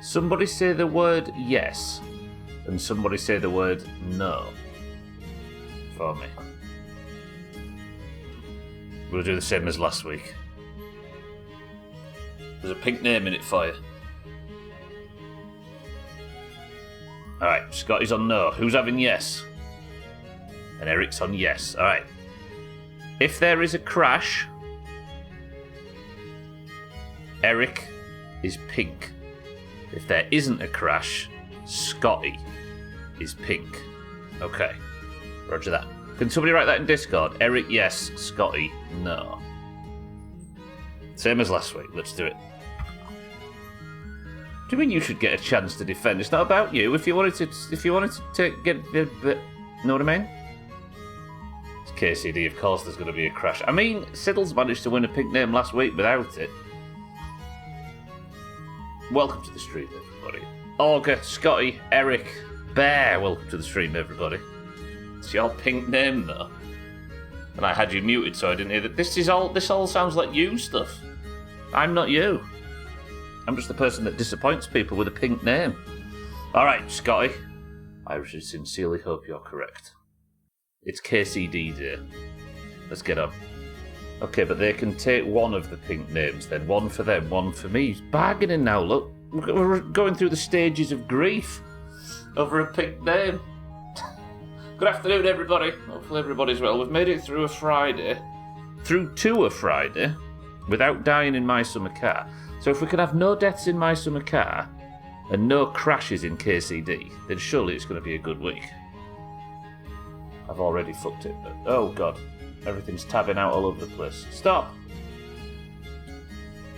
Somebody say the word yes, and somebody say the word no for me. We'll do the same as last week. There's a pink name in it for you. Alright, Scotty's on no. Who's having yes? And Eric's on yes. Alright. If there is a crash, Eric is pink. If there isn't a crash, Scotty is pink. Okay. Roger that. Can somebody write that in Discord? Eric, yes. Scotty, no. Same as last week. Let's do it. Do you mean you should get a chance to defend? It's not about you. If you wanted to know what I mean? It's KCD. Of course, there's going to be a crash. I mean, Siddle's managed to win a pink name last week without it. Welcome to the stream, everybody. Olga, Scotty, Eric, Bear. Welcome to the stream, everybody. It's your pink name, though. And I had you muted, so I didn't hear that. This all sounds like you stuff. I'm not you. I'm just the person that disappoints people with a pink name. Alright, Scotty. I sincerely hope you're correct. It's KCD Day. Let's get on. Okay, but they can take one of the pink names then. One for them, one for me. He's bargaining now, look. We're going through the stages of grief over a pink name. Good afternoon, everybody. Hopefully everybody's well. We've made it through a Friday. Through to a Friday. Without dying in my summer car. So if we can have no deaths in my summer car and no crashes in KCD, then surely it's going to be a good week. I've already fucked it, but oh god, everything's tabbing out all over the place. Stop!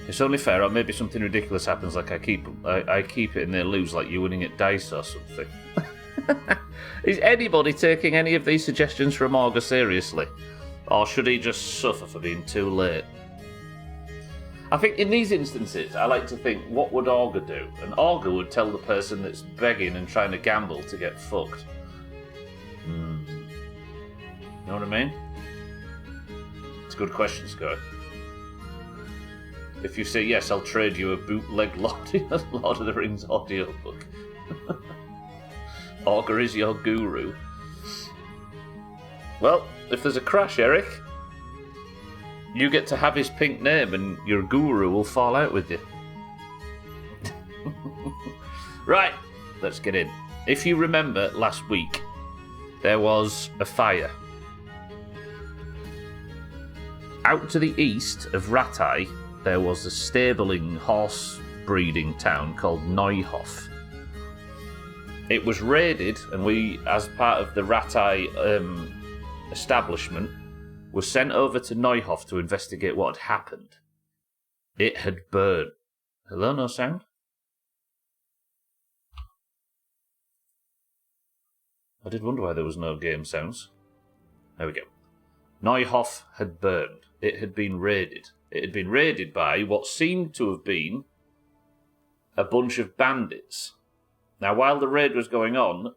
It's only fair, or maybe something ridiculous happens, like I keep it and they lose, like you winning at dice or something. Is anybody taking any of these suggestions from Augur seriously? Or should he just suffer for being too late? I think in these instances, I like to think, what would Augur do? And Augur would tell the person that's begging and trying to gamble to get fucked. You know what I mean? It's a good question, Scott. If you say yes, I'll trade you a bootleg Lord of the Rings audiobook. Augur is your guru. Well, if there's a crash, Eric, you get to have his pink name and your guru will fall out with you. Right, let's get in. If you remember last week, there was a fire. Out to the east of Rattay, there was a stabling horse breeding town called Neuhof. It was raided, and we, as part of the Rattay establishment, were sent over to Neuhof to investigate what had happened. It had burned. Hello, no sound? I did wonder why there was no game sounds. There we go. Neuhof had burned. It had been raided. It had been raided by what seemed to have been a bunch of bandits. Now, while the raid was going on,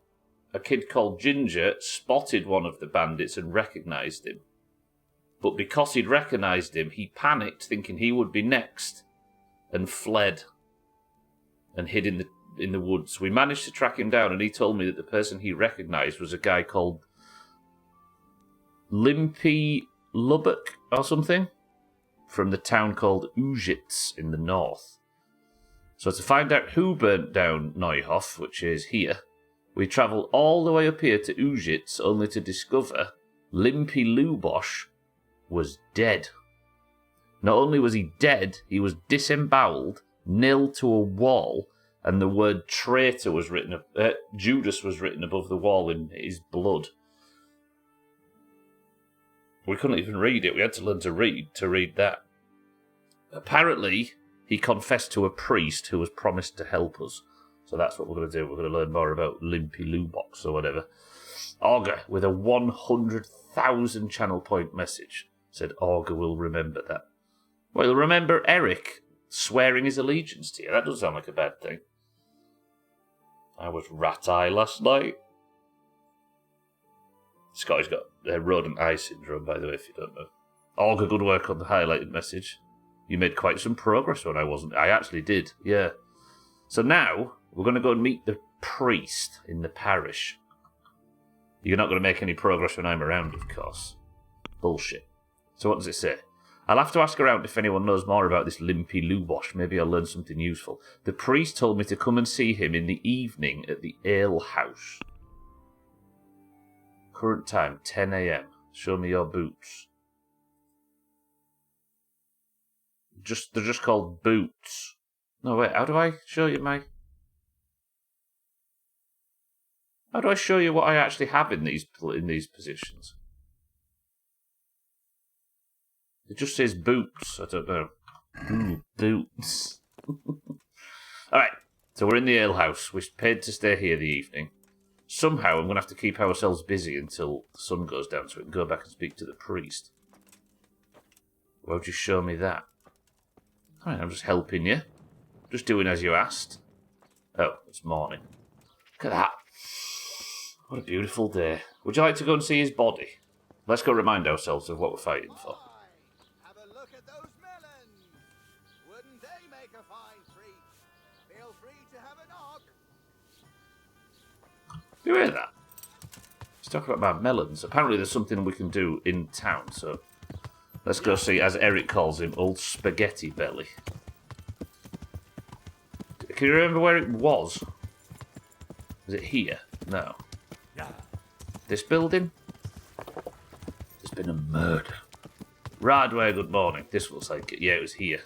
a kid called Ginger spotted one of the bandits and recognised him. But because he'd recognised him, he panicked, thinking he would be next, and fled and hid in the woods. We managed to track him down, and he told me that the person he recognised was a guy called Limpy Lubbock or something, from the town called Ujits in the north. So to find out who burnt down Neuhof, which is here, we travelled all the way up here to Ujits, only to discover Limpy Lubosh was dead. Not only was he dead, he was disemboweled, nailed to a wall, and the word traitor was written, Judas was written above the wall in his blood. We couldn't even read it. We had to learn to read that. Apparently, he confessed to a priest who was promised to help us. So that's what we're going to do. We're going to learn more about Limpy Lubox or whatever. Augur, with a 100,000 channel point message, said Augur will remember that. Well, he'll remember Eric swearing his allegiance to you. That doesn't sound like a bad thing. I was rat-eye last night. Scotty's got rodent eye syndrome, by the way, if you don't know. Augur, good work on the highlighted message. You made quite some progress when I wasn't. I actually did, yeah. So now, we're going to go and meet the priest in the parish. You're not going to make any progress when I'm around, of course. Bullshit. So what does it say? I'll have to ask around if anyone knows more about this Limpy Lubosh. Maybe I'll learn something useful. The priest told me to come and see him in the evening at the ale house. Current time, 10 a.m. Show me your boots. They're just called boots. No, wait, how do I show you my... How do I show you what I actually have in these positions? It just says boots. I don't know. Ooh, boots. Alright, so we're in the alehouse. We're paid to stay here the evening. Somehow I'm going to have to keep ourselves busy until the sun goes down so we can go back and speak to the priest. Why would you show me that? Alright, I'm just helping you. Just doing as you asked. Oh, it's morning. Look at that. What a beautiful day. Would you like to go and see his body? Let's go remind ourselves of what we're fighting for. Have a look at those melons. Wouldn't they make a fine treat? Feel free to have a knock. You hear that? Let's talk about my melons. Apparently there's something we can do in town, so let's go see, as Eric calls him, Old Spaghetti Belly. Can you remember where it was? Was it here? No. This building? There's been a murder. Radway, good morning. This looks like it. Yeah, it was here.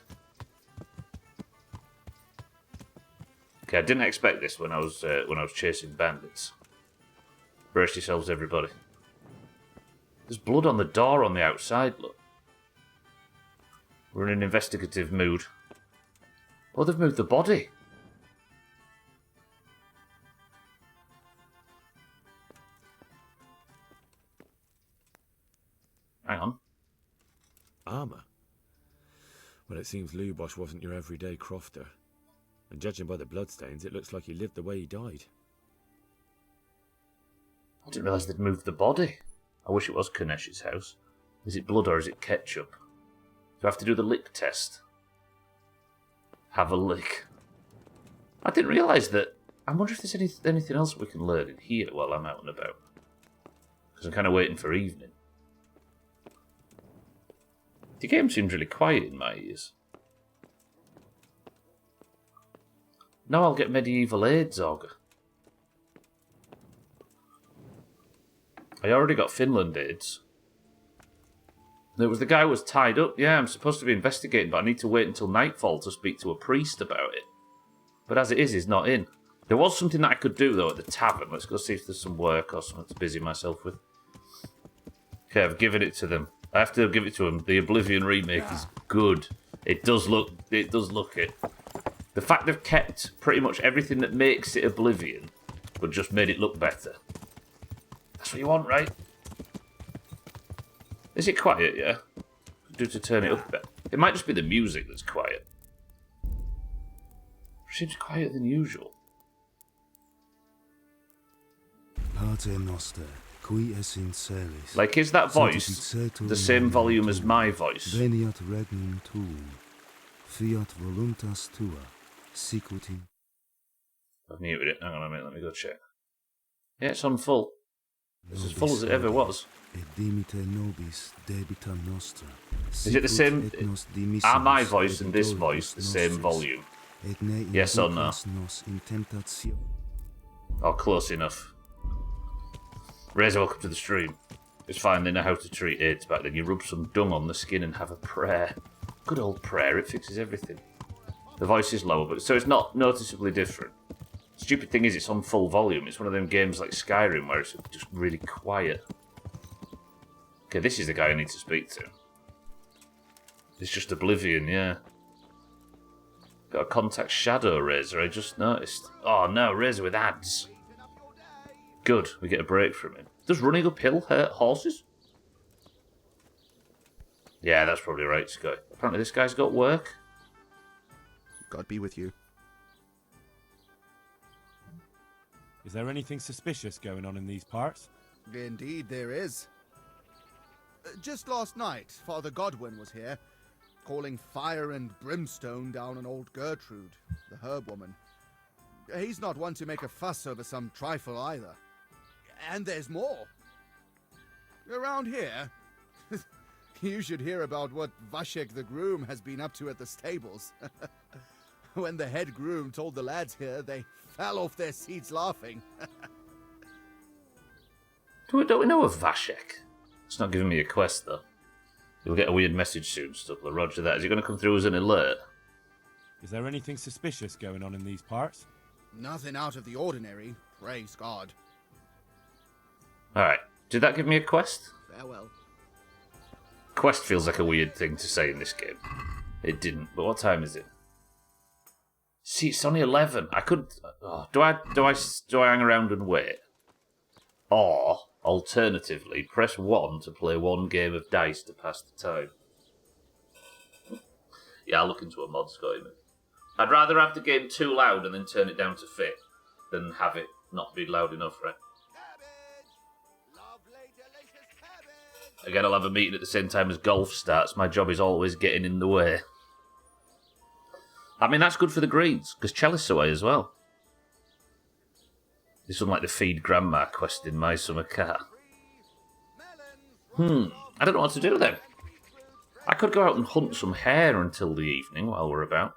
Okay, I didn't expect this when I was chasing bandits. Brace yourselves, everybody. There's blood on the door on the outside, look. We're in an investigative mood. Oh, they've moved the body. Hang on. Armour? Well, it seems Lubosh wasn't your everyday crofter. And judging by the bloodstains, it looks like he lived the way he died. I didn't realise they'd moved the body. I wish it was Kanesh's house. Is it blood or is it ketchup? Do I have to do the lick test? Have a lick. I didn't realise that. I wonder if there's anything else we can learn in here while I'm out and about. Because I'm kind of waiting for evening. The game seems really quiet in my ears. Now I'll get medieval AIDS, Augur. I already got Finland AIDS. It was the guy who was tied up. Yeah, I'm supposed to be investigating, but I need to wait until nightfall to speak to a priest about it. But as it is, he's not in. There was something that I could do, though, at the tavern. Let's go see if there's some work or something to busy myself with. Okay, I've given it to them. I have to give it to them. The Oblivion remake is good. It does look it. The fact they've kept pretty much everything that makes it Oblivion, but just made it look better. That's what you want, right? Is it quiet, yeah? Do to turn it up a bit. It might just be the music that's quiet. It seems quieter than usual. Like, is that voice the same volume as my voice? I've muted it. Hang on a minute, let me go check. Yeah, it's on full. It's as full as it ever was. Is it the same? Are my voice and this voice the same volume? Yes or no? Oh, close enough. Razor, welcome to the stream. It's fine, they know how to treat AIDS back then. You rub some dung on the skin and have a prayer. Good old prayer, it fixes everything. The voice is lower, but so it's not noticeably different. Stupid thing is, it's on full volume. It's one of them games like Skyrim where it's just really quiet. Okay, this is the guy I need to speak to. It's just Oblivion, yeah. Got a contact Shadow Razor, I just noticed. Oh no, Razor with ads. Good, we get a break from him. Does running uphill hurt horses? Yeah, that's probably right, Scott. Apparently this guy's got work. God be with you. Is there anything suspicious going on in these parts? Indeed there is. Just last night, Father Godwin was here, calling fire and brimstone down on old Gertrude, the herb woman. He's not one to make a fuss over some trifle either. And there's more. Around here, you should hear about what Vashek the groom has been up to at the stables. When the head groom told the lads here, they fell off their seats laughing. Don't we know of Vashek? It's not giving me a quest, though. You'll get a weird message soon, Stubbler. Roger that. Is it going to come through as an alert? Is there anything suspicious going on in these parts? Nothing out of the ordinary, praise God. Alright. Did that give me a quest? Farewell. Quest feels like a weird thing to say in this game. It didn't, but what time is it? See, it's only 11. I could... Oh, do I hang around and wait? Or, alternatively, press 1 to play one game of dice to pass the time. Yeah, I'll look into a mod, Scotty. I'd rather have the game too loud and then turn it down to fit than have it not be loud enough, right? Cabbage! Lovely, delicious cabbage! Again, I'll have a meeting at the same time as golf starts. My job is always getting in the way. I mean, that's good for the greens, because Chalice away as well. This is unlike the Feed Grandma quest in My Summer Car. I don't know what to do then. I could go out and hunt some hare until the evening while we're about.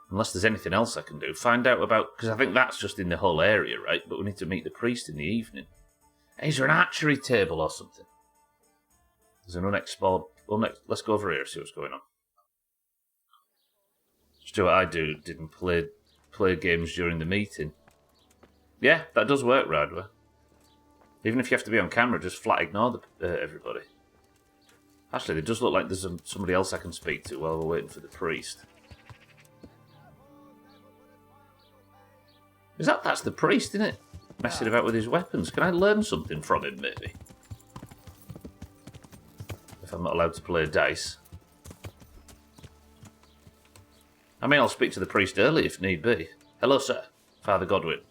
Unless there's anything else I can do. Find out about... Because I think that's just in the whole area, right? But we need to meet the priest in the evening. Hey, is there an archery table or something? There's an unexplored... Let's go over here and see what's going on. Just do what I didn't play games during the meeting. Yeah, that does work, Radwa. Even if you have to be on camera, just flat ignore everybody. Actually, it does look like there's somebody else I can speak to while we're waiting for the priest. That's the priest, isn't it? Messing about with his weapons. Can I learn something from him, maybe? If I'm not allowed to play dice. I mean, I'll speak to the priest early if need be. Hello, sir. Father Godwin.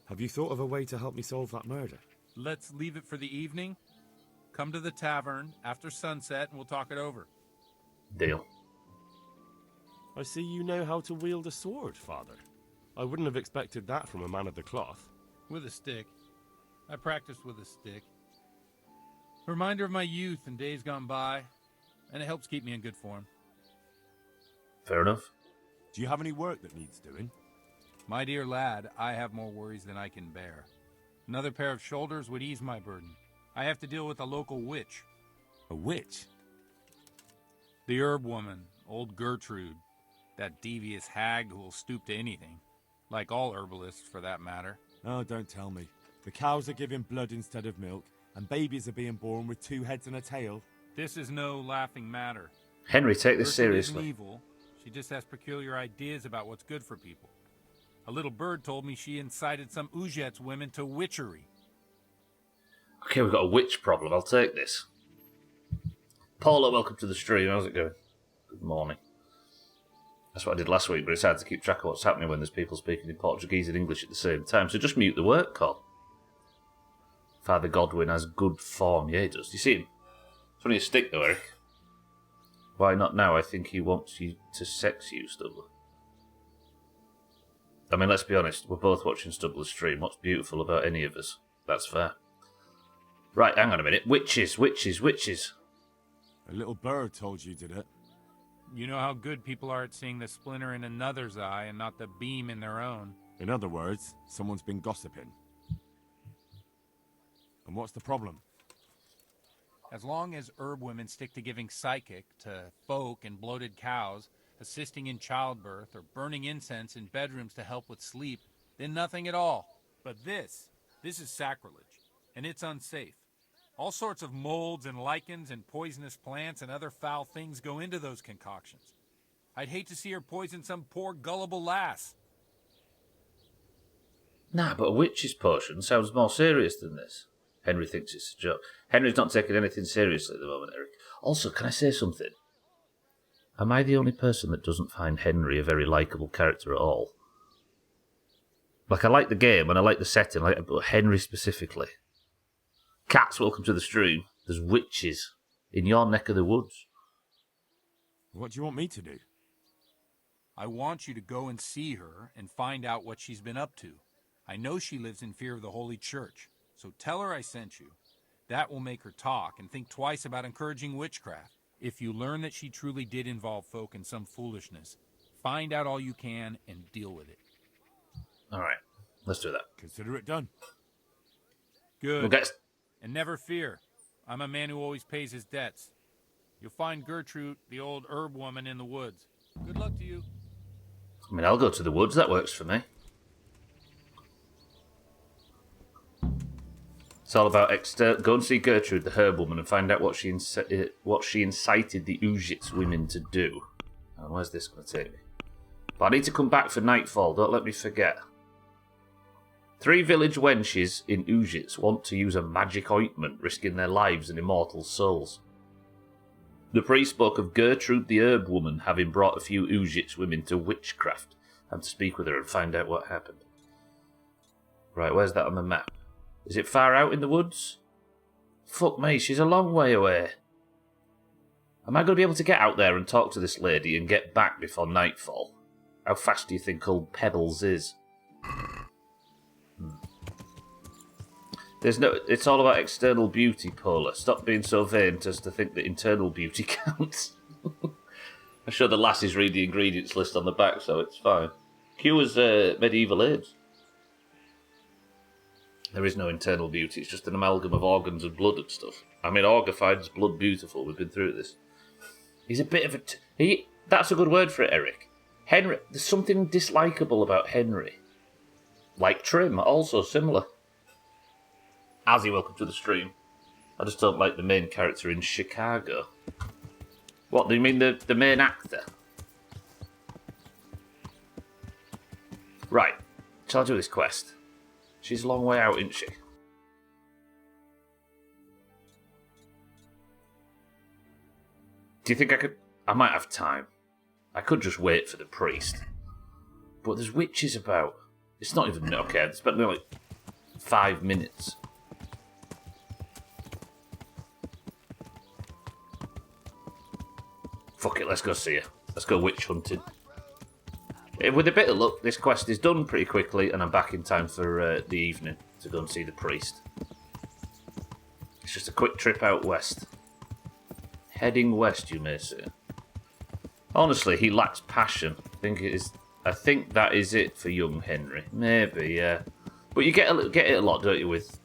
Have you thought of a way to help me solve that murder? Let's leave it for the evening. Come to the tavern after sunset and we'll talk it over. Deal. I see you know how to wield a sword, Father. I wouldn't have expected that from a man of the cloth. With a stick. I practiced with a stick. A reminder of my youth and days gone by, and it helps keep me in good form. Fair enough. Do you have any work that needs doing? My dear lad, I have more worries than I can bear. Another pair of shoulders would ease my burden. I have to deal with a local witch. A witch? The herb woman, old Gertrude. That devious hag who will stoop to anything. Like all herbalists, for that matter. Oh, don't tell me. The cows are giving blood instead of milk, and babies are being born with 2 heads and a tail. This is no laughing matter. Henry, take this Gertrude isn't seriously. evil. She just has peculiar ideas about what's good for people. A little bird told me she incited some Ujet's women to witchery. Okay, we've got a witch problem. I'll take this. Paula, welcome to the stream. How's it going? Good morning. That's what I did last week, but it's hard to keep track of what's happening when there's people speaking in Portuguese and English at the same time. So just mute the work call. Father Godwin has good form. Yeah, he does. Do you see him? It's only a stick, though, Eric. Why not now? I think he wants you to sex you, Stubbler. I mean, let's be honest. We're both watching Stubbler's stream. What's beautiful about any of us? That's fair. Right, hang on a minute. Witches, witches, witches. A little bird told you, did it? You know how good people are at seeing the splinter in another's eye and not the beam in their own. In other words, someone's been gossiping. And what's the problem? As long as herb women stick to giving psychic to folk and bloated cows, assisting in childbirth, or burning incense in bedrooms to help with sleep, then nothing at all. But this is sacrilege, and it's unsafe. All sorts of molds and lichens and poisonous plants and other foul things go into those concoctions. I'd hate to see her poison some poor gullible lass. Nah, but a witch's potion sounds more serious than this. Henry thinks it's a joke. Henry's not taking anything seriously at the moment, Eric. Also, can I say something? Am I the only person that doesn't find Henry a very likeable character at all? Like, I like the game and I like the setting, but Henry specifically. Cats, welcome to the stream. There's witches in your neck of the woods. What do you want me to do? I want you to go and see her and find out what she's been up to. I know she lives in fear of the Holy Church, so tell her I sent you. That will make her talk and think twice about encouraging witchcraft. If you learn that she truly did involve folk in some foolishness, find out all you can and deal with it. All right, let's do that. Consider it done. Good. We'll get... And never fear. I'm a man who always pays his debts. You'll find Gertrude, the old herb woman, in the woods. Good luck to you. I mean, I'll go to the woods. That works for me. It's all about go and see Gertrude, the herb woman, and find out what she incited the Ujits women to do. And where's this going to take me? But I need to come back for nightfall. Don't let me forget. 3 village wenches in Ujits want to use a magic ointment, risking their lives and immortal souls. The priest spoke of Gertrude, the herb woman, having brought a few Ujits women to witchcraft, and to speak with her and find out what happened. Right, where's that on the map? Is it far out in the woods? Fuck me, she's a long way away. Am I going to be able to get out there and talk to this lady and get back before nightfall? How fast do you think old Pebbles is? It's all about external beauty, Paula. Stop being so vain as to think that internal beauty counts. I'm sure the lasses read the ingredients list on the back, so it's fine. Cures medieval AIDS. There is no internal beauty, it's just an amalgam of organs and blood and stuff. I mean, Augur finds blood beautiful, we've been through this. He's a bit of a... That's a good word for it, Eric. Henry, there's something dislikable about Henry. Like Trim, also similar. Azzy, welcome to the stream. I just don't like the main character in Chicago. What, do you mean the main actor? Right, shall I do this quest? She's a long way out, isn't she? Do you think I could... I might have time. I could just wait for the priest. But there's witches about. It's not even... Okay, it's been like 5 minutes. Fuck it, let's go see her. Let's go witch hunting. With a bit of luck, this quest is done pretty quickly, and I'm back in time for the evening to go and see the priest. It's just a quick trip out west. Heading west, you may say. Honestly, he lacks passion. I think that is it for young Henry. Maybe, yeah. But you get it a lot, don't you, with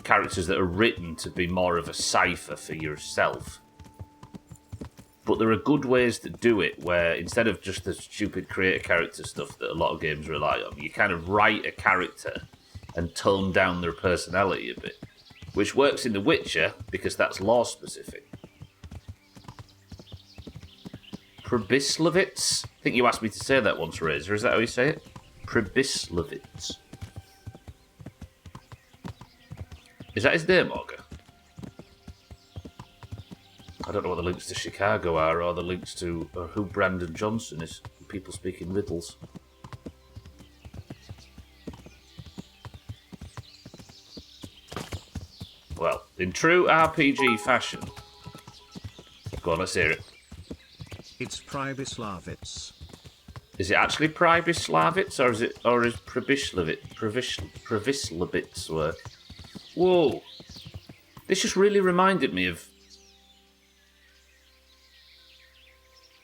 characters that are written to be more of a cipher for yourself. But there are good ways to do it where instead of just the stupid create a character stuff that a lot of games rely on, you kind of write a character and tone down their personality a bit. Which works in The Witcher because that's lore specific. Pribyslavitz? I think you asked me to say that once, Razor. Is that how you say it? Pribyslavitz. Is that his name, Augur? I don't know what the links to Chicago are, or the links to who Brandon Johnson is. People speaking riddles. Well, in true RPG fashion. Go on, let's hear it. It's Pribyslavitz. Is it actually Pribyslavitz, or is Pribyslavitz work? Whoa! This just really reminded me of...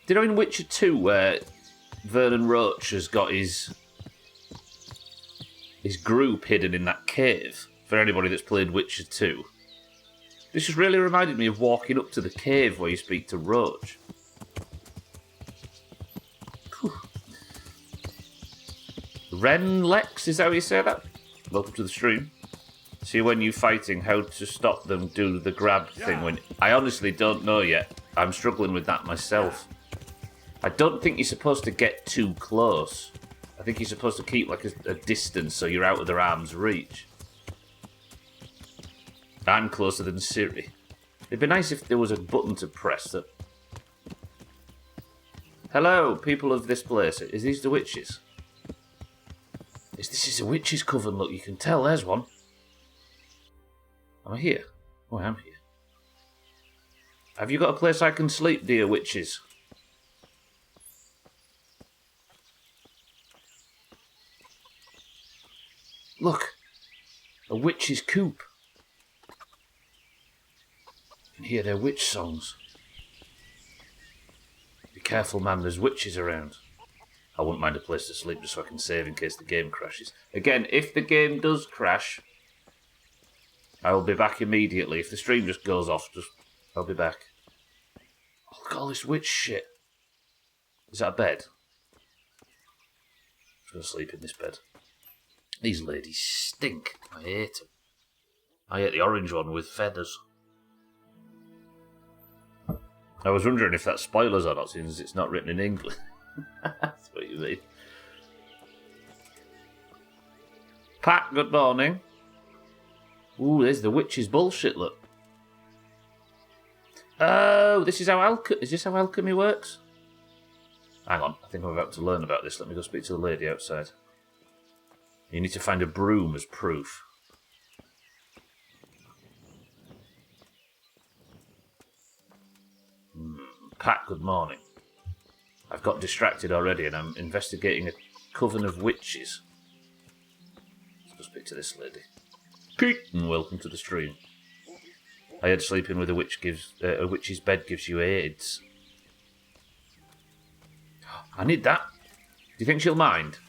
Do you know in Witcher 2 where Vernon Roach has got his group hidden in that cave? For anybody that's played Witcher 2. This just really reminded me of walking up to the cave where you speak to Roach. Whew. Renlex, is that how you say that? Welcome to the stream. See when you fighting how to stop them do the grab thing when... I honestly don't know yet. I'm struggling with that myself. I don't think you're supposed to get too close. I think you're supposed to keep like a distance so you're out of their arm's reach. I'm closer than Siri. It'd be nice if there was a button to press that... Hello, people of this place. Is these the witches? This is a witch's coven, look, you can tell there's one. Am I here? Oh, I am here. Have you got a place I can sleep, dear witches? Look. A witch's coop. You can hear their witch songs. Be careful, man, there's witches around. I wouldn't mind a place to sleep just so I can save in case the game crashes. Again, if the game does crash, I will be back immediately. If the stream just goes off, I'll be back. Oh, look at all this witch shit. Is that a bed? I'm just going to sleep in this bed. These ladies stink. I hate them. I hate the orange one with feathers. I was wondering if that's spoilers or not, since it's not written in English. That's what you mean. Pat, good morning. Ooh, there's the witch's bullshit, look. Oh, this is how is this how alchemy works? Hang on, I think I'm about to learn about this. Let me go speak to the lady outside. You need to find a broom as proof. Pat, good morning. I've got distracted already and I'm investigating a coven of witches. Let's go speak to this lady. Pete, and welcome to the stream. I heard sleeping with a witch's bed gives you AIDS. I need that. Do you think she'll mind?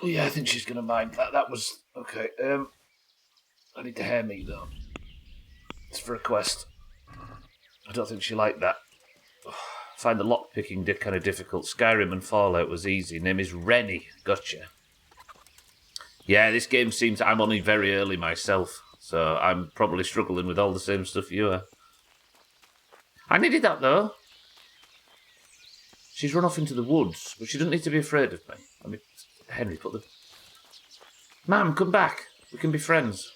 Oh yeah, I think she's going to mind. That was... Okay, I need the hair meat though. It's for a quest. I don't think she liked that. Find the lockpicking kind of difficult. Skyrim and Fallout was easy. Name is Rennie. Gotcha. Yeah, this game seems... I'm only very early myself, so I'm probably struggling with all the same stuff you are. I needed that though. She's run off into the woods, but she doesn't need to be afraid of me. I mean... Henry, put the... Ma'am, come back. We can be friends.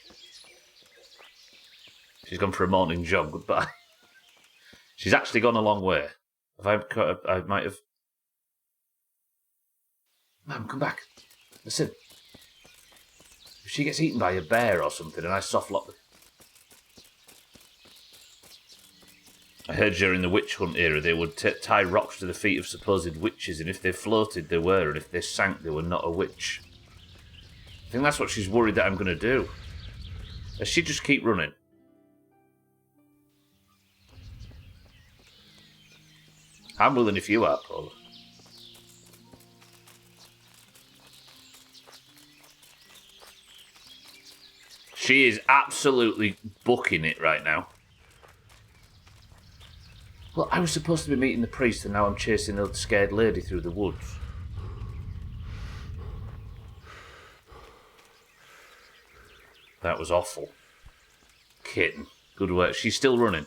She's gone for a morning jog. Goodbye. She's actually gone a long way. I might have... Ma'am, come back. Listen. If she gets eaten by a bear or something and I soft lock the... I heard during the witch hunt era they would tie rocks to the feet of supposed witches, and if they floated they were, and if they sank they were not a witch. I think that's what she's worried that I'm going to do. Does she just keep running? I'm willing if you are, Paul. She is absolutely booking it right now. Well, I was supposed to be meeting the priest and now I'm chasing a scared lady through the woods. That was awful. Kitten. Good work. She's still running.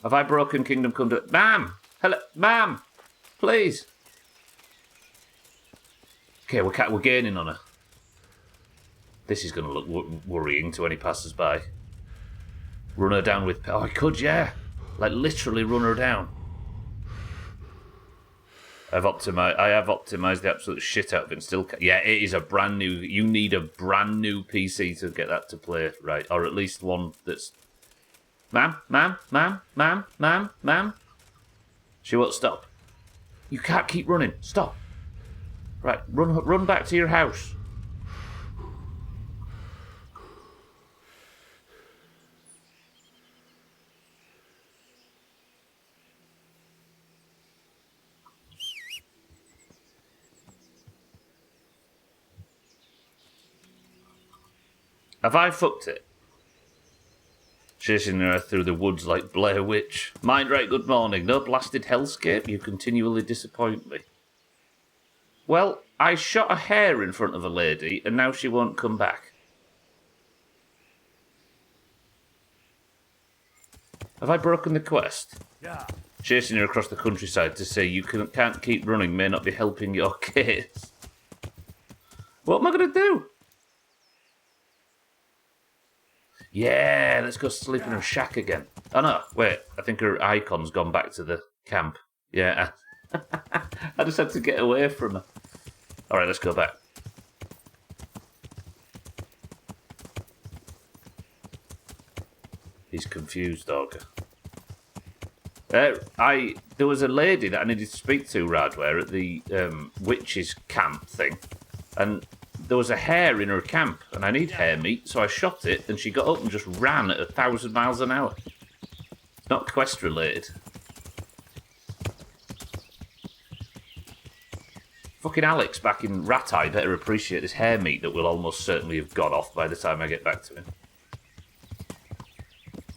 Have I broken Kingdom Come to... Ma'am! Hello? Ma'am! Please! Okay, we're gaining on her. This is going to look worrying to any passers-by. Run her down with... Oh, I could, yeah. Like, literally run her down. I have optimised the absolute shit out of it and still... Yeah, it is a brand new... You need a brand new PC to get that to play right. Or at least one that's... Ma'am? Ma'am? Ma'am? Ma'am? Ma'am? Ma'am? She won't stop. You can't keep running. Stop. Right, run back to your house. Have I fucked it? Chasing her through the woods like Blair Witch. Mind right, good morning. No blasted hellscape, you continually disappoint me. Well, I shot a hare in front of a lady, and now she won't come back. Have I broken the quest? Yeah. Chasing her across the countryside to say you can't keep running may not be helping your case. What am I going to do? Yeah, let's go sleep in her shack again. Oh no, wait, I think her icon's gone back to the camp. Yeah. I just had to get away from her. Alright, let's go back. He's confused, dog. There was a lady that I needed to speak to, Radware, at the witches camp thing. And there was a hare in her camp, and I need hare meat, so I shot it, and she got up and just ran at 1,000 miles an hour. It's not quest related. Fucking Alex back in Ratai better appreciate this hare meat that will almost certainly have gone off by the time I get back to him.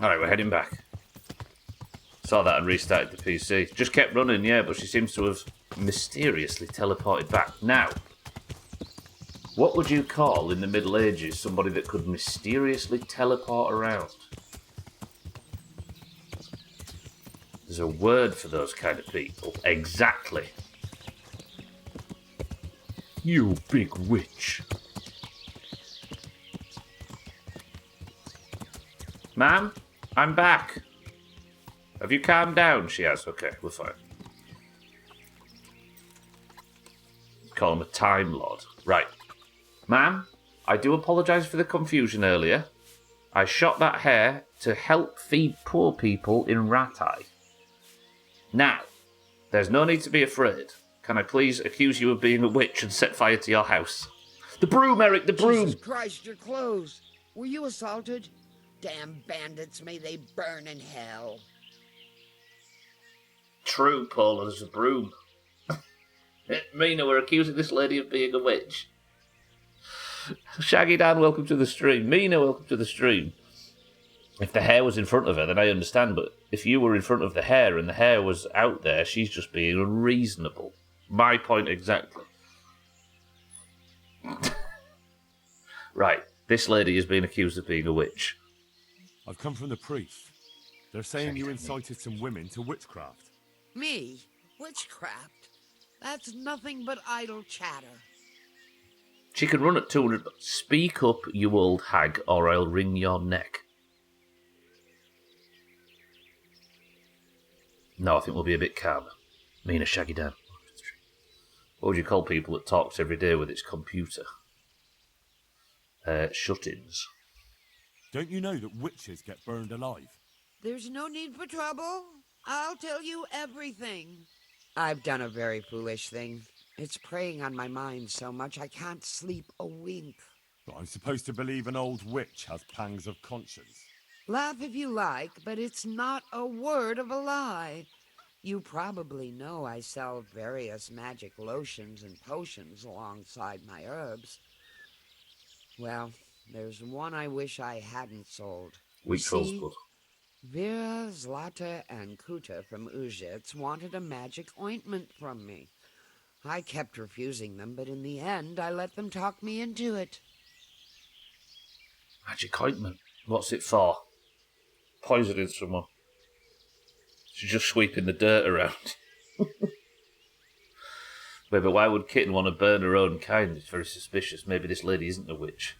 Alright, we're heading back. Saw that and restarted the PC. Just kept running, yeah, but she seems to have mysteriously teleported back. Now, what would you call in the Middle Ages somebody that could mysteriously teleport around? There's a word for those kind of people. Exactly. You big witch. Ma'am, I'm back. Have you calmed down? She has. Okay, we're fine. Call him a Time Lord. Right. Ma'am, I do apologise for the confusion earlier. I shot that hare to help feed poor people in Ratai. Now, there's no need to be afraid. Can I please accuse you of being a witch and set fire to your house? The broom, Eric, the broom! Jesus Christ, you're closed. Were you assaulted? Damn bandits, may they burn in hell. True, Paul, there's a broom. Mina, we're accusing this lady of being a witch. Shaggy Dan, welcome to the stream. Mina, welcome to the stream. If the hare was in front of her, then I understand, but if you were in front of the hare and the hare was out there, she's just being unreasonable. My point exactly. Right, this lady is being accused of being a witch. I've come from the priest. They're saying you incited some women to witchcraft. Me? Witchcraft? That's nothing but idle chatter. She can run at 200. Speak up, you old hag, or I'll wring your neck. No, I think we'll be a bit calmer. Me and a Shaggy Dan. What would you call people that talks every day with its computer? Shut-ins. Don't you know that witches get burned alive? There's no need for trouble. I'll tell you everything. I've done a very foolish thing. It's preying on my mind so much I can't sleep a wink. But I'm supposed to believe an old witch has pangs of conscience. Laugh if you like, but it's not a word of a lie. You probably know I sell various magic lotions and potions alongside my herbs. Well, there's one I wish I hadn't sold. Weak Troll's Blood. Vera, Zlata, and Kuta from Uzhitz wanted a magic ointment from me. I kept refusing them, but in the end, I let them talk me into it. Magic ointment? What's it for? Poisoning someone. She's just sweeping the dirt around. Wait, but why would Kitten want to burn her own kind? It's very suspicious. Maybe this lady isn't a witch.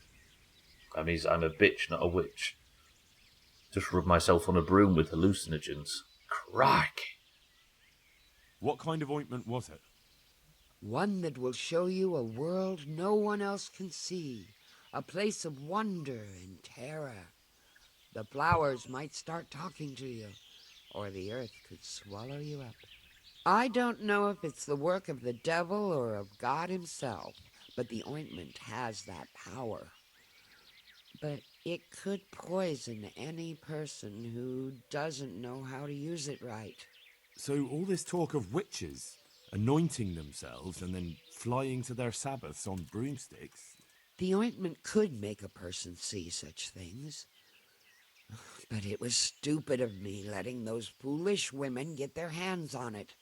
I mean, I'm a bitch, not a witch. Just rub myself on a broom with hallucinogens. Crikey. What kind of ointment was it? One that will show you a world no one else can see. A place of wonder and terror. The flowers might start talking to you, or the earth could swallow you up. I don't know if it's the work of the devil or of God himself, but the ointment has that power. But it could poison any person who doesn't know how to use it right. So all this talk of witches anointing themselves and then flying to their sabbaths on broomsticks. The ointment could make a person see such things. But it was stupid of me letting those foolish women get their hands on it.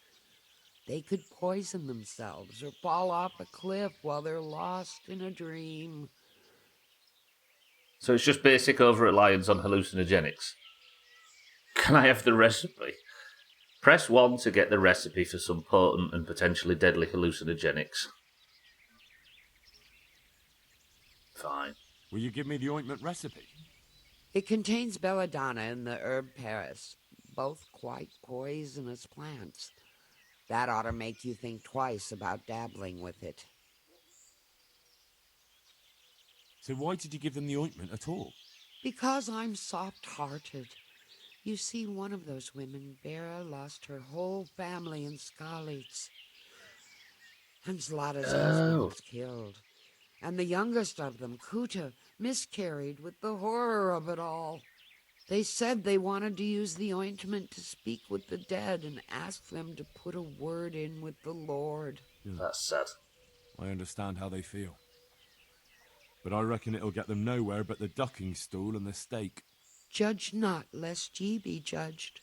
They could poison themselves or fall off a cliff while they're lost in a dream. So it's just basic over-reliance on hallucinogenics. Can I have the recipe? Press 1 to get the recipe for some potent and potentially deadly hallucinogenics. Fine. Will you give me the ointment recipe? It contains belladonna and the herb Paris. both quite poisonous plants. That ought to make you think twice about dabbling with it. So why did you give them the ointment at all? Because I'm soft-hearted. You see, one of those women, Bera, lost her whole family in Skalitz. And Zlata's husband was killed. And the youngest of them, Kuta, miscarried with the horror of it all. They said they wanted to use the ointment to speak with the dead and ask them to put a word in with the Lord. That's sad. I understand how they feel. But I reckon it'll get them nowhere but the ducking stool and the stake. Judge not, lest ye be judged.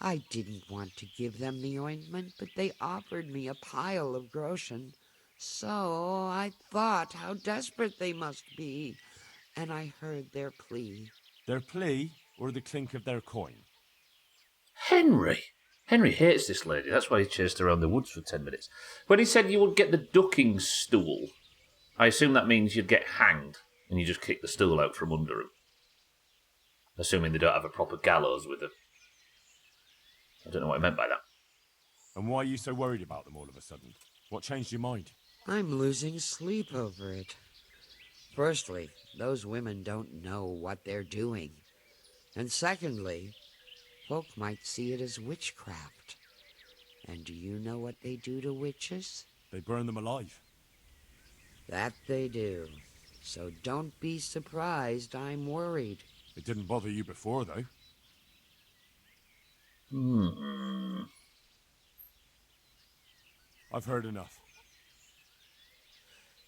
I didn't want to give them the ointment, but they offered me a pile of groschen. So I thought how desperate they must be, and I heard their plea. Their plea or the clink of their coin? Henry hates this lady. That's why he chased her around the woods for 10 minutes. When he said you would get the ducking stool, I assume that means you'd get hanged and you just kick the stool out from under him. Assuming they don't have a proper gallows with them. I don't know what I meant by that. And why are you so worried about them all of a sudden? What changed your mind? I'm losing sleep over it. Firstly, those women don't know what they're doing. And secondly, folk might see it as witchcraft. And do you know what they do to witches? They burn them alive. That they do. So don't be surprised I'm worried. It didn't bother you before, though. I've heard enough.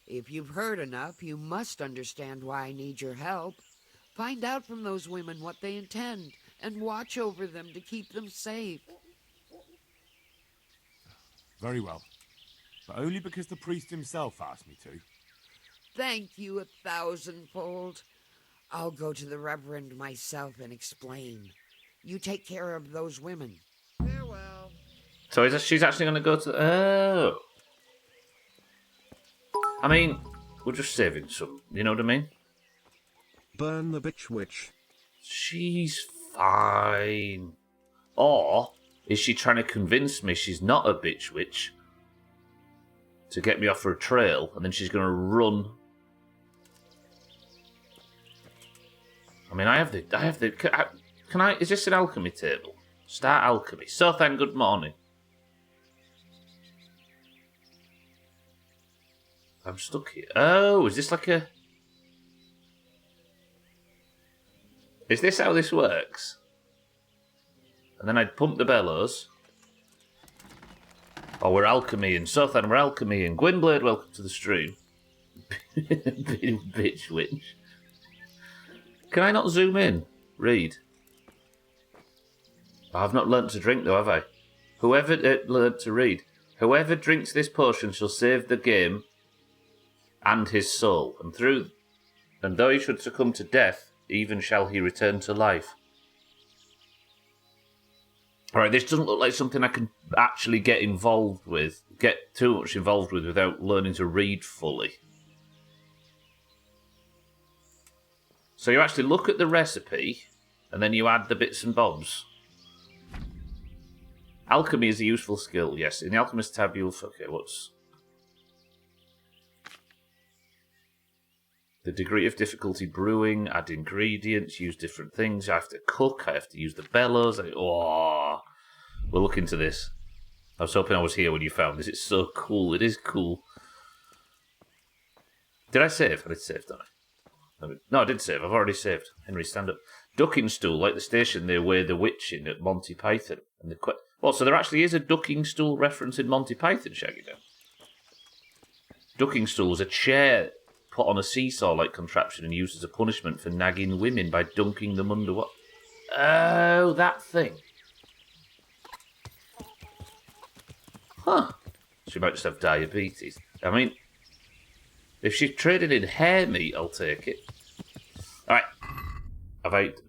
If you've heard enough, you must understand why I need your help. Find out from those women what they intend, and watch over them to keep them safe. Very well. But only because the priest himself asked me to. Thank you 1,000-fold. I'll go to the Reverend myself and explain. You take care of those women. Farewell. So she's actually going to go to... Oh. I mean, we're just saving some, you know what I mean? Burn the bitch witch. She's fine. Or is she trying to convince me she's not a bitch witch to get me off her trail, and then she's going to run? I mean, I have the. Can I? Is this an alchemy table? Start alchemy. So then, good morning. I'm stuck here. Oh, is this like a... Is this how this works? And then I'd pump the bellows. Oh, we're alchemy and so then we're alchemy and Gwynblade, welcome to the stream. Bitch witch. Can I not zoom in? Read. I've not learnt to drink though, have I? Whoever learnt to read. Whoever drinks this potion shall save the game and his soul, and though he should succumb to death, even shall he return to life. Alright, this doesn't look like something I can actually get too much involved with without learning to read fully. So you actually look at the recipe, and then you add the bits and bobs. Alchemy is a useful skill, yes. In the Alchemist tab, you'll... Okay, what's... The degree of difficulty brewing, add ingredients, use different things. I have to cook, I have to use the bellows. We'll look into this. I was hoping I was here when you found this. It's so cool. It is cool. Did I save? I did save, don't I? No, I did save. I've already saved. Henry, stand up. Ducking stool, like the station they weigh the witch in at Monty Python. And so there actually is a ducking stool reference in Monty Python, Shaggy now. Ducking stool is a chair put on a seesaw-like contraption and used as a punishment for nagging women by dunking them under what? Oh, that thing. Huh. She might just have diabetes. I mean, if she's traded in hair meat, I'll take it. Alright.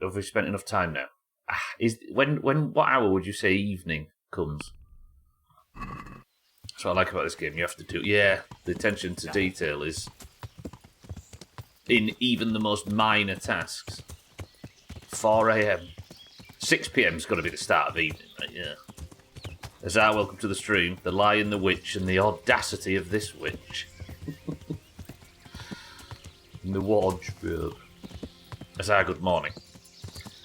Have we spent enough time now? What hour would you say evening comes? That's what I like about this game. You have to do... Yeah, the attention to detail is... in even the most minor tasks. 4 a.m. 6 p.m. is going to be the start of evening, right? Yeah. Azar, welcome to the stream. The Lion, the Witch, and the audacity of this witch. In the wardrobe. Azar, good morning.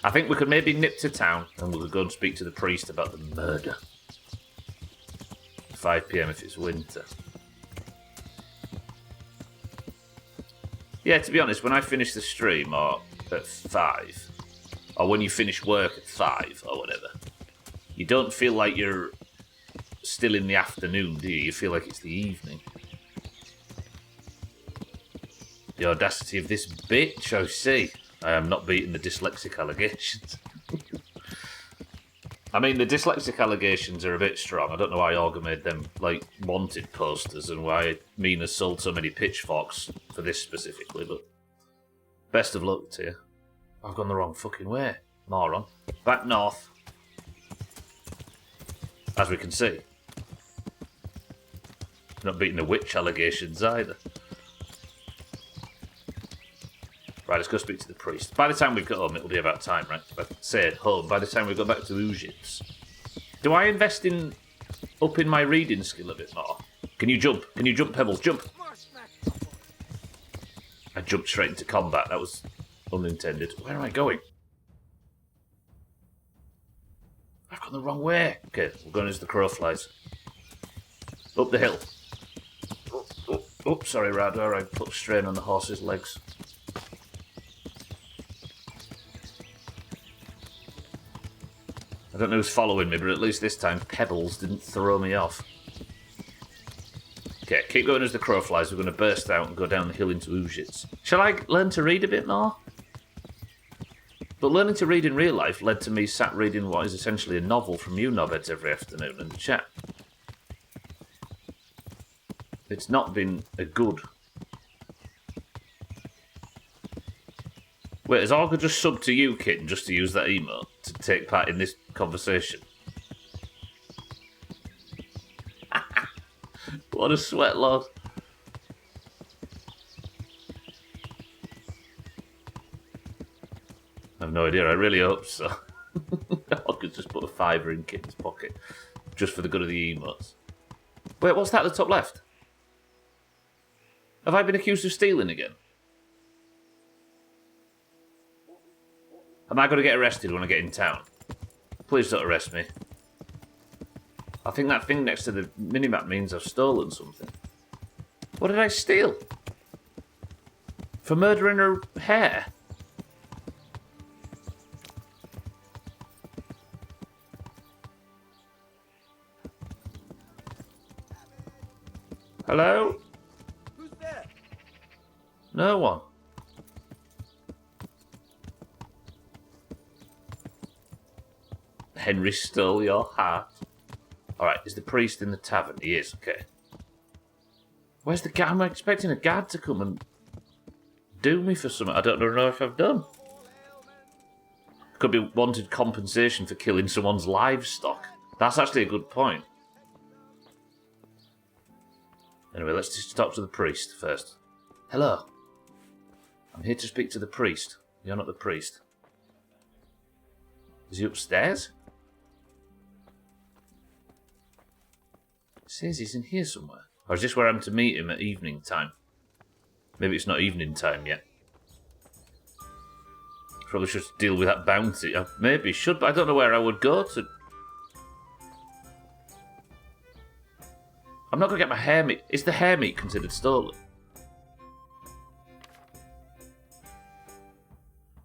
I think we could maybe nip to town and we'll go and speak to the priest about the murder. 5 p.m. if it's winter. Yeah, to be honest, when I finish the stream or at 5, or when you finish work at 5 or whatever, you don't feel like you're still in the afternoon, do you? You feel like it's the evening. The audacity of this bitch, I see. I am not beating the dyslexic allegations. I mean, the dyslexic allegations are a bit strong. I don't know why Orga made them, like, wanted posters and why Mina sold so many pitchforks for this specifically, but best of luck to you. I've gone the wrong fucking way, moron. Back north. As we can see. Not beating the witch allegations either. Right, let's go speak to the priest. By the time we get home, it'll be about time, right? If I say at home, by the time we go back to Ujits. Do I invest in upping my reading skill a bit more? Can you jump? Can you jump, Pebbles? Jump! I jumped straight into combat. That was unintended. Where am I going? I've gone the wrong way. Okay, we're going as the crow flies. Up the hill. Oh, sorry, Radar. I put strain on the horse's legs. I don't know who's following me, but at least this time Pebbles didn't throw me off. Okay, keep going as the crow flies. We're going to burst out and go down the hill into Ujits. Shall I learn to read a bit more? But learning to read in real life led to me sat reading what is essentially a novel from you knobheads every afternoon in the chat. It's not been a good... Wait, has Orga just subbed to you, Kitten, just to use that emote to take part in this conversation? What a sweat lord. I have no idea, I really hope so. Orga's just put a $5 in Kitten's pocket, just for the good of the emotes. Wait, what's that at the top left? Have I been accused of stealing again? Am I going to get arrested when I get in town? Please don't arrest me. I think that thing next to the minimap means I've stolen something. What did I steal? For murdering her hair? Hello? Who's there? No one. Henry stole your heart. Alright, is the priest in the tavern? He is, okay. Where's the guard? I'm expecting a guard to come and do me for something I don't know if I've done. Could be wanted compensation for killing someone's livestock. That's actually a good point. Anyway, let's just talk to the priest first. Hello. I'm here to speak to the priest. You're not the priest. Is he upstairs? It says he's in here somewhere. Or is this where I'm to meet him at evening time? Maybe it's not evening time yet. Probably should deal with that bounty. I maybe should, but I don't know where I would go to. I'm not going to get my hair meat. Is the hair meat considered stolen?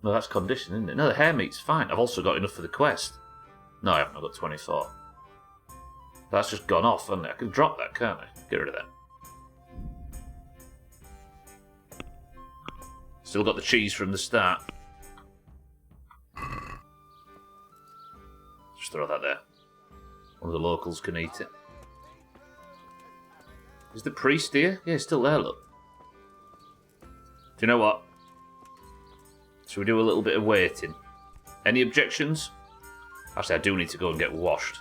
No, that's condition, isn't it? No, the hair meat's fine. I've also got enough for the quest. No, I haven't. I've got 24. That's just gone off, hasn't it? I can drop that, can't I? Get rid of that. Still got the cheese from the start. Just throw that there. One of the locals can eat it. Is the priest here? Yeah, he's still there, look. Do you know what? Should we do a little bit of waiting? Any objections? Actually, I do need to go and get washed.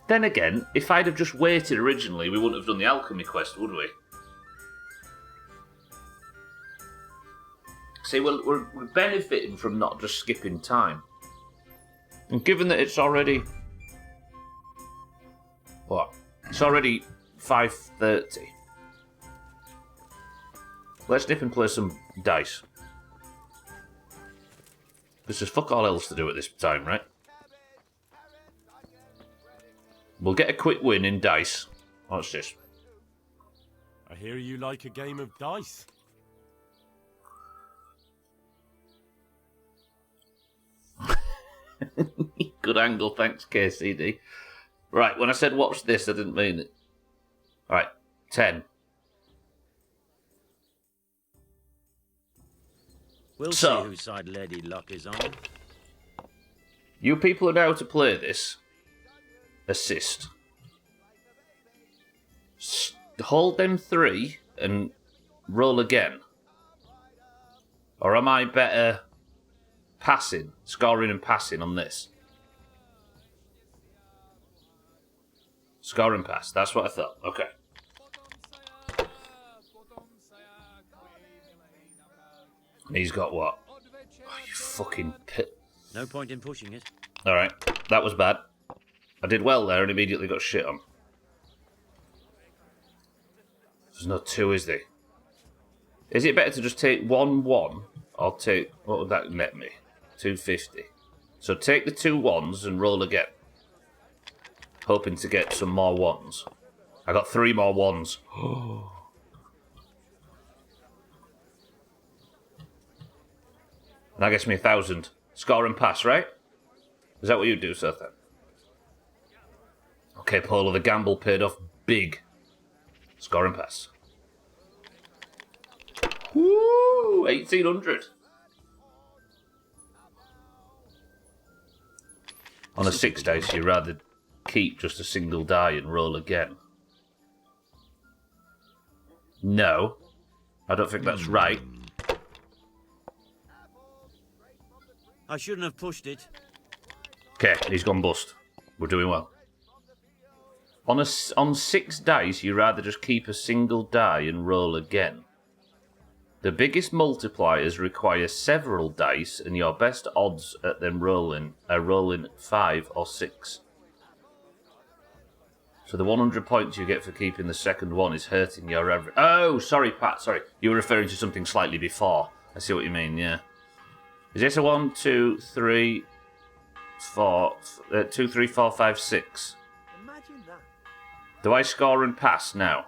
Then again, if I'd have just waited originally, we wouldn't have done the alchemy quest, would we? See, we're benefiting from not just skipping time. And given that it's already... What? It's already 5:30. Let's dip and play some dice. Because there's fuck all else to do at this time, right? We'll get a quick win in dice. What's this? I hear you like a game of dice. Good angle, thanks, KCD. Right, when I said watch this, I didn't mean it. Alright, 10. We'll So- see whose side Lady Luck is on. You people who know how to play this, assist. Hold them 3 and roll again. Or am I better passing, scoring and passing on this? Score and pass, that's what I thought. Okay. And he's got what? Oh, you fucking pit. No point in pushing it. Alright, that was bad. I did well there and immediately got shit on. There's no 2, is there? Is it better to just take 1-1? Or take... What would that net me? 250. So take the 2 1s and roll again. Hoping to get some more 1s. I got 3 more 1s. That gets me 1,000. Score and pass, right? Is that what you do, Seth? Okay, Polo, the gamble paid off big. Score and pass. Woo! 1,800. On a 6 dice, you rather keep just a single die and roll again. No. I don't think that's right. I shouldn't have pushed it. Okay, he's gone bust. We're doing well. On 6 dice, you rather just keep a single die and roll again. The biggest multipliers require several dice, and your best odds at them rolling are rolling 5 or 6. So the 100 points you get for keeping the second one is hurting your average. Oh, sorry, Pat. Sorry, you were referring to something slightly before. I see what you mean. Yeah. Is this a 1, 2, 3, 4, 2, 3, 4, 5, 6? Imagine that. Do I score and pass now?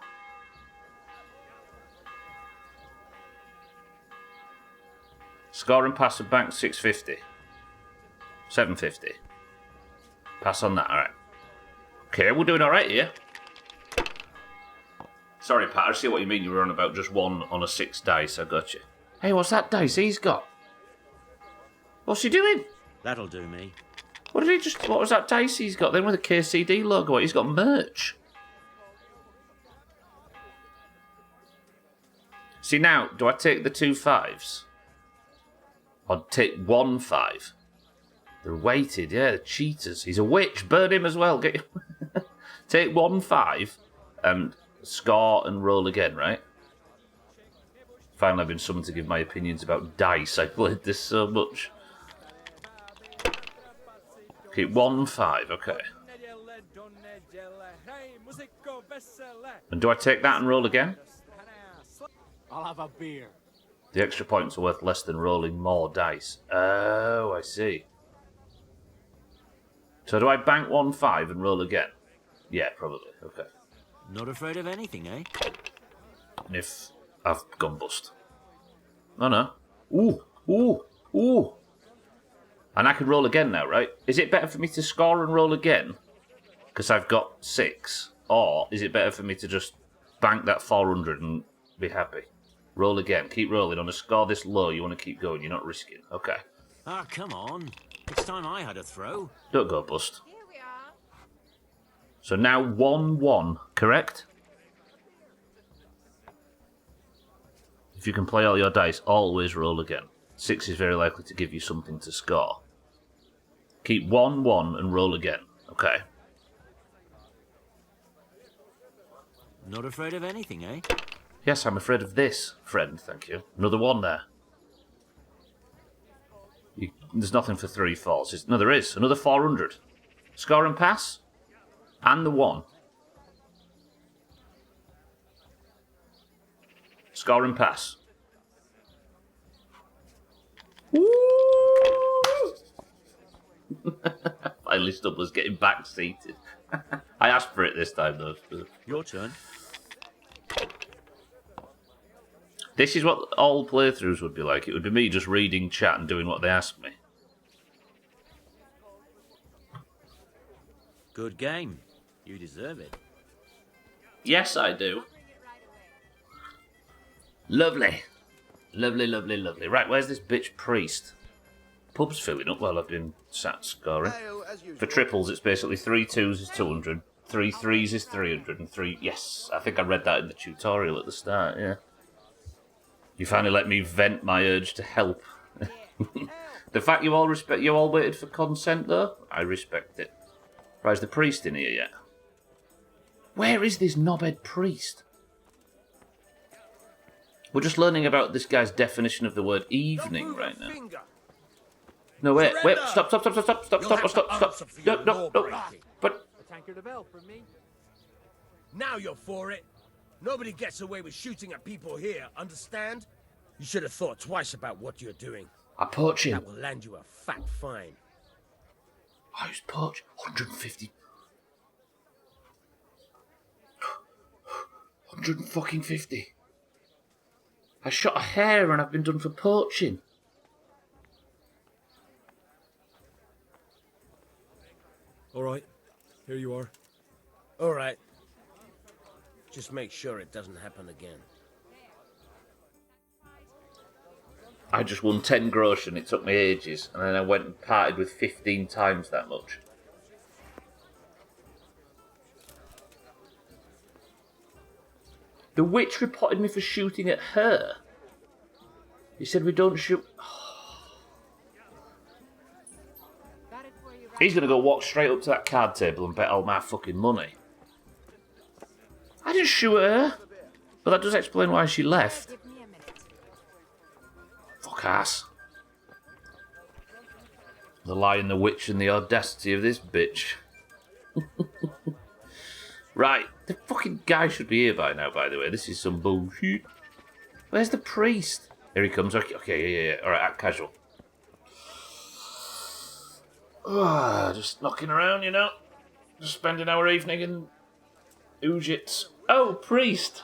Score and pass and bank 650. 750. Pass on that, alright. Okay, we're doing alright here. Sorry, Pat, I see what you mean. You were on about just 1 on a 6 dice. I got you. Hey, what's that dice he's got? What's he doing? That'll do me. What was that dice he's got then with a KCD logo? He's got merch. See now, do I take the 2 5s? Or take 1 5? They're weighted, yeah, they're cheaters. He's a witch, burn him as well. Take 1 5 and score and roll again, right? Finally, I've been summoned to give my opinions about dice. I played this so much. Okay, 1 5, okay. And do I take that and roll again? I'll have a beer. The extra points are worth less than rolling more dice. Oh, I see. So do I bank 1 5 and roll again? Yeah, probably. Okay. Not afraid of anything, eh? And if I've gone bust. Oh no. Ooh, ooh, ooh. And I can roll again now, right? Is it better for me to score and roll again? Because I've got 6. Or is it better for me to just bank that 400 and be happy? Roll again. Keep rolling. On a score this low, you want to keep going. You're not risking. Okay. Ah, come on. It's time I had a throw. Don't go bust. Here we are. So now 1-1, correct? If you can play all your dice, always roll again. 6 is very likely to give you something to score. Keep 1-1 and roll again. Okay. Not afraid of anything, eh? Yes, I'm afraid of this, friend, thank you. Another 1 there. There's nothing for 3 falls. No, there is. Another 400. Score and pass. And the 1. Score and pass. Woo! Finally, Stubbler's getting back seated. I asked for it this time, though. Your turn. This is what all playthroughs would be like. It would be me just reading chat and doing what they ask me. Good game. You deserve it. Yes, I do. Lovely. Lovely, lovely, lovely. Right, where's this bitch priest? Pub's filling up while I've been sat scoring. Ale, as usual. For triples, it's basically 3 2s is 200, 3 3s is 300, and 3... Yes, I think I read that in the tutorial at the start, yeah. You finally let me vent my urge to help. The fact you all waited for consent, though, I respect it. Right, is the priest in here yet? Where is this knobhead priest? We're just learning about this guy's definition of the word evening right now. No, wait, stop. No. But... Now you're for it. Nobody gets away with shooting at people here, understand? You should have thought twice about what you're doing. I poach him. That will land you a fat fine. I was poach. 150. 150. I shot a hare and I've been done for poaching. All right, here you are. All right. Just make sure it doesn't happen again. I just won 10 grosh and it took me ages, and then I went and partied with 15 times that much. The witch reported me for shooting at her. He said we don't shoot... He's going to go walk straight up to that card table and bet all my fucking money. I didn't shoot at her. But that does explain why she left. Fuck ass. The Lion, the Witch, and the audacity of this bitch. Right, the fucking guy should be here by now, by the way. This is some bullshit. Where's the priest? Here he comes. Okay, yeah. Alright, act casual. Just knocking around, you know. Just spending our evening in Ujits. Oh, priest.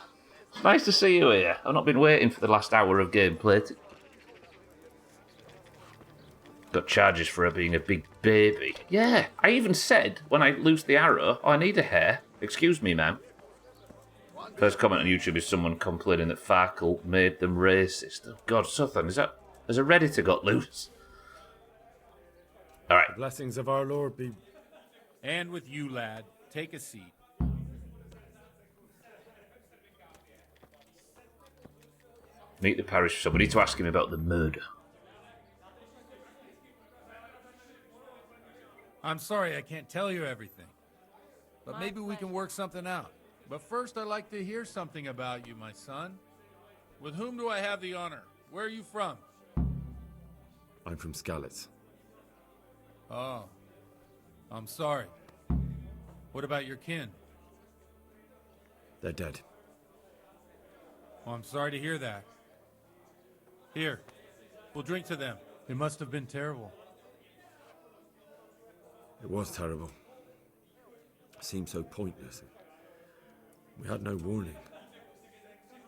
It's nice to see you here. I've not been waiting for the last hour of gameplay. Got charges for her being a big baby. Yeah, I even said when I loosed the arrow, oh, I need a hair. Excuse me, ma'am. First comment on YouTube is someone complaining that Farkle made them racist. Oh, God, Southern, has a Redditor got loose? All right. The blessings of our Lord be... And with you, lad. Take a seat. Meet the parish. So we need to ask him about the murder. I'm sorry I can't tell you everything. But maybe we can work something out. But first I'd like to hear something about you, my son. With whom do I have the honor? Where are you from? I'm from Skalitz. Oh. I'm sorry. What about your kin? They're dead. Oh, I'm sorry to hear that. Here. We'll drink to them. It must have been terrible. It was terrible. It seemed so pointless. We had no warning.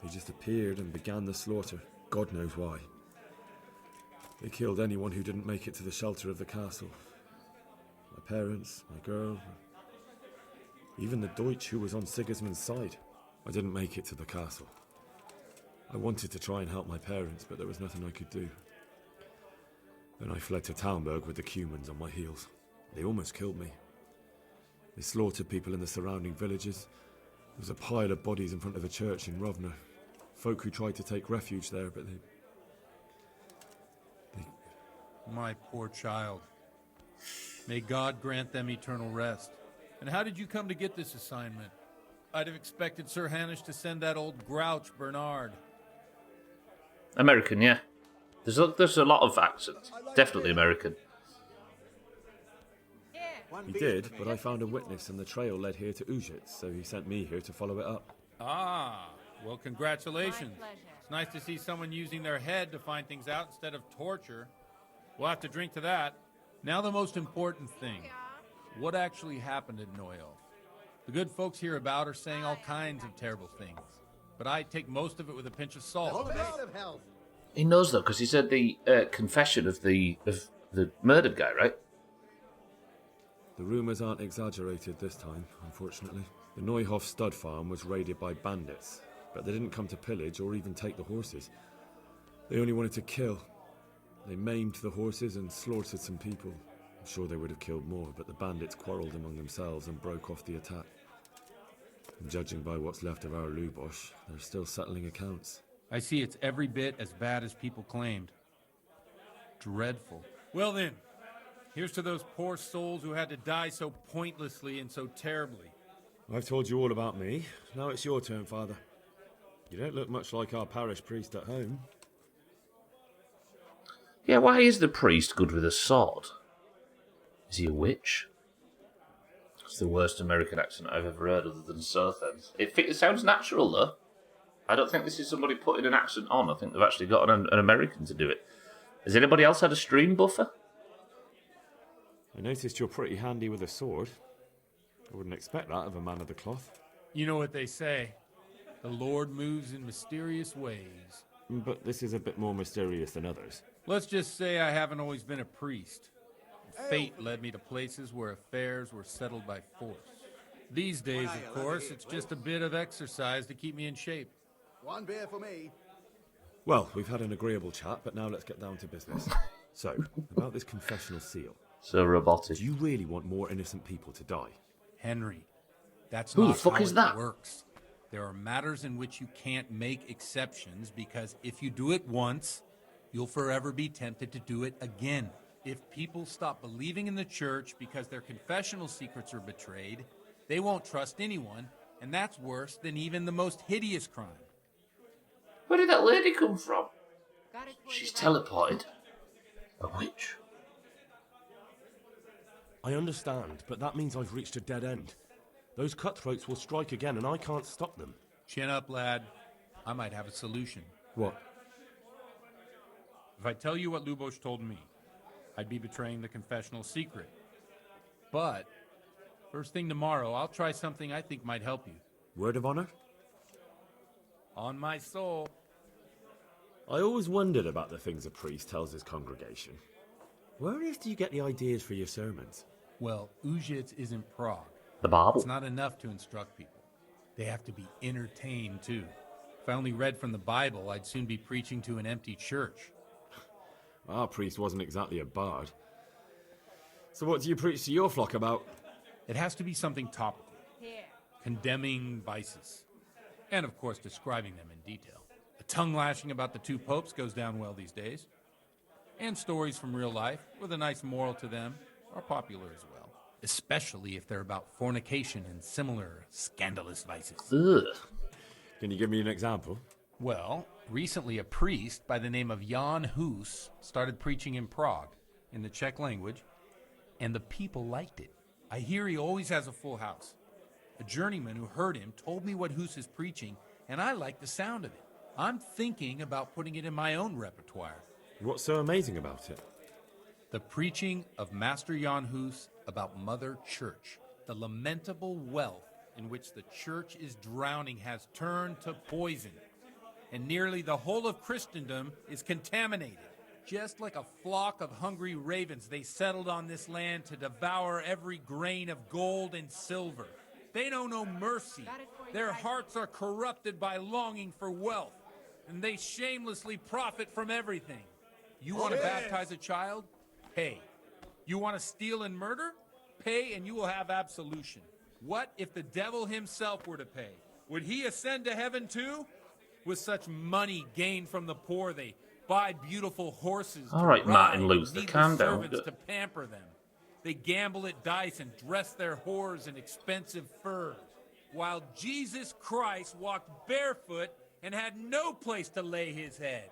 They just appeared and began the slaughter. God knows why. They killed anyone who didn't make it to the shelter of the castle. My parents, my girl, even the Deutsch who was on Sigismund's side. I didn't make it to the castle. I wanted to try and help my parents, but there was nothing I could do. Then I fled to Talmberg with the Cumans on my heels. They almost killed me. They slaughtered people in the surrounding villages. There was a pile of bodies in front of the church in Rovna. Folk who tried to take refuge there, but they... My poor child. May God grant them eternal rest. And how did you come to get this assignment? I'd have expected Sir Hanish to send that old grouch, Bernard. American, yeah. There's a lot of accents. Definitely American. He did, but I found a witness and the trail led here to Ujit, so he sent me here to follow it up. Ah, well, congratulations. It's nice to see someone using their head to find things out instead of torture. We'll have to drink to that. Now the most important thing. What actually happened at Noyal? The good folks hereabout are saying all kinds of terrible things, but I take most of it with a pinch of salt. He knows though, because he said the confession of the murdered guy, right? The rumours aren't exaggerated this time, unfortunately. The Neuhoff stud farm was raided by bandits, but they didn't come to pillage or even take the horses. They only wanted to kill. They maimed the horses and slaughtered some people. I'm sure they would have killed more, but the bandits quarrelled among themselves and broke off the attack. And judging by what's left of our Lubosh, they're still settling accounts. I see it's every bit as bad as people claimed. Dreadful. Well then, here's to those poor souls who had to die so pointlessly and so terribly. I've told you all about me. Now it's your turn, Father. You don't look much like our parish priest at home. Yeah, why is the priest good with a sword? Is he a witch? It's the worst American accent I've ever heard other than Southerns. It sounds natural, though. I don't think this is somebody putting an accent on. I think they've actually got an American to do it. Has anybody else had a stream buffer? I noticed you're pretty handy with a sword. I wouldn't expect that of a man of the cloth. You know what they say. The Lord moves in mysterious ways. But this is a bit more mysterious than others. Let's just say I haven't always been a priest. Fate led me to places where affairs were settled by force. These days, of course, it's just a bit of exercise to keep me in shape. One beer for me. Well, we've had an agreeable chat, but now let's get down to business. So, about this confessional seal. So robotic. Do you really want more innocent people to die? Henry, that's Who the not fuck how is it that? works. There are matters in which you can't make exceptions because if you do it once, you'll forever be tempted to do it again. If people stop believing in the church because their confessional secrets are betrayed, they won't trust anyone, and that's worse than even the most hideous crime. Where did that lady come from? She's teleported. A witch. I understand, but that means I've reached a dead end. Those cutthroats will strike again, and I can't stop them. Chin up, lad. I might have a solution. What? If I tell you what Lubosh told me, I'd be betraying the confessional secret. But, first thing tomorrow, I'll try something I think might help you. Word of honor? On my soul. I always wondered about the things a priest tells his congregation. Where on earth do you get the ideas for your sermons? Well, Ujits is in Prague. The Bible. It's not enough to instruct people. They have to be entertained, too. If I only read from the Bible, I'd soon be preaching to an empty church. Our priest wasn't exactly a bard. So what do you preach to your flock about? It has to be something topical. Condemning vices. And, of course, describing them in detail. The tongue-lashing about the two popes goes down well these days. And stories from real life, with a nice moral to them, are popular as well. Especially if they're about fornication and similar scandalous vices. Ugh. Can you give me an example? Well, recently a priest by the name of Jan Hus started preaching in Prague, in the Czech language, and the people liked it. I hear he always has a full house. A journeyman who heard him told me what Hus is preaching, and I like the sound of it. I'm thinking about putting it in my own repertoire. What's so amazing about it? The preaching of Master Jan Hus about Mother Church. The lamentable wealth in which the church is drowning has turned to poison. And nearly the whole of Christendom is contaminated. Just like a flock of hungry ravens, they settled on this land to devour every grain of gold and silver. They know no mercy. Their hearts are corrupted by longing for wealth, and they shamelessly profit from everything. You want to baptize a child? Pay. You want to steal and murder? Pay and you will have absolution. What if the devil himself were to pay? Would he ascend to heaven too? With such money gained from the poor, they buy beautiful horses. All right, Martin and Luther, needless calm down. servants to pamper them. They gamble at dice and dress their whores in expensive furs. While Jesus Christ walked barefoot and had no place to lay his head.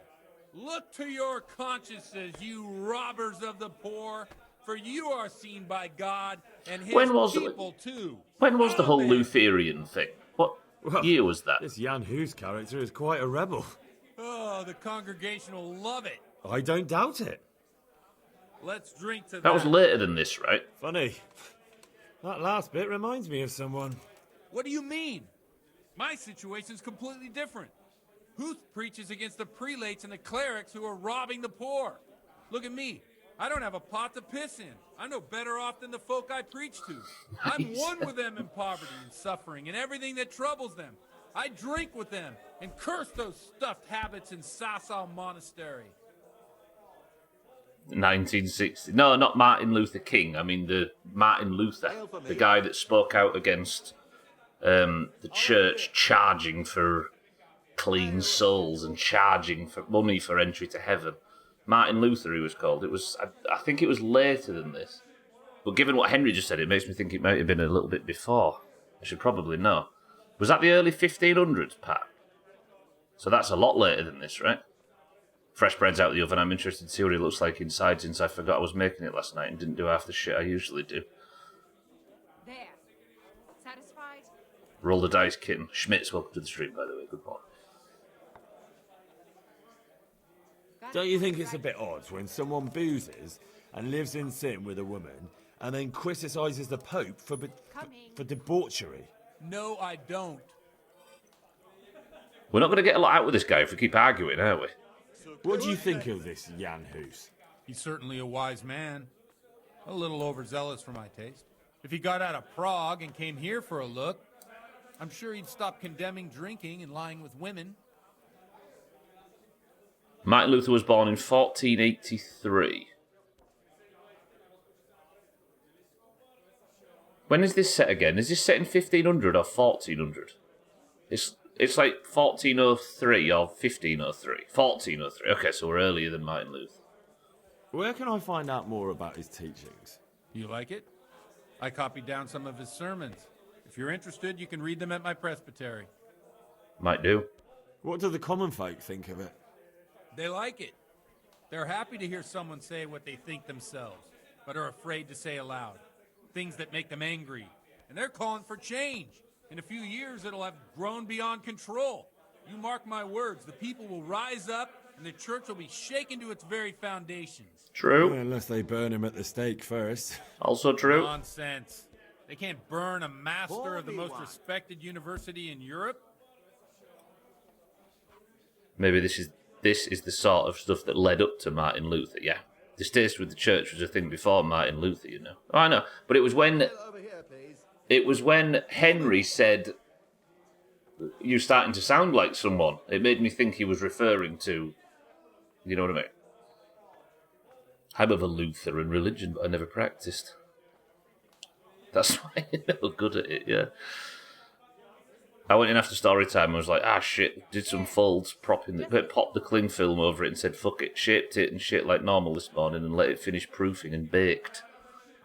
Look to your consciences, you robbers of the poor, for you are seen by God and his people too. When was the whole Amen. Lutherian thing? What year was that? This Jan Hus character is quite a rebel. Oh, the congregation will love it. I don't doubt it. Let's drink to that. That was later than this, right? Funny. That last bit reminds me of someone. What do you mean? My situation's completely different. Huth preaches against the prelates and the clerics who are robbing the poor. Look at me. I don't have a pot to piss in. I'm no better off than the folk I preach to. I'm one with them in poverty and suffering and everything that troubles them. I drink with them and curse those stuffed habits in Sasau Monastery. 1960. No, not Martin Luther King. I mean the Martin Luther, the guy that spoke out against the church charging for clean souls and charging for money for entry to heaven. Martin Luther, he was called. It was, I think it was later than this. But given what Henry just said, it makes me think it might have been a little bit before. I should probably know. Was that the early 1500s, Pat? So that's a lot later than this, right? Fresh bread's out of the oven. I'm interested to see what it looks like inside since I forgot I was making it last night and didn't do half the shit I usually do. There. Satisfied? Roll the dice, kitten. Schmitz, welcome to the stream, by the way. Good morning. Don't you think it's a bit odd when someone boozes and lives in sin with a woman and then criticises the Pope for debauchery? No, I don't. We're not going to get a lot out with this guy if we keep arguing, are we? What do you think of this Jan Hus? He's certainly a wise man. A little overzealous for my taste. If he got out of Prague and came here for a look, I'm sure he'd stop condemning drinking and lying with women. Martin Luther was born in 1483. When is this set again? Is this set in 1500 or 1400? It's like 1403 or 1503. 1403. Okay, so we're earlier than Martin Luther. Where can I find out more about his teachings? You like it? I copied down some of his sermons. If you're interested, you can read them at my presbytery. Might do. What do the common folk think of it? They like it. They're happy to hear someone say what they think themselves, but are afraid to say aloud. Things that make them angry. And they're calling for change. In a few years, it'll have grown beyond control. You mark my words, the people will rise up, and the church will be shaken to its very foundations. True. Unless they burn him at the stake first. Also true. Nonsense. They can't burn a master of the most respected university in Europe. Maybe this is the sort of stuff that led up to Martin Luther, yeah. Distaste with the church was a thing before Martin Luther, you know. Oh, I know. But it was when Henry said, "You're starting to sound like someone." It made me think he was referring to, you know what I mean? I'm of a Lutheran religion, but I never practiced. That's why I'm never good at it, yeah. I went in after story time and was like, shit, did some folds, popped the cling film over it and said, fuck it, shaped it and shit like normal this morning and let it finish proofing and baked.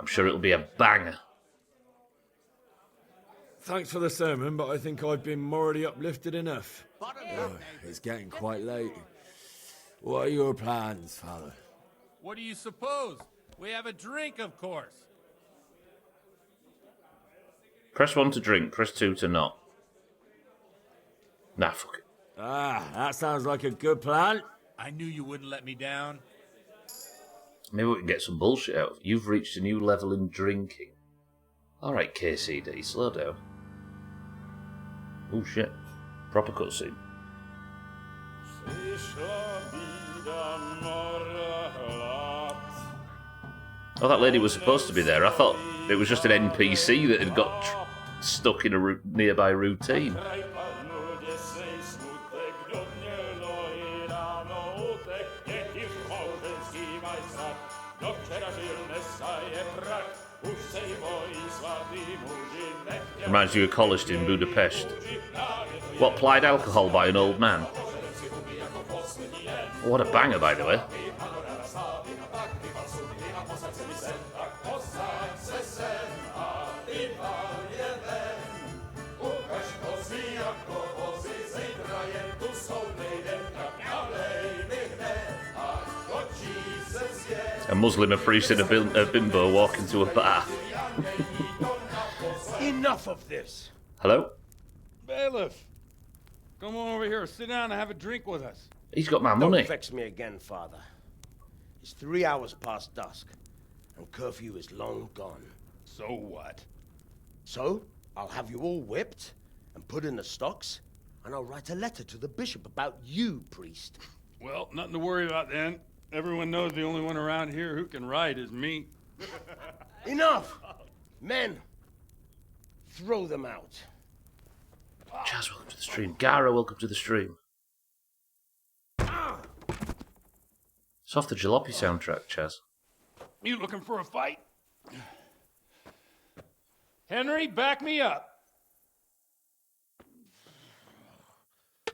I'm sure it'll be a banger. Thanks for the sermon, but I think I've been morally uplifted enough. It's getting quite late. What are your plans, Father? What do you suppose? We have a drink, of course. Press 1 to drink, press 2 to not. Nah, fuck it. That sounds like a good plan. I knew you wouldn't let me down. Maybe we can get some bullshit out of it. You've reached a new level in drinking. Alright, KCD, slow down. Oh shit. Proper cutscene. Oh, that lady was supposed to be there. I thought it was just an NPC that had got stuck in a nearby routine. Reminds you of college in Budapest. What, plied alcohol by an old man? What a banger, by the way. A Muslim, a priest, and a bimbo walk into a bar. Enough of this. Hello? Bailiff, come on over here. Sit down and have a drink with us. He's got my money. Don't vex me again, Father. It's 3 hours past dusk, and curfew is long gone. So what? So, I'll have you all whipped and put in the stocks, and I'll write a letter to the bishop about you, priest. Well, nothing to worry about then. Everyone knows the only one around here who can write is me. Enough! Men, throw them out. Chaz, welcome to the stream. Gara, welcome to the stream. It's off the Jalopy soundtrack, Chaz. You looking for a fight? Henry, back me up.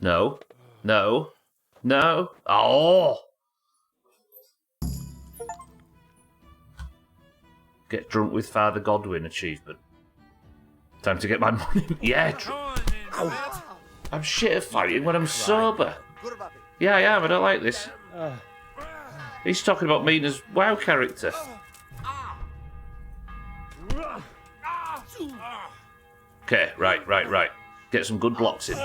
No. No. No. Oh! Get drunk with Father Godwin achievement. Time to get my money. Yeah. I'm shit at fighting when I'm sober. Yeah, I am. I don't like this. He's talking about me as WoW character. Okay, right. Get some good blocks in.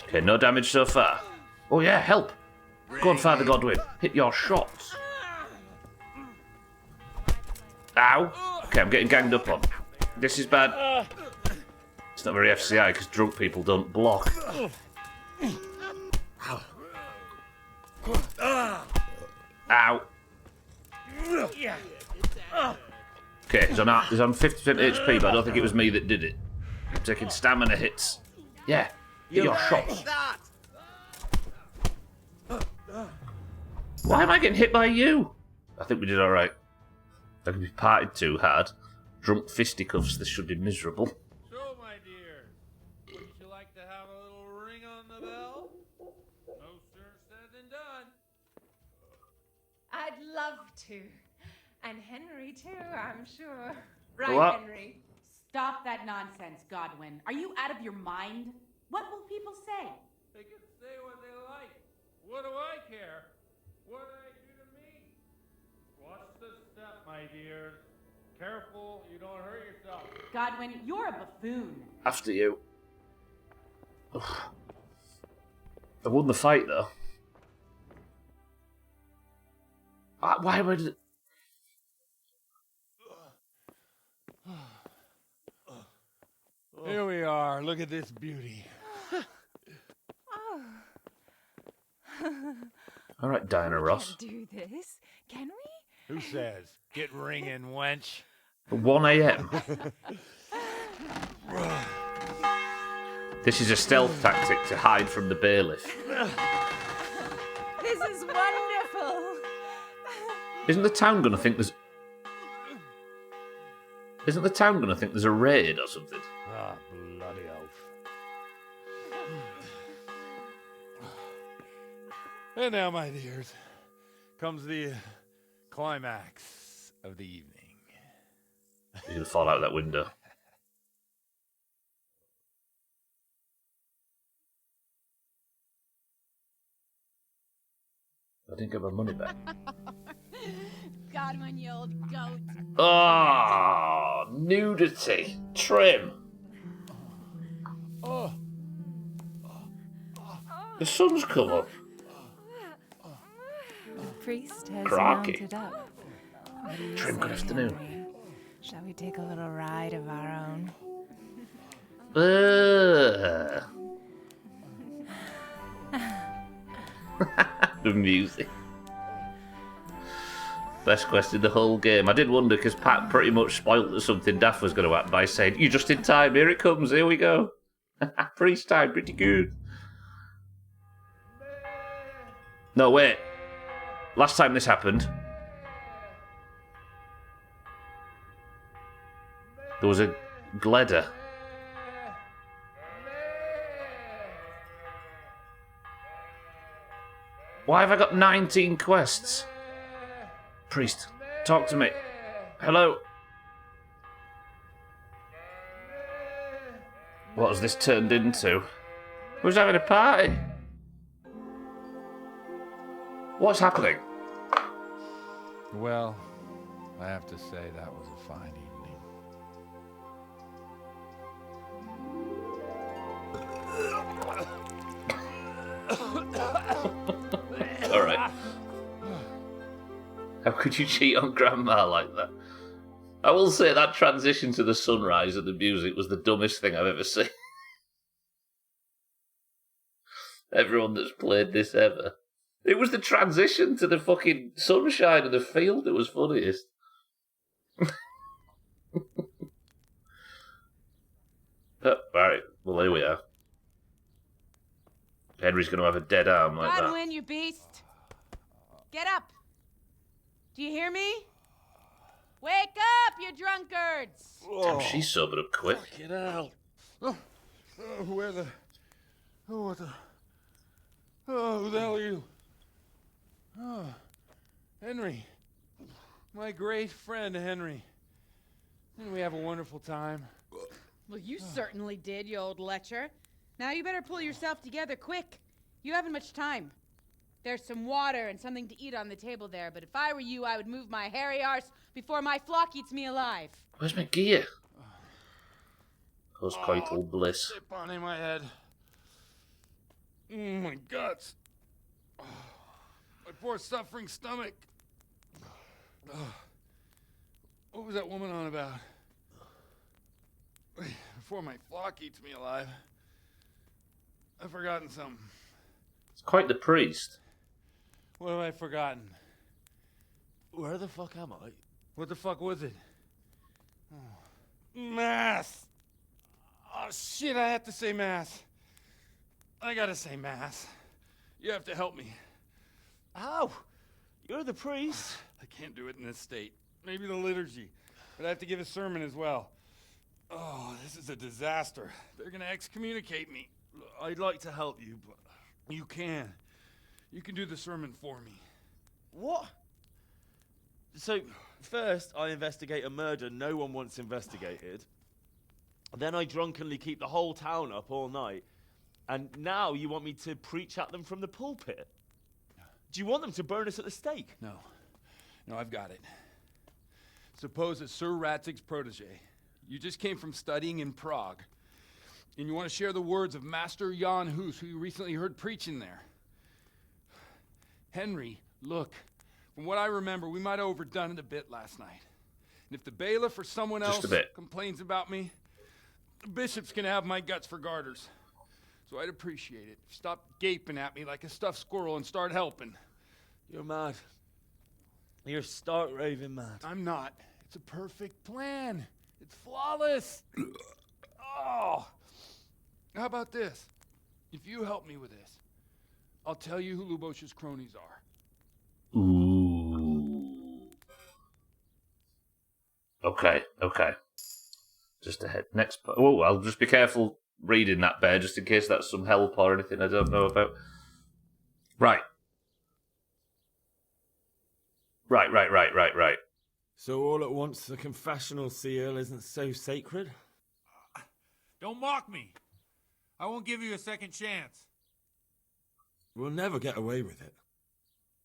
Okay, no damage so far. Oh yeah, help! Go on, Father Godwin. Hit your shots. Ow! Okay, I'm getting ganged up on. This is bad. It's not very FCI because drunk people don't block. Ow! Okay, he's on 50% HP, but I don't think it was me that did it. I'm taking stamina hits. Yeah, get your shots. Why am I getting hit by you? I think we did alright. I could be partied too hard. Drunk fisticuffs, this should be miserable. So, my dear, would you like to have a little ring on the bell? No sooner said than done. I'd love to. And Henry, too, I'm sure. Right, What? Henry? Stop that nonsense, Godwin. Are you out of your mind? What will people say? They can say what they like. What do I care? What did I do to me? Watch the step, my dears. Careful, you don't hurt yourself. Godwin, you're a buffoon. After you. Ugh. I won the fight, though. Why would it... Here we are. Look at this beauty. All right, Diana Ross. Do this, can we? Who says? Get ringing, wench. 1 a.m. This is a stealth tactic to hide from the bailiff. This is wonderful. Isn't the town gonna think there's... Isn't the town gonna think there's a raid or something? Ah, bloody oath. And now, my dears, comes the climax of the evening. He's gonna fall out that window. I didn't get my money back. Godwin, you old goat. Oh, nudity. Trim. The sun's come up. The priest has Crocky. mounted up. What do you Trim, say, good afternoon. Henry? Shall we take a little ride of our own? The music. Best quest in the whole game. I did wonder because Pat pretty much spoilt that something daft was going to happen by saying, "You're just in time, here it comes, here we go." Priest time, pretty good. No, wait. Last time this happened, there was a Gleder. Why have I got 19 quests? Priest, talk to me. Hello? What has this turned into? Who's having a party? What's happening? Well, I have to say that was a fine evening. All right. How could you cheat on Grandma like that? I will say that transition to the sunrise and the music was the dumbest thing I've ever seen. Everyone that's played this ever. It was the transition to the fucking sunshine and the field that was funniest. Alright, well here we are. Henry's going to have a dead arm like that. Godwin, you beast! Get up! Do you hear me? Wake up, you drunkards! Damn, she's sobered up quick. Get out. Where the... Oh, what the... Oh, who the hell are you? Oh, Henry. My great friend, Henry. Didn't we have a wonderful time? Well, you certainly did, you old lecher. Now you better pull yourself together quick. You haven't much time. There's some water and something to eat on the table there, but if I were you, I would move my hairy arse before my flock eats me alive. Where's my gear? Postcoital bliss. Sip on in my head. My guts. My poor suffering stomach. What was that woman on about? Before my flock eats me alive. I've forgotten something. It's quite the priest. What have I forgotten? Where the fuck am I? What the fuck was it? Oh. Mass! Oh shit, I have to say mass. I gotta say mass. You have to help me. How? You're the priest. I can't do it in this state. Maybe the liturgy. But I have to give a sermon as well. Oh, this is a disaster. They're gonna excommunicate me. I'd like to help you, but... You can. You can do the sermon for me. What? So, first I investigate a murder no one wants investigated. Then I drunkenly keep the whole town up all night. And now you want me to preach at them from the pulpit? Do you want them to burn us at the stake? No. No, I've got it. Suppose that Sir Ratzig's protege. You just came from studying in Prague. And you want to share the words of Master Jan Hus, who you recently heard preaching there. Henry, look. From what I remember, we might have overdone it a bit last night. And if the bailiff or someone else complains about me, the bishop's gonna have my guts for garters. So I'd appreciate it. Stop gaping at me like a stuffed squirrel and start helping. You're mad. You're stark raving mad. I'm not. It's a perfect plan. It's flawless. Oh. How about this? If you help me with this, I'll tell you who Lubosh's cronies are. Ooh. Okay. Just ahead. Next. Oh, I'll just be careful reading that, Bear, just in case that's some help or anything I don't know about. Right. So all at once the confessional seal isn't so sacred? Don't mock me. I won't give you a second chance. We'll never get away with it.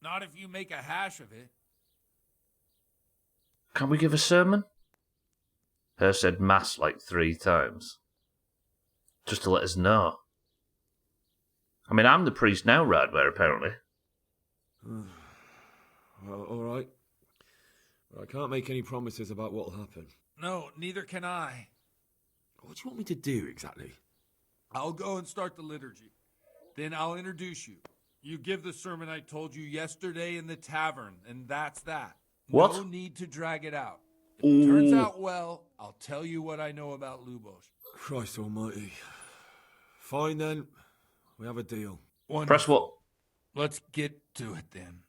Not if you make a hash of it. Can we give a sermon? Her said mass like 3 times. Just to let us know. I mean, I'm the priest now, Radware, apparently. Well, all right. But I can't make any promises about what'll happen. No, neither can I. What do you want me to do, exactly? I'll go and start the liturgy. Then I'll introduce you. You give the sermon I told you yesterday in the tavern, and that's that. What? No need to drag it out. If it turns out well, I'll tell you what I know about Lubosh. Christ almighty. Fine then. We have a deal. Wonderful. Press what? Let's get to it then.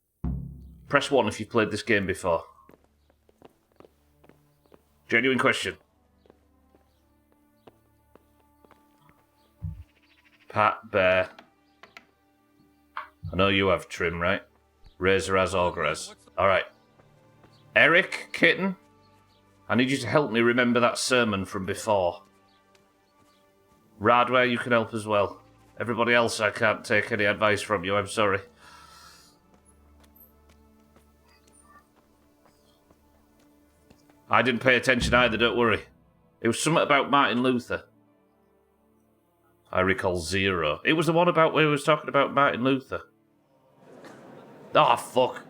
Press 1 if you've played this game before. Genuine question. Pat, Bear. I know you have Trim, right? Razor has Auguras. Alright. Eric, Kitten, I need you to help me remember that sermon from before. Radware, you can help as well. Everybody else, I can't take any advice from you, I'm sorry. I didn't pay attention either, don't worry. It was something about Martin Luther. I recall zero. It was the one about where we was talking about Martin Luther. Oh, fuck.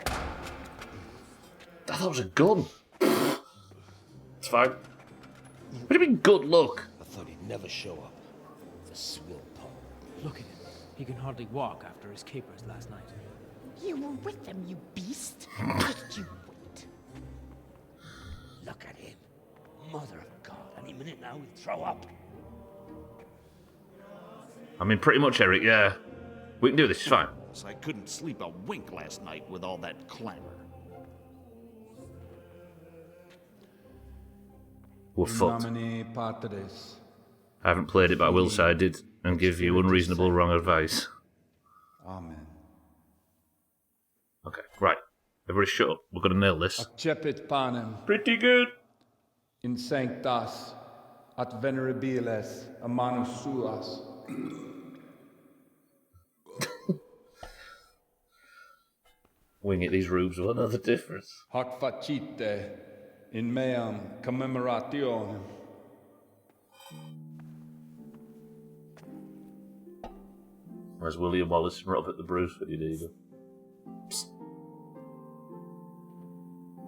I thought it was a gun. It's fine. What do you mean, good luck? I thought he'd never show up. The swill pole. Look at him. He can hardly walk after his capers last night. You were with them, you beast. Just you wait. Look at him. Mother of God. Any minute now he'll throw up. I mean, pretty much, Eric, yeah. We can do this, it's fine. I couldn't sleep a wink last night with all that clamor. We're fucked. Nomine Patris. I haven't played it, but I will say I did, and give you unreasonable wrong advice. Amen. Okay, right. Everybody shut up. We're going to nail this. Accepit panem. Pretty good. In sanctas, at venerabiles, a manus suas. Wing it, these rubes will know the difference. Hac facite, in meam commemorationem. Where's William Wallace and Robert the Bruce when you need them?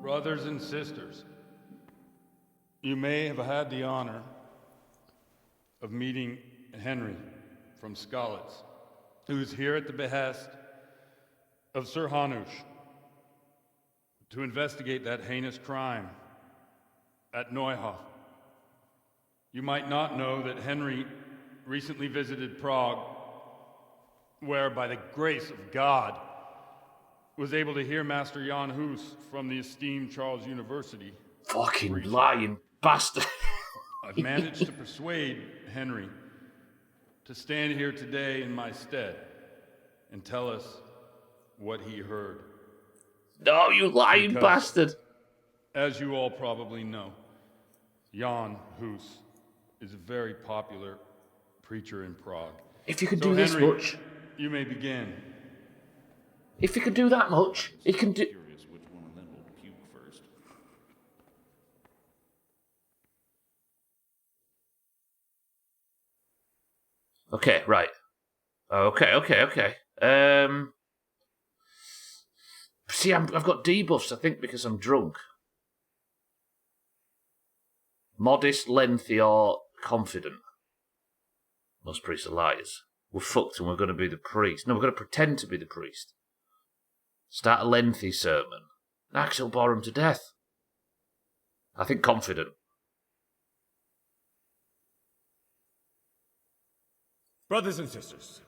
Brothers and sisters, you may have had the honor of meeting Henry from Skalitz, who is here at the behest of Sir Hanush to investigate that heinous crime at Neuhof. You might not know that Henry recently visited Prague, where, by the grace of God, was able to hear Master Jan Hus from the esteemed Charles University. Fucking lying bastard. I've managed to persuade Henry to stand here today in my stead and tell us what he heard. No, you lying Because, bastard. As you all probably know, Jan Hus is a very popular preacher in Prague. If you could So do this Henry, much. You may begin. If you could do that much, he can do... Curious which one of them will puke first. Okay, right. Okay. See, I've got debuffs, I think, because I'm drunk. Modest, lengthy, or confident. Most priests are liars. We're fucked and we're going to be the priest. No, we're going to pretend to be the priest. Start a lengthy sermon. Axel bore him to death. I think confident. Brothers and sisters,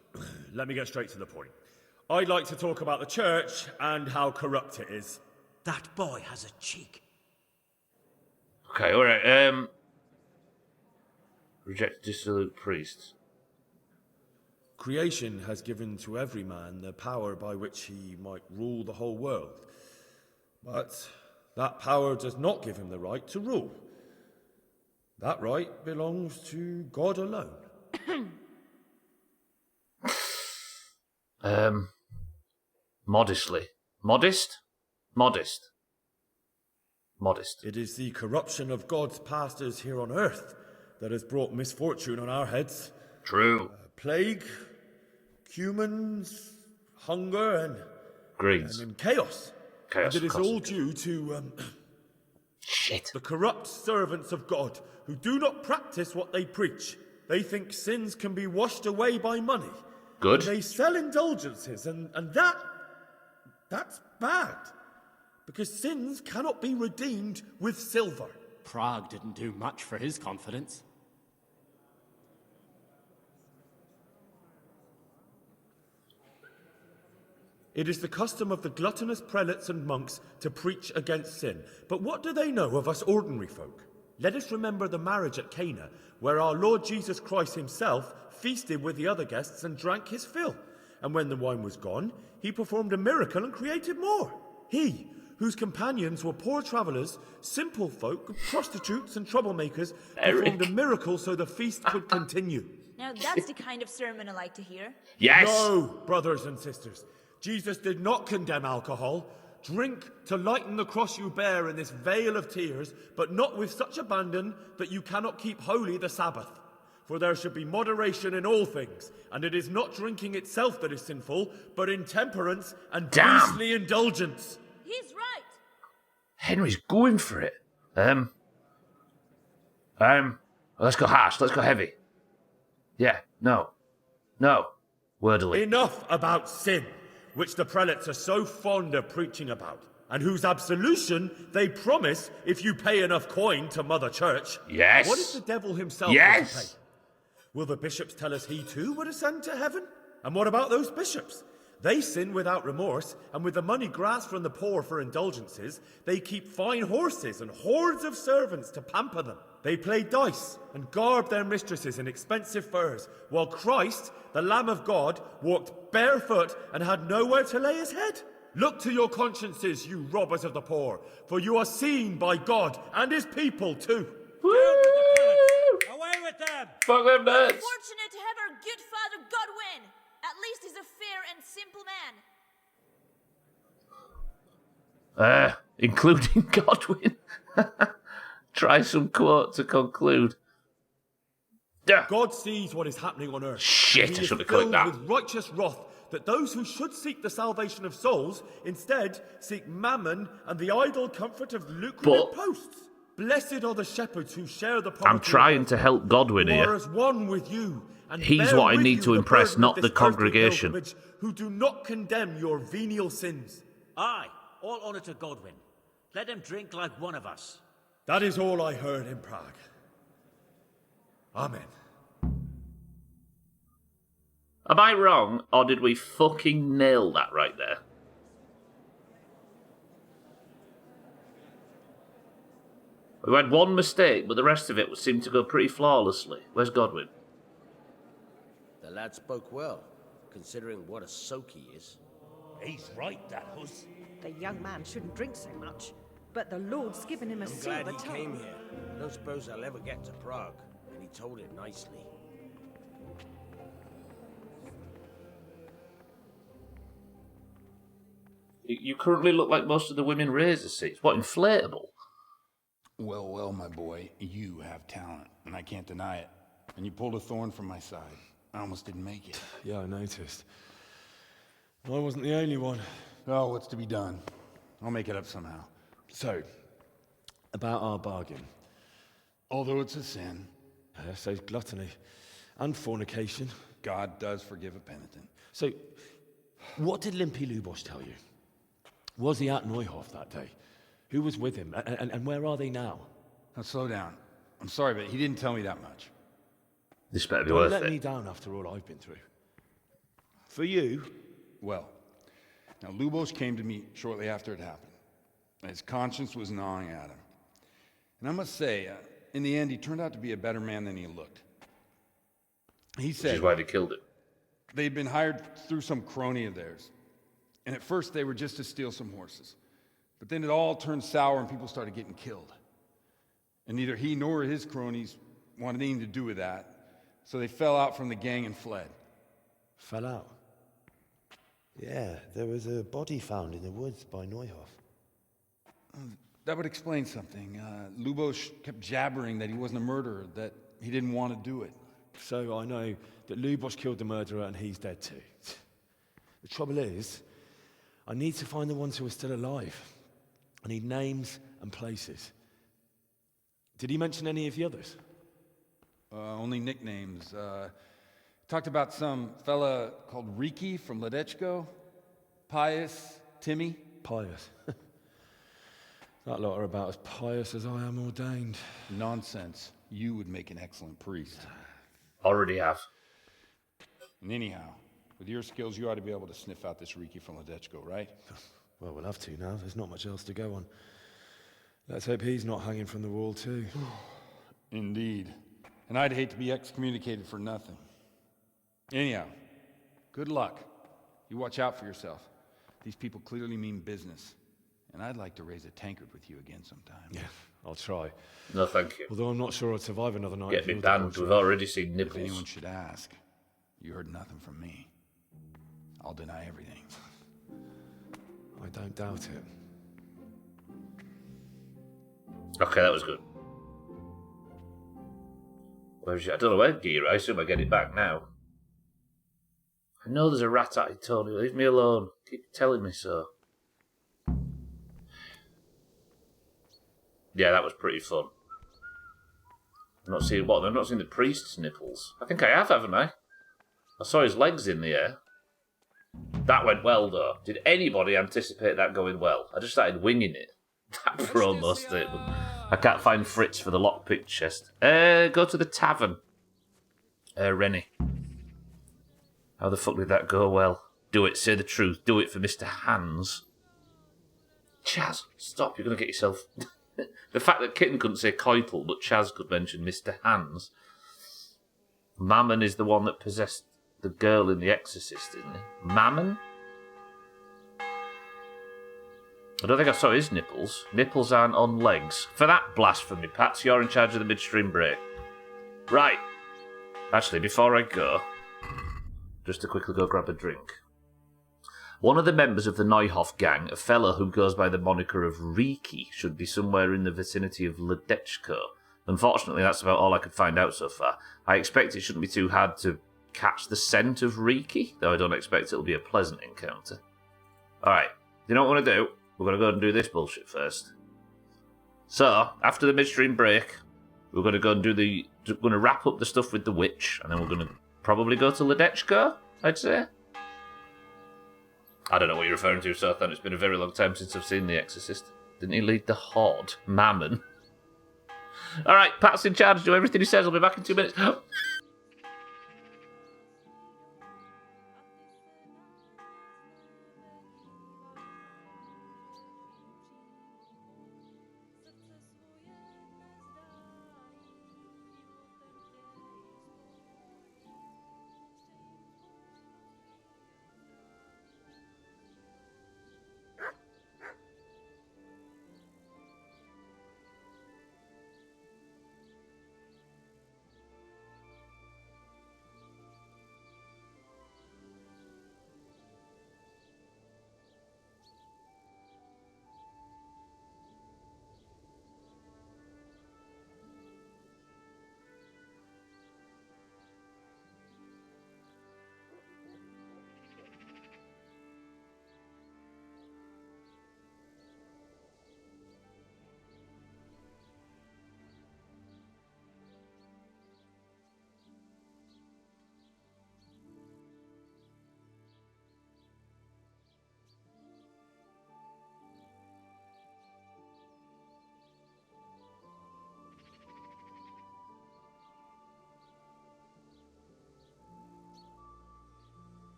let me get straight to the point. I'd like to talk about the church and how corrupt it is. That boy has a cheek. Okay, alright, reject dissolute priests. Creation has given to every man the power by which he might rule the whole world. But that power does not give him the right to rule. That right belongs to God alone. Modestly. Modest? Modest. Modest. It is the corruption of God's pastors here on earth that has brought misfortune on our heads. True. Plague, humans, hunger, and greeds. And chaos. Chaos. And it is all due to shit. The corrupt servants of God who do not practice what they preach. They think sins can be washed away by money. Good. And they sell indulgences, and that's bad. Because sins cannot be redeemed with silver. Prague didn't do much for his confidence. It is the custom of the gluttonous prelates and monks to preach against sin. But what do they know of us ordinary folk? Let us remember the marriage at Cana, where our Lord Jesus Christ himself feasted with the other guests and drank his fill. And when the wine was gone, he performed a miracle and created more. He, whose companions were poor travellers, simple folk, prostitutes and troublemakers, performed a miracle so the feast could continue. Now that's the kind of sermon I like to hear. Yes! No, brothers and sisters. Jesus did not condemn alcohol, Drink to lighten the cross you bear in this vale of tears, but not with such abandon that you cannot keep holy the Sabbath. For there should be moderation in all things, and it is not drinking itself that is sinful, but intemperance and beastly indulgence. He's right. Henry's going for it. Let's go harsh. Let's go heavy. Yeah, no. Wordily. Enough about sin, which the prelates are so fond of preaching about, and whose absolution they promise if you pay enough coin to Mother Church. Yes. What if the devil himself Yes. were to pay? Will the bishops tell us he too would ascend to heaven? And what about those bishops? They sin without remorse, and with the money grasped from the poor for indulgences, they keep fine horses and hordes of servants to pamper them. They play dice and garb their mistresses in expensive furs, while Christ, the Lamb of God, walked barefoot and had nowhere to lay his head. Look to your consciences, you robbers of the poor, for you are seen by God and his people too. Away with them! Fuck them nuts! Fortunate to have our good father Godwin. At least he's a fair and simple man. Including Godwin. Try some quote to conclude. God sees what is happening on earth. Shit, He I is should have clicked filled that. with righteous wrath that those who should seek the salvation of souls instead seek mammon and the idle comfort of lucrative posts. Blessed are the shepherds who share the poverty. I'm trying to help Godwin who are here. as one with you, and He's bear what I with need you to the impress, burden not of the this earthly congregation. pilgrimage, who do not condemn your venial sins. Aye, all honour to Godwin. Let him drink like one of us. That is all I heard in Prague. Amen. Am I wrong, or did we fucking nail that right there? We had one mistake, but the rest of it seemed to go pretty flawlessly. Where's Godwin? The lad spoke well, considering what a soak he is. He's right, that huss. The young man shouldn't drink so much, but the Lord's given him a I'm silver glad he tongue. came here. I don't suppose I'll ever get to Prague, and he told it nicely. You currently look like most of the women razor seats. What, inflatable? Well, my boy, you have talent, and I can't deny it. And you pulled a thorn from my side. I almost didn't make it. Yeah, I noticed. I wasn't the only one. Oh, what's to be done? I'll make it up somehow. So, about our bargain. Although it's a sin. So gluttony and fornication. God does forgive a penitent. So, what did Limpy Lubosh tell you? Was he at Neuhof that day? Who was with him? And where are they now? Now, slow down. I'm sorry, but he didn't tell me that much. This better be Don't worth let it. me down after all I've been through. For you? Well, now Lubosh came to me shortly after it happened. His conscience was gnawing at him. And I must say, in the end, he turned out to be a better man than he looked. He said... Which is why they killed him. They'd been hired through some crony of theirs. And at first, they were just to steal some horses. But then it all turned sour and people started getting killed. And neither he nor his cronies wanted anything to do with that. So they fell out from the gang and fled. Fell out? Yeah, there was a body found in the woods by Neuhof. That would explain something. Lubosh kept jabbering that he wasn't a murderer, that he didn't want to do it. So I know that Lubosh killed the murderer and he's dead too. The trouble is, I need to find the ones who are still alive. I need names and places. Did he mention any of the others? Only nicknames. Talked about some fella called Riki from Ledechko, Pius, Timmy. Pious. That lot are about as pious as I am ordained. Nonsense. You would make an excellent priest. Already have. And anyhow, with your skills, you ought to be able to sniff out this Riki from Ledechko, right? Well, we'll have to now. There's not much else to go on. Let's hope he's not hanging from the wall too. Indeed. And I'd hate to be excommunicated for nothing. Anyhow, good luck. You watch out for yourself. These people clearly mean business. And I'd like to raise a tankard with you again sometime. Yeah, I'll try. No, thank you. Although I'm not sure I'd survive another night. Get me banned. We've already seen If nipples. anyone should ask, you heard nothing from me. I'll deny everything. I don't doubt it. Okay, that was good. Where's your... I don't know where gear. I assume I get it back now. I know there's a rat at it, Tony. Leave me alone. Keep telling me so. Yeah, that was pretty fun. I've not seen what? I've not seen the priest's nipples. I think I have, haven't I? I saw his legs in the air. That went well, though. Did anybody anticipate that going well? I just started winging it. That promo statement. I can't find Fritz for the lockpick chest. Go to the tavern. Rennie. How the fuck did that go well? Do it, say the truth. Do it for Mr. Hands. Chaz, stop. You're going to get yourself... The fact that Kitten couldn't say Keitel, but Chaz could mention Mr. Hands. Mammon is the one that possessed the girl in The Exorcist, isn't he? Mammon? I don't think I saw his nipples. Nipples aren't on legs. For that blasphemy, Pats, you're in charge of the midstream break. Right. Actually, before I go, just to quickly go grab a drink. One of the members of the Neuhoff gang, a fella who goes by the moniker of Riki, should be somewhere in the vicinity of Ledechko. Unfortunately, that's about all I could find out so far. I expect it shouldn't be too hard to catch the scent of Riki, though I don't expect it'll be a pleasant encounter. Alright, you know what we're going to do? We're going to go and do this bullshit first. So, after the midstream break, we're going to go and we're going to wrap up the stuff with the witch, and then we're going to probably go to Ledechko, I'd say. I don't know what you're referring to, Sothan. It's been a very long time since I've seen The Exorcist. Didn't he lead the Horde? Mammon. Alright, Pat's in charge. Do everything he says. I'll be back in 2 minutes.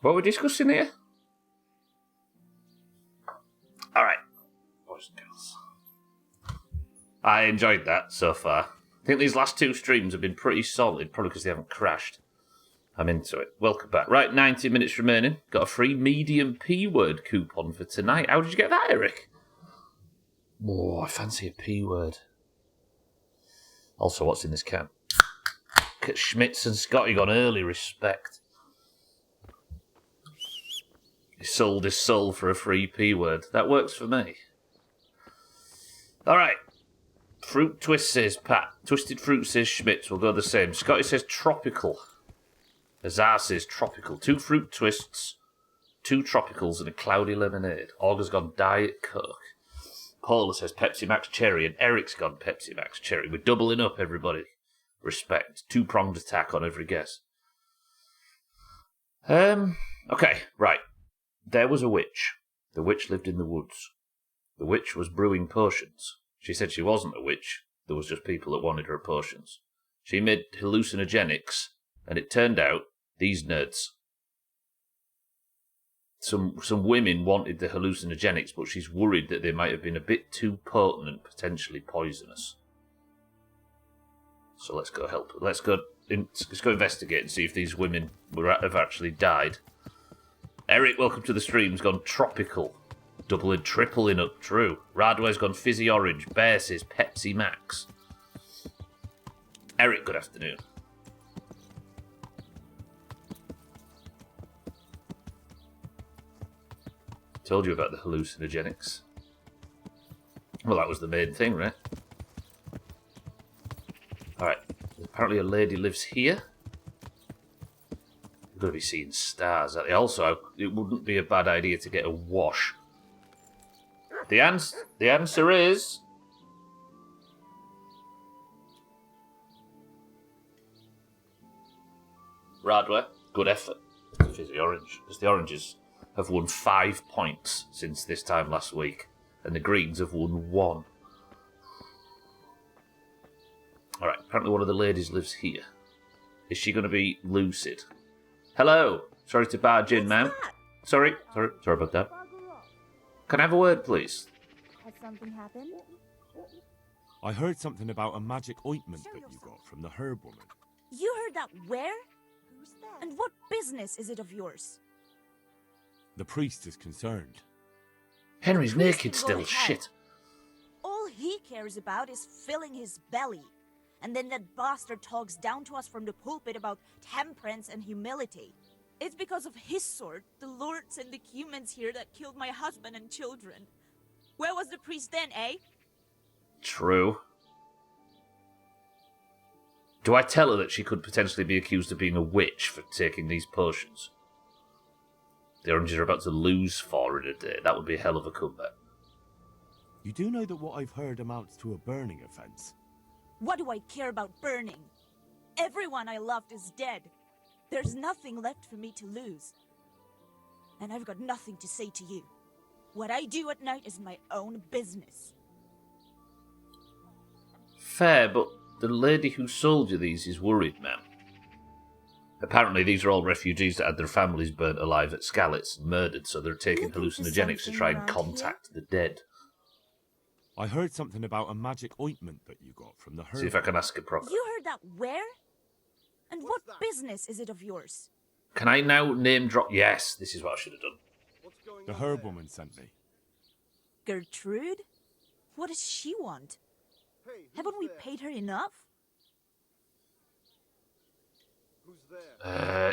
What are we discussing here? Alright. I enjoyed that so far. I think these last 2 streams have been pretty solid, probably because they haven't crashed. I'm into it. Welcome back. Right, 90 minutes remaining. Got a free medium P-word coupon for tonight. How did you get that, Eric? Oh, I fancy a P-word. Also, what's in this can? Look at Schmitz and Scotty gone early. Respect. He sold his soul for a free P-word. That works for me. All right. Fruit Twist says Pat. Twisted Fruit says Schmitz. We'll go the same. Scotty says tropical. Azar says tropical. 2 Fruit Twists, 2 tropicals, and a cloudy lemonade. Augur's gone Diet Coke. Paula says Pepsi Max Cherry, and Eric's gone Pepsi Max Cherry. We're doubling up, everybody. Respect. 2-pronged attack on every guess. Okay, right. There was a witch. The witch lived in the woods. The witch was brewing potions. She said she wasn't a witch. There was just people that wanted her potions. She made hallucinogenics, and it turned out these nerds. Some women wanted the hallucinogenics, but she's worried that they might have been a bit too potent and potentially poisonous. So let's go help. Let's go investigate and see if these women have actually died. Eric, welcome to the stream. Has gone tropical. Double and tripling up, true. Radway's gone fizzy orange. Bear says Pepsi Max. Eric, good afternoon. Told you about the hallucinogenics. Well, that was the main thing, right? Alright, apparently a lady lives here. You're going to be seeing stars. Also, it wouldn't be a bad idea to get a wash. The answer is... Radway, good effort. Fizzy orange. Because the oranges have won 5 points since this time last week, and the greens have won 1. Alright, apparently one of the ladies lives here. Is she going to be lucid? Hello! Sorry to barge in, ma'am. Sorry about that. Can I have a word, please? Has something happened? I heard something about a magic ointment that you got from the herb woman. You heard that where? And what business is it of yours? The priest is concerned. Henry's naked still, shit. All he cares about is filling his belly. And then that bastard talks down to us from the pulpit about temperance and humility. It's because of his sort, the lords and the humans here, that killed my husband and children. Where was the priest then, eh? True. Do I tell her that she could potentially be accused of being a witch for taking these potions? The oranges are about to lose 4 in a day. That would be a hell of a comeback. You do know that what I've heard amounts to a burning offence? What do I care about burning? Everyone I loved is dead. There's nothing left for me to lose. And I've got nothing to say to you. What I do at night is my own business. Fair, but the lady who sold you these is worried, ma'am. Apparently these are all refugees that had their families burnt alive at Skalitz and murdered, so they're taking hallucinogenics to try and contact the dead. I heard something about a magic ointment that you got from the herb. See if I can ask her properly. You heard that where? And what business is it of yours? Can I now name drop? Yes, this is what I should have done. The herb woman sent me. Gertrude? What does she want? Haven't we paid her enough?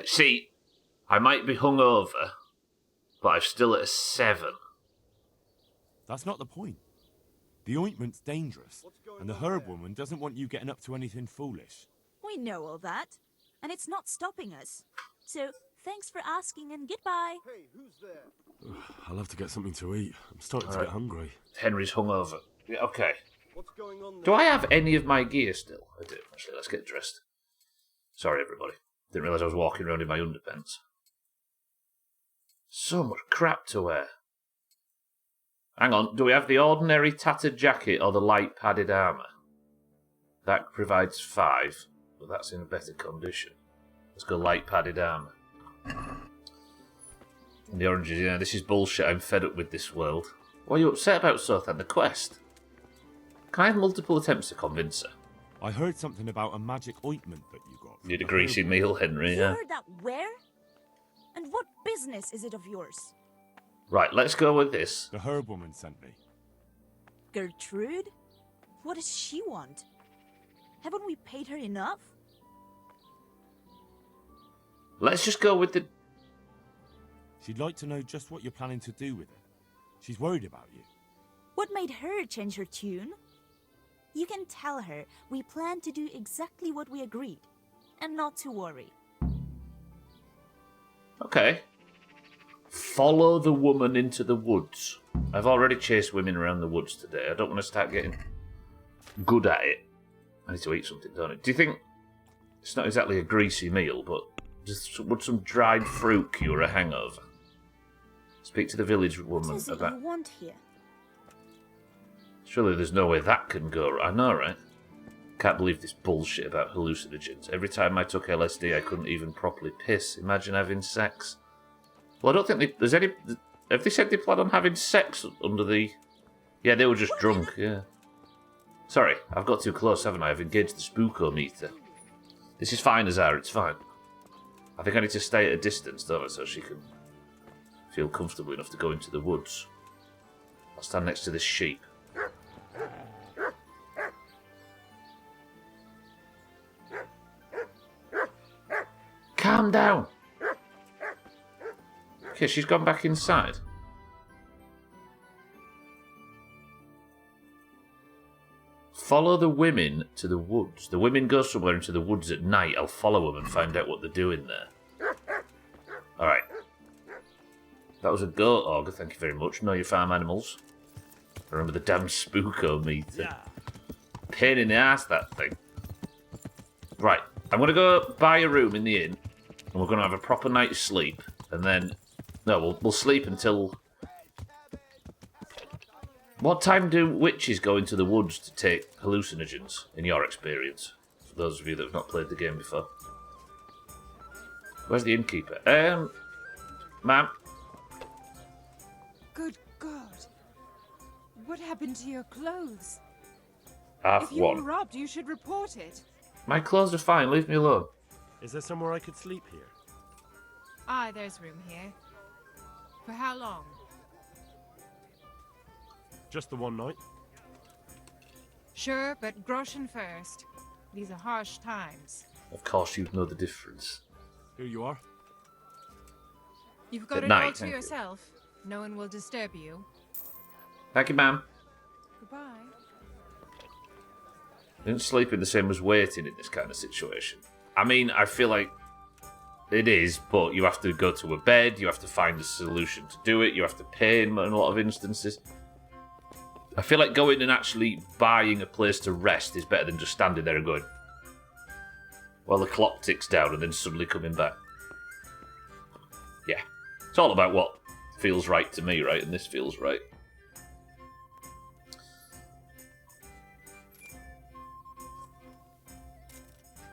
See, I might be hungover, but I'm still at a 7. That's not the point. The ointment's dangerous, and the herb woman doesn't want you getting up to anything foolish. We know all that, and it's not stopping us. So, thanks for asking and goodbye. Hey, who's there? I'll have to get something to eat. I'm starting to get hungry. Henry's hungover. Yeah, okay. What's going on there? Do I have any of my gear still? I do. Actually, let's get dressed. Sorry, everybody. Didn't realise I was walking around in my underpants. So much crap to wear. Hang on, do we have the ordinary tattered jacket or the light padded armour? That provides 5, but that's in a better condition. Let's go light padded armour. And the oranges, yeah, this is bullshit. I'm fed up with this world. What are you upset about, Sothan? The quest? Can I have multiple attempts to convince her? I heard something about a magic ointment that you got. Need a greasy meal, Henry, You yeah. heard that where? And what business is it of yours? Right, let's go with this. The herb woman sent me. Gertrude? What does she want? Haven't we paid her enough? Let's just go with the... She'd like to know just what you're planning to do with it. She's worried about you. What made her change her tune? You can tell her we plan to do exactly what we agreed, and not to worry. Okay. Follow the woman into the woods. I've already chased women around the woods today. I don't want to start getting good at it. I need to eat something, don't I? Do you think... It's not exactly a greasy meal, but would some dried fruit cure a hangover? Speak to the village woman What is it about... you want here? Surely there's no way that can go right. I know, right? Can't believe this bullshit about hallucinogens. Every time I took LSD, I couldn't even properly piss. Imagine having sex. Well, I don't think there's any... Have they said they plan on having sex under the... Yeah, they were just drunk, yeah. Sorry, I've got too close, haven't I? I've engaged the spookometer. This is fine, Azar, it's fine. I think I need to stay at a distance, don't I, so she can feel comfortable enough to go into the woods. I'll stand next to this sheep. Calm down. Okay, she's gone back inside. Follow the women to the woods. The women go somewhere into the woods at night. I'll follow them and find out what they're doing there. Alright. That was a goat auger, thank you very much. Know your farm animals. Remember the damn spookometer. Pain in the ass, that thing. Right, I'm going to go buy a room in the inn. And we're going to have a proper night's sleep. And then... No, we'll sleep until... What time do witches go into the woods to take hallucinogens, in your experience? For those of you that have not played the game before. Where's the innkeeper? Ma'am? Good God. What happened to your clothes? Half If you one. were robbed, you should report it. My clothes are fine, leave me alone. Is there somewhere I could sleep here? Aye, there's room here. For how long? Just the one night? Sure, but groschen first. These are harsh times. Of course you'd know the difference. Here you are. You've got At it night, all to thank you. yourself. No one will disturb you. Thank you, ma'am. Goodbye. Isn't sleeping the same as waiting in this kind of situation? I mean, I feel like it is, but you have to go to a bed, you have to find a solution to do it, you have to pay in a lot of instances. I feel like going and actually buying a place to rest is better than just standing there and going, well, the clock ticks down and then suddenly coming back. Yeah. It's all about what feels right to me, right? And this feels right.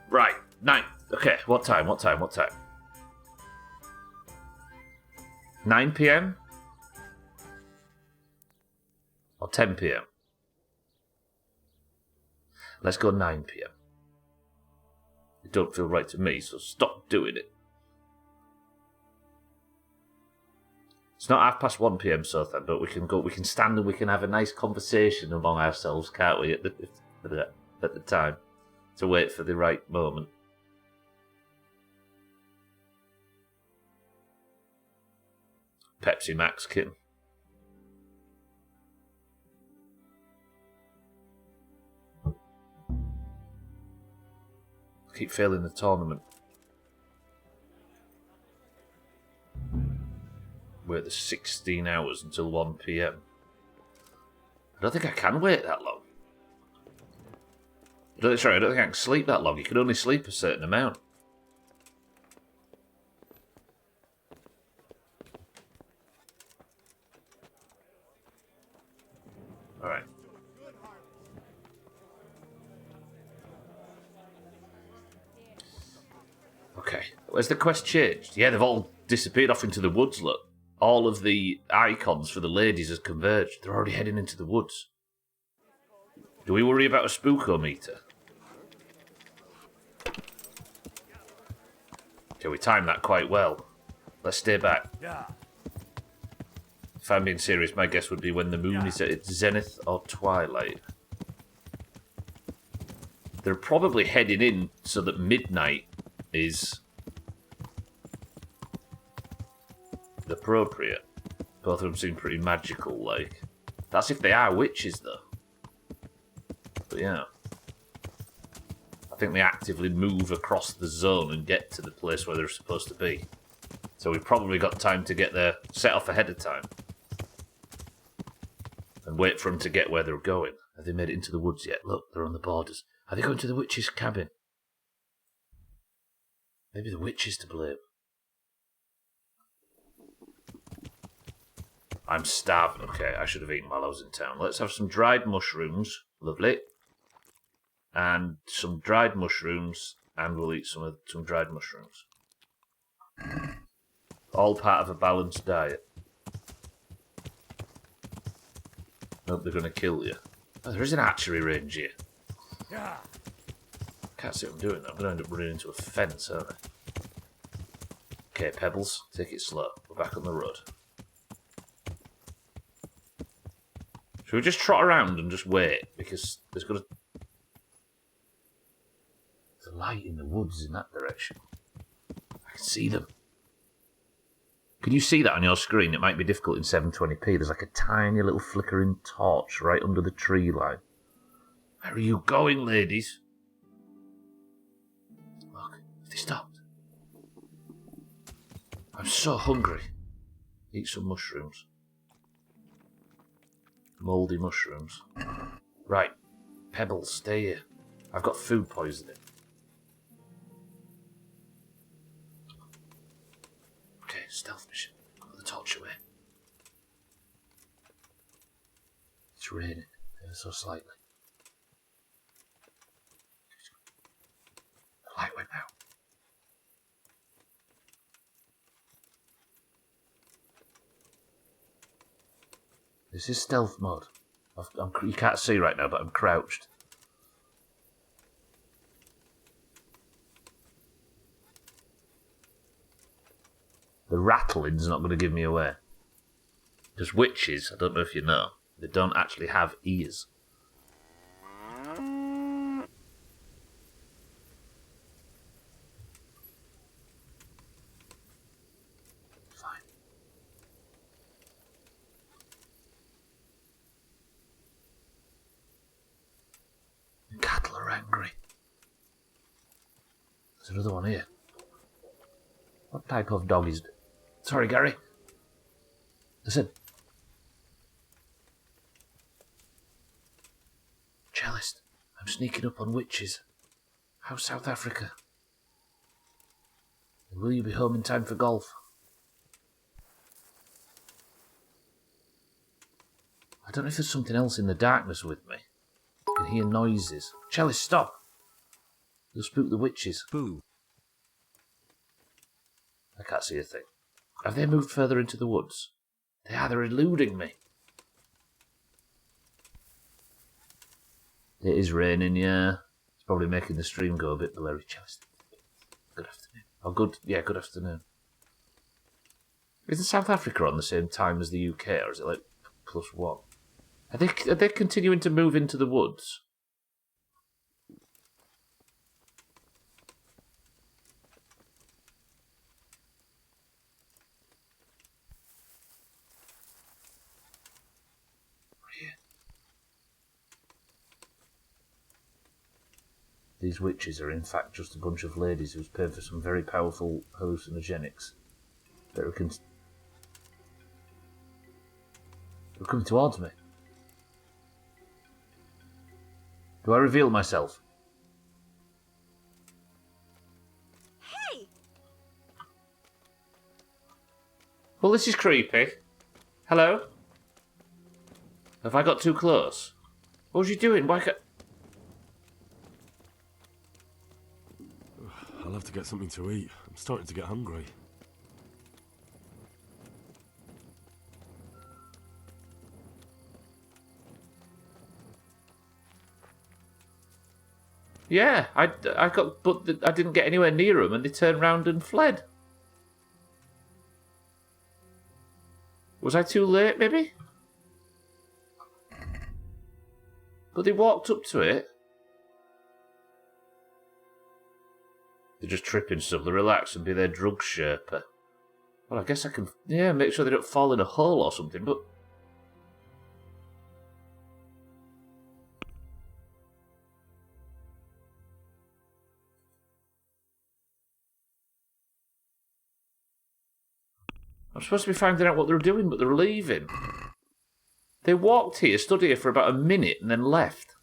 Right. 9. Okay, what time? 9 p.m? Or 10 p.m? Let's go 9 p.m. It don't feel right to me, so stop doing it. It's not 1:30 p.m. so then, but we can stand and we can have a nice conversation among ourselves, can't we, at the time, to wait for the right moment. Pepsi Max, kitten. Keep failing the tournament. We're at the 16 hours until 1 p.m. I don't think I can wait that long. I don't think I can sleep that long. You can only sleep a certain amount. Alright. Okay. Where's the quest changed? Yeah, they've all disappeared off into the woods, look. All of the icons for the ladies has converged. They're already heading into the woods. Do we worry about a spookometer? Okay, we timed that quite well. Let's stay back. Yeah. If I'm being serious, my guess would be when the moon is at its zenith or twilight. They're probably heading in so that midnight is appropriate. Both of them seem pretty magical, like. That's if they are witches, though. But yeah. I think they actively move across the zone and get to the place where they're supposed to be. So we've probably got time to get there, set off ahead of time. And wait for them to get where they're going. Have they made it into the woods yet? Look, they're on the borders. Are they going to the witch's cabin? Maybe the witch is to blame. I'm starving. Okay, I should have eaten while I was in town. Let's have some dried mushrooms. Lovely. And some dried mushrooms. And we'll eat some dried mushrooms. All part of a balanced diet. Hope they're going to kill you. Oh, there is an archery range here. Yeah. Can't see what I'm doing though. I'm going to end up running into a fence, aren't I? Okay, Pebbles, take it slow. We're back on the road. Should we just trot around and just wait? Because there's a light in the woods in that direction. I can see them. Can you see that on your screen? It might be difficult in 720p. There's like a tiny little flickering torch right under the tree line. Where are you going, ladies? Look, have they stopped? I'm so hungry. Eat some mushrooms. Mouldy mushrooms. Right. Pebbles, stay here. I've got food poisoning. Okay, stealth mission. Put the torch away. It's raining, ever so slightly. The light went out. This is stealth mode. You can't see right now, but I'm crouched. The rattling's not going to give me away. Because witches, I don't know if you know, they don't actually have ears. Fine. The cattle are angry. There's another one here. What type of dog is it? Sorry, Gary. Listen. Cellist, I'm sneaking up on witches. How's South Africa? And will you be home in time for golf? I don't know if there's something else in the darkness with me. I can hear noises. Cellist, stop! You'll spook the witches. Boo. I can't see a thing. Have they moved further into the woods? They are, they're eluding me. It is raining, yeah. It's probably making the stream go a bit blurry. Good afternoon. Oh, good afternoon. Isn't South Africa on the same time as the UK, or is it like +1? Are they continuing to move into the woods? These witches are in fact just a bunch of ladies who's paid for some very powerful hallucinogenics. They're coming towards me. Do I reveal myself? Hey! Well, this is creepy. Hello? Have I got too close? What was you doing? Why can't... I'll have to get something to eat. I'm starting to get hungry. Yeah, I got, but I didn't get anywhere near them, and they turned round and fled. Was I too late, maybe? But they walked up to it. They're just tripping stuff. They relax and be their drug sherpa. Well, I guess I can, yeah, make sure they don't fall in a hole or something, but... I'm supposed to be finding out what they're doing, but they're leaving. They walked here, stood here for about a minute, and then left.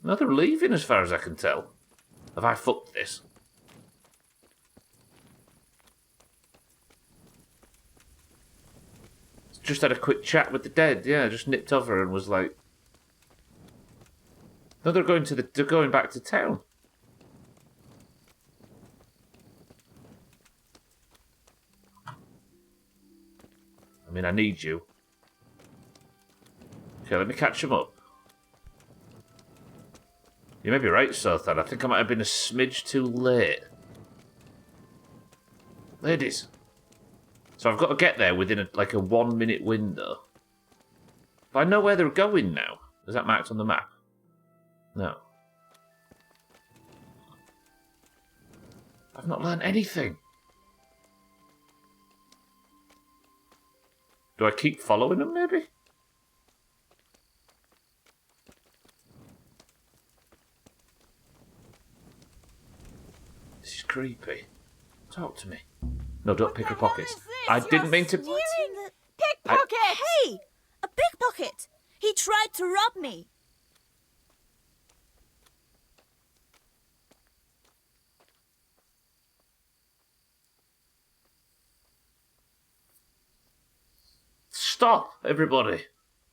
No, they're leaving as far as I can tell. Have I fucked this? Just had a quick chat with the dead, yeah, just nipped over and was like... No, they're going back to town. I mean, I need you. Okay, let me catch them up. You may be right, Sothan. I think I might have been a smidge too late. Ladies. So I've got to get there within a 1 minute window. But I know where they're going now. Is that marked on the map? No. I've not learned anything. Do I keep following them, maybe? This is creepy. Talk to me. No, don't pick her pockets. I didn't mean to... Pickpocket! Hey! A pickpocket! He tried to rob me. Stop, everybody.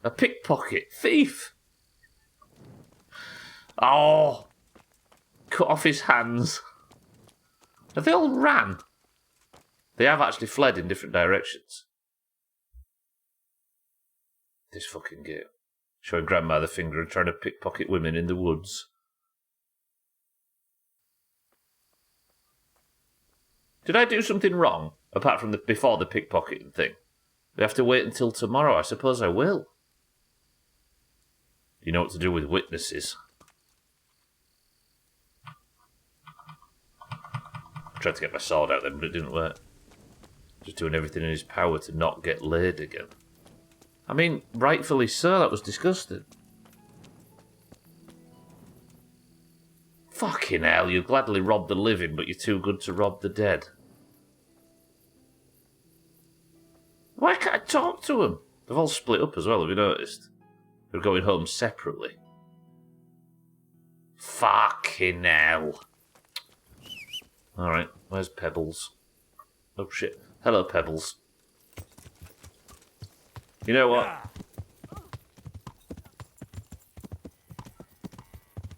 A pickpocket. Thief. Oh. Cut off his hands. Have they all ran? They have actually fled in different directions. This fucking game. Showing Grandma the finger and trying to pickpocket women in the woods. Did I do something wrong? Apart from before the pickpocketing thing? We have to wait until tomorrow. I suppose I will. You know what to do with witnesses. I tried to get my sword out then, but it didn't work. Just doing everything in his power to not get laid again. I mean, rightfully so, that was disgusting. Fucking hell, you'd gladly rob the living, but you're too good to rob the dead. Why can't I talk to them? They've all split up as well, have you noticed? They're going home separately. Fucking hell. Alright, where's Pebbles? Oh shit. Hello, Pebbles. You know what?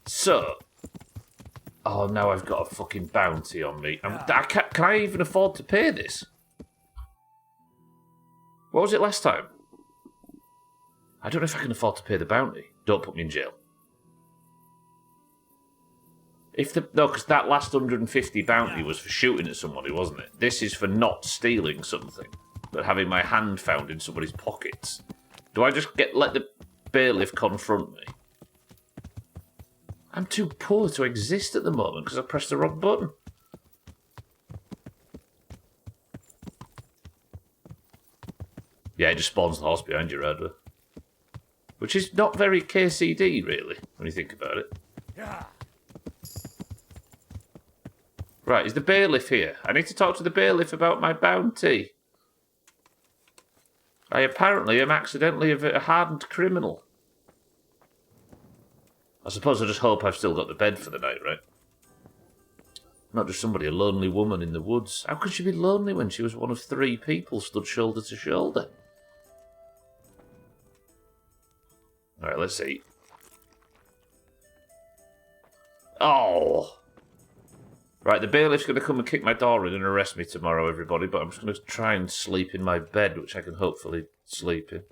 So... Oh, now I've got a fucking bounty on me. Can I even afford to pay this? What was it last time? I don't know if I can afford to pay the bounty. Don't put me in jail. No, because that last 150 bounty was for shooting at somebody, wasn't it? This is for not stealing something, but having my hand found in somebody's pockets. Do I just let the bailiff confront me? I'm too poor to exist at the moment because I pressed the wrong button. Yeah, it just spawns the horse behind you, Radler. Which is not very KCD, really, when you think about it. Right, is the bailiff here? I need to talk to the bailiff about my bounty. I apparently am accidentally a hardened criminal. I suppose I just hope I've still got the bed for the night, right? Not just somebody, a lonely woman in the woods. How could she be lonely when she was one of 3 people stood shoulder to shoulder? Alright, let's see. Oh! Right, the bailiff's going to come and kick my door in and arrest me tomorrow, everybody, but I'm just going to try and sleep in my bed, which I can hopefully sleep in.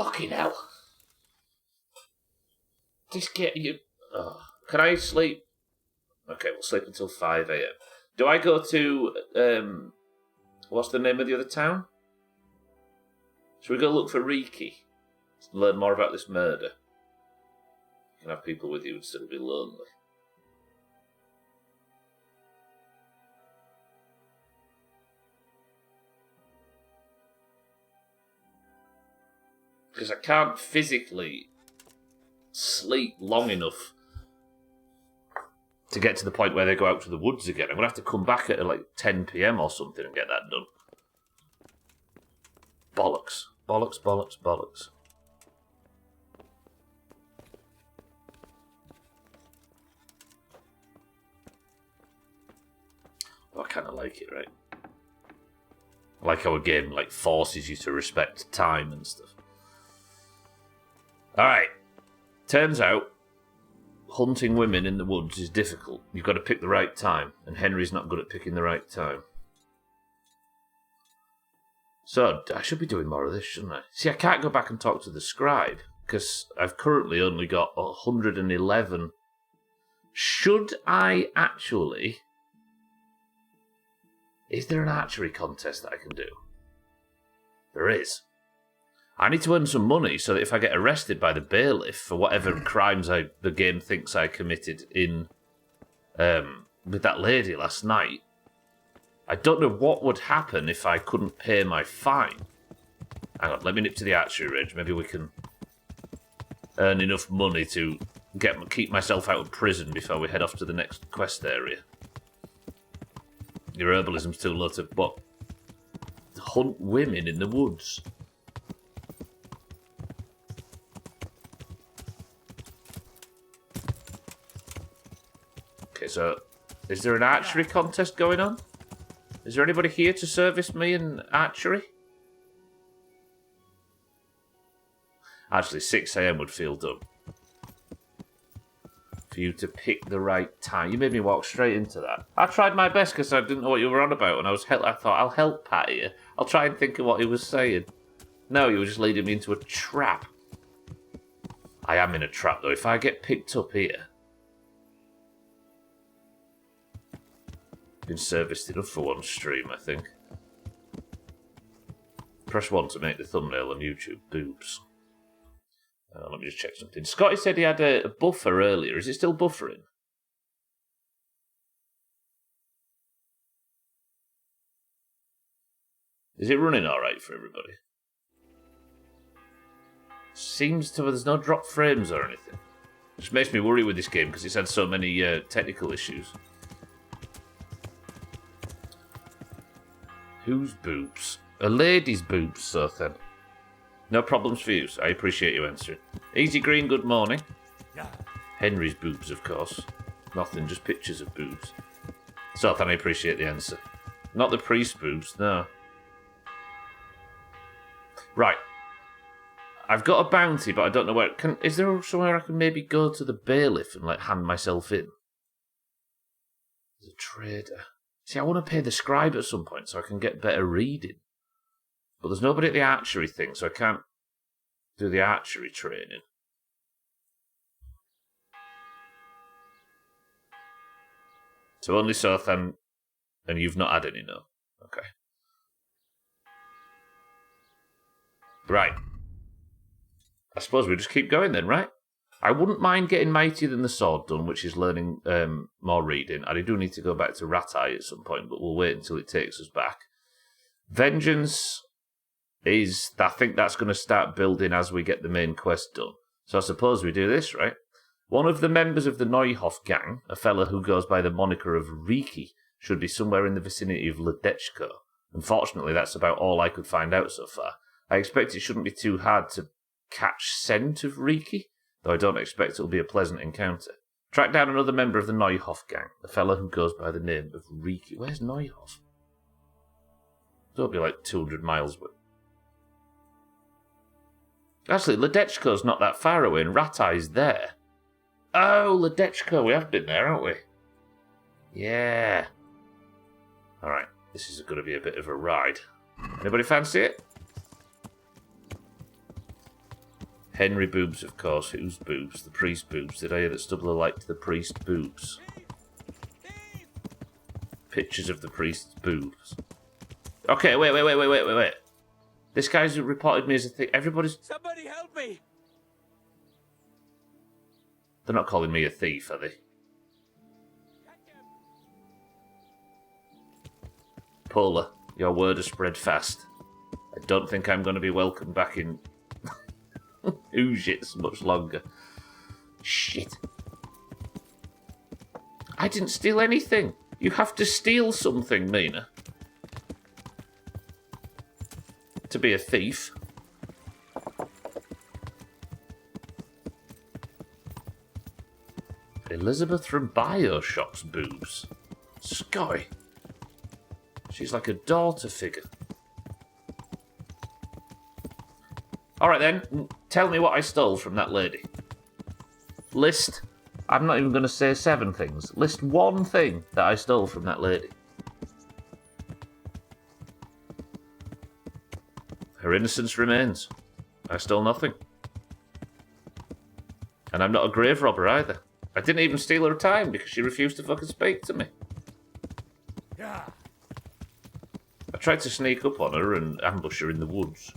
Fucking hell. Just get you... Oh. Can I sleep? Okay, we'll sleep until 5 a.m. Do I go to... what's the name of the other town? Should we go look for Riki? Learn more about this murder. You can have people with you instead of be lonely. Because I can't physically sleep long enough to get to the point where they go out to the woods again. I'm going to have to come back at like 10 p.m. or something and get that done. Bollocks. Bollocks, bollocks, bollocks. I kind of like it, right? I like how a game like forces you to respect time and stuff. Alright. Turns out, hunting women in the woods is difficult. You've got to pick the right time, and Henry's not good at picking the right time. So, I should be doing more of this, shouldn't I? See, I can't go back and talk to the scribe, because I've currently only got 111. Should I actually... Is there an archery contest that I can do? There is. I need to earn some money so that if I get arrested by the bailiff for whatever crimes the game thinks I committed in with that lady last night, I don't know what would happen if I couldn't pay my fine. Hang on, let me nip to the archery range. Maybe we can earn enough money to keep myself out of prison before we head off to the next quest area. Your herbalism's too low to what? Hunt women in the woods. Okay, so is there an archery contest going on? Is there anybody here to service me in archery? Actually, 6 a.m. would feel done. For you to pick the right time. You made me walk straight into that. I tried my best because I didn't know what you were on about, and I thought, I'll help Pat here. I'll try and think of what he was saying. No, you were just leading me into a trap. I am in a trap, though. If I get picked up here... Been serviced enough for one stream, I think. Press 1 to make the thumbnail on YouTube. Boobs. Let me just check something. Scotty said he had a buffer earlier. Is it still buffering? Is it running alright for everybody? Seems to... There's no drop frames or anything. Which makes me worry with this game because it's had so many technical issues. Whose boobs? A lady's boobs, so then. No problems for you, so I appreciate you answering. Easy Green, good morning. Yeah. Henry's boobs, of course. Nothing, just pictures of boobs. So then I appreciate the answer. Not the priest boobs, no. Right. I've got a bounty, but I don't know where... Is there somewhere I can maybe go to the bailiff and hand myself in? There's a trader. See, I want to pay the scribe at some point so I can get better reading. But there's nobody at the archery thing, so I can't do the archery training. So only Sothan, and you've not had any, no? Okay. Right. I suppose we just keep going then, right? I wouldn't mind getting Mightier Than the Sword done, which is learning more reading. I do need to go back to Ratai at some point, but we'll wait until it takes us back. Vengeance is... I think that's going to start building as we get the main quest done. So I suppose we do this, right? One of the members of the Neuhoff gang, a fella who goes by the moniker of Riki, should be somewhere in the vicinity of Ledechko. Unfortunately, that's about all I could find out so far. I expect it shouldn't be too hard to catch scent of Riki, though I don't expect it'll be a pleasant encounter. Track down another member of the Neuhoff gang, a fella who goes by the name of Riki. Where's Neuhoff? It'll be like 200 miles away. Actually, Ledechko's not that far away, and Ratai's there. Oh, Ledechko, we have been there, haven't we? Yeah. Alright, this is going to be a bit of a ride. Anybody fancy it? Henry boobs, of course. Whose boobs? The priest boobs. Did I hear that Stubbler liked the priest boobs? Pictures of the priest's boobs. Okay, wait. This guy's reported me as a thief. Everybody's... Somebody help me! They're not calling me a thief, are they? Polar, your word has spread fast. I don't think I'm going to be welcome back in Ujits much longer. Shit. I didn't steal anything. You have to steal something, Mina. To be a thief. Elizabeth from Bioshock's boobs. Scotty. She's like a daughter figure. Alright then, tell me what I stole from that lady. List, I'm not even going to say 7 things. List 1 thing that I stole from that lady. Her innocence remains. I stole nothing. And I'm not a grave robber either. I didn't even steal her time because she refused to fucking speak to me. Yeah. I tried to sneak up on her and ambush her in the woods.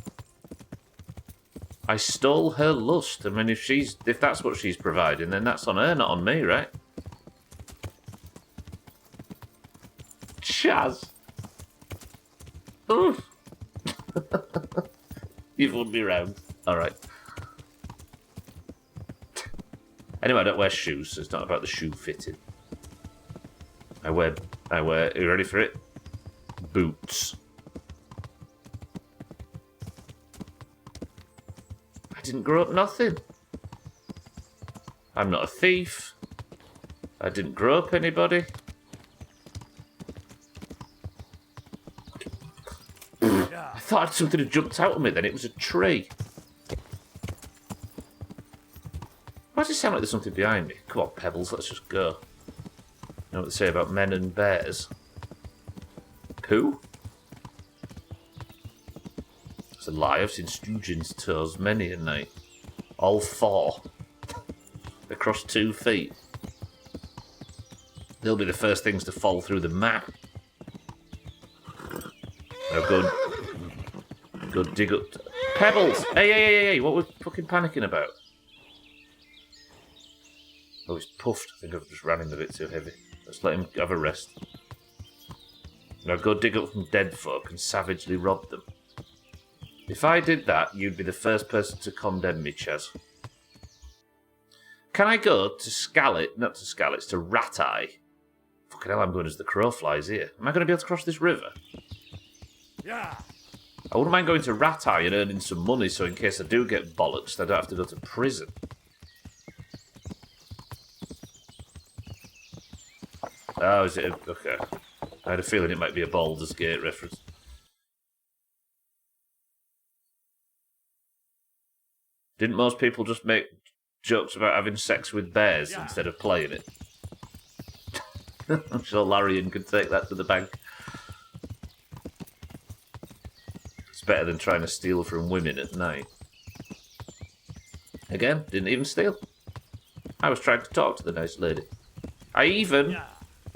I stole her lust. I mean, if that's what she's providing, then that's on her, not on me, right? Chaz. Oof. You've won me round. Alright. Anyway, I don't wear shoes, so it's not about the shoe fitting. I wear, are you ready for it? Boots. I didn't grow up nothing. I'm not a thief. I didn't grow up anybody. I thought something had jumped out at me then. It was a tree. Why does it sound like there's something behind me? Come on, Pebbles, let's just go. You know what they say about men and bears? Pooh? It's a lie. I've seen Stoogin's toes many a night. All 4. Across 2 feet. They'll be the first things to fall through the map. Now go dig up... Pebbles! Hey, what were we fucking panicking about? Oh, he's puffed. I think I've just ran him a bit too heavy. Let's let him have a rest. Now go dig up some dead folk and savagely rob them. If I did that, you'd be the first person to condemn me, Chaz. Can I go to Scalit? Not to Scalit, it's to Rat Eye. Fucking hell, I'm going as the crow flies here. Am I going to be able to cross this river? Yeah. I wouldn't mind going to Rat Eye and earning some money so in case I do get bollocks, I don't have to go to prison. Oh, is it? Okay. I had a feeling it might be a Baldur's Gate reference. Didn't most people just make jokes about having sex with bears instead of playing it? I'm sure Larian could take that to the bank. It's better than trying to steal from women at night. Again, didn't even steal. I was trying to talk to the nice lady. I even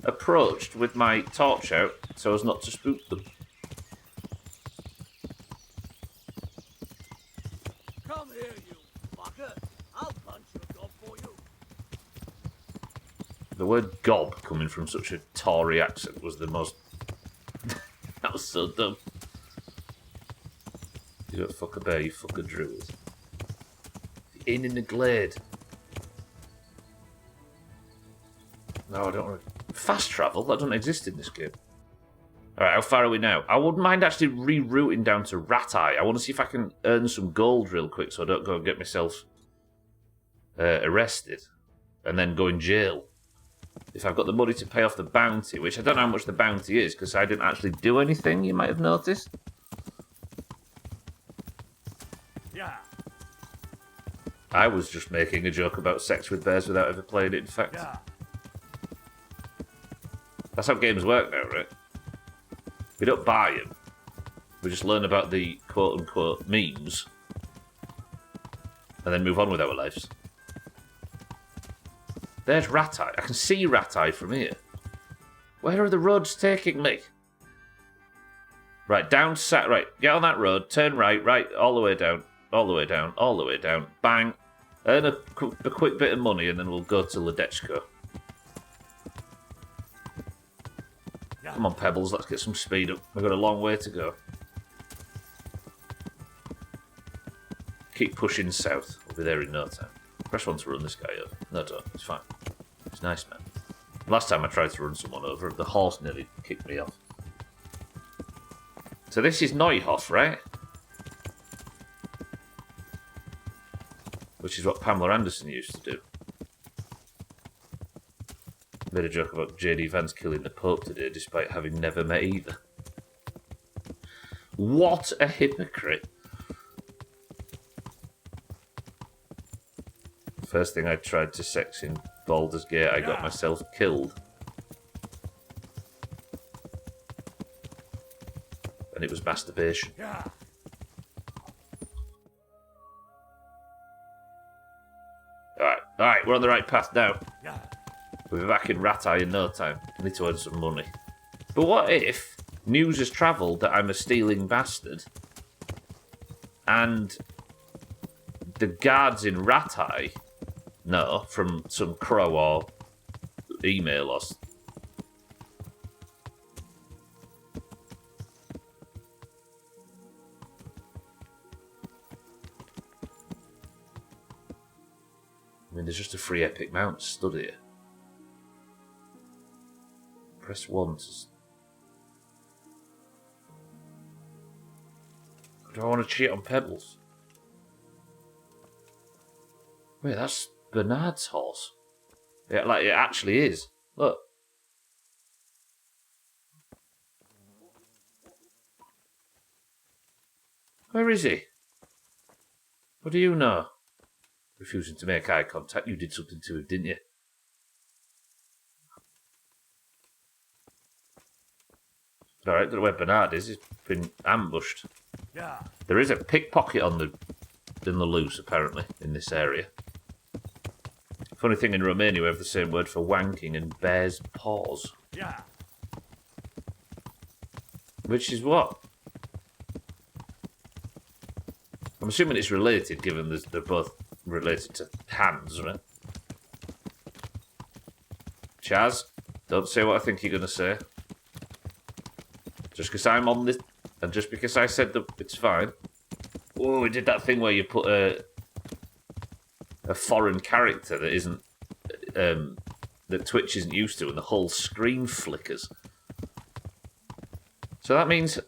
approached with my torch out so as not to spook them. Come here, you fucker. I'll punch your gob for you. The word gob coming from such a Tory accent was the most... That was so dumb. You don't fuck a bear, you fuck a druid. The inn in the glade. No, I don't want to... Fast travel? That doesn't exist in this game. Alright, how far are we now? I wouldn't mind actually rerouting down to Rat Eye. I want to see if I can earn some gold real quick so I don't go and get myself arrested and then go in jail. If I've got the money to pay off the bounty, which I don't know how much the bounty is because I didn't actually do anything, you might have noticed. Yeah. I was just making a joke about sex with bears without ever playing it, in fact. Yeah. That's how games work now, right? We don't buy them. We just learn about the quote-unquote memes. and then move on with our lives. There's Rat-Eye. I can see Rat-Eye from here. Where are the roads taking me? Right, down, right, get on that road, turn right, all the way down, all the way down, all the way down, bang. Earn a quick bit of money, and then we'll go to Ledechko. Come on, Pebbles, let's get some speed up. We've got a long way to go. Keep pushing south. We'll be there in no time. Press 1 to run this guy over. No, don't. It's fine. He's nice, man. Last time I tried to run someone over, the horse nearly kicked me off. So this is Neuhof, right? Which is what Pamela Anderson used to do. Made a joke about J.D. Vance killing the Pope today, despite having never met either. What a hypocrite. First thing I tried to sex in Baldur's Gate, I got myself killed. And it was masturbation. Alright, we're on the right path now. We'll be back in Rat-Eye in no time. I need to earn some money. But what if news has travelled that I'm a stealing bastard and the guards in Rat-Eye know from some crow or email us? I mean, there's just a free epic mount stood here. Press 1 to... Do I want to cheat on Pebbles? Wait, that's Bernard's horse. Yeah, like it actually is. Look. Where is he? What do you know? Refusing to make eye contact. You did something to him, didn't you? Alright, don't know where Bernard is. He's been ambushed. Yeah. There is a pickpocket on the loose, apparently, in this area. Funny thing, in Romania we have the same word for wanking and bear's paws. Yeah. Which is what? I'm assuming it's related, given they're both related to hands, right? Chaz, don't say what I think you're going to say. Just because I'm on this, and just because I said that it's fine. Oh, we did that thing where you put a foreign character that isn't, that Twitch isn't used to, and the whole screen flickers. So that means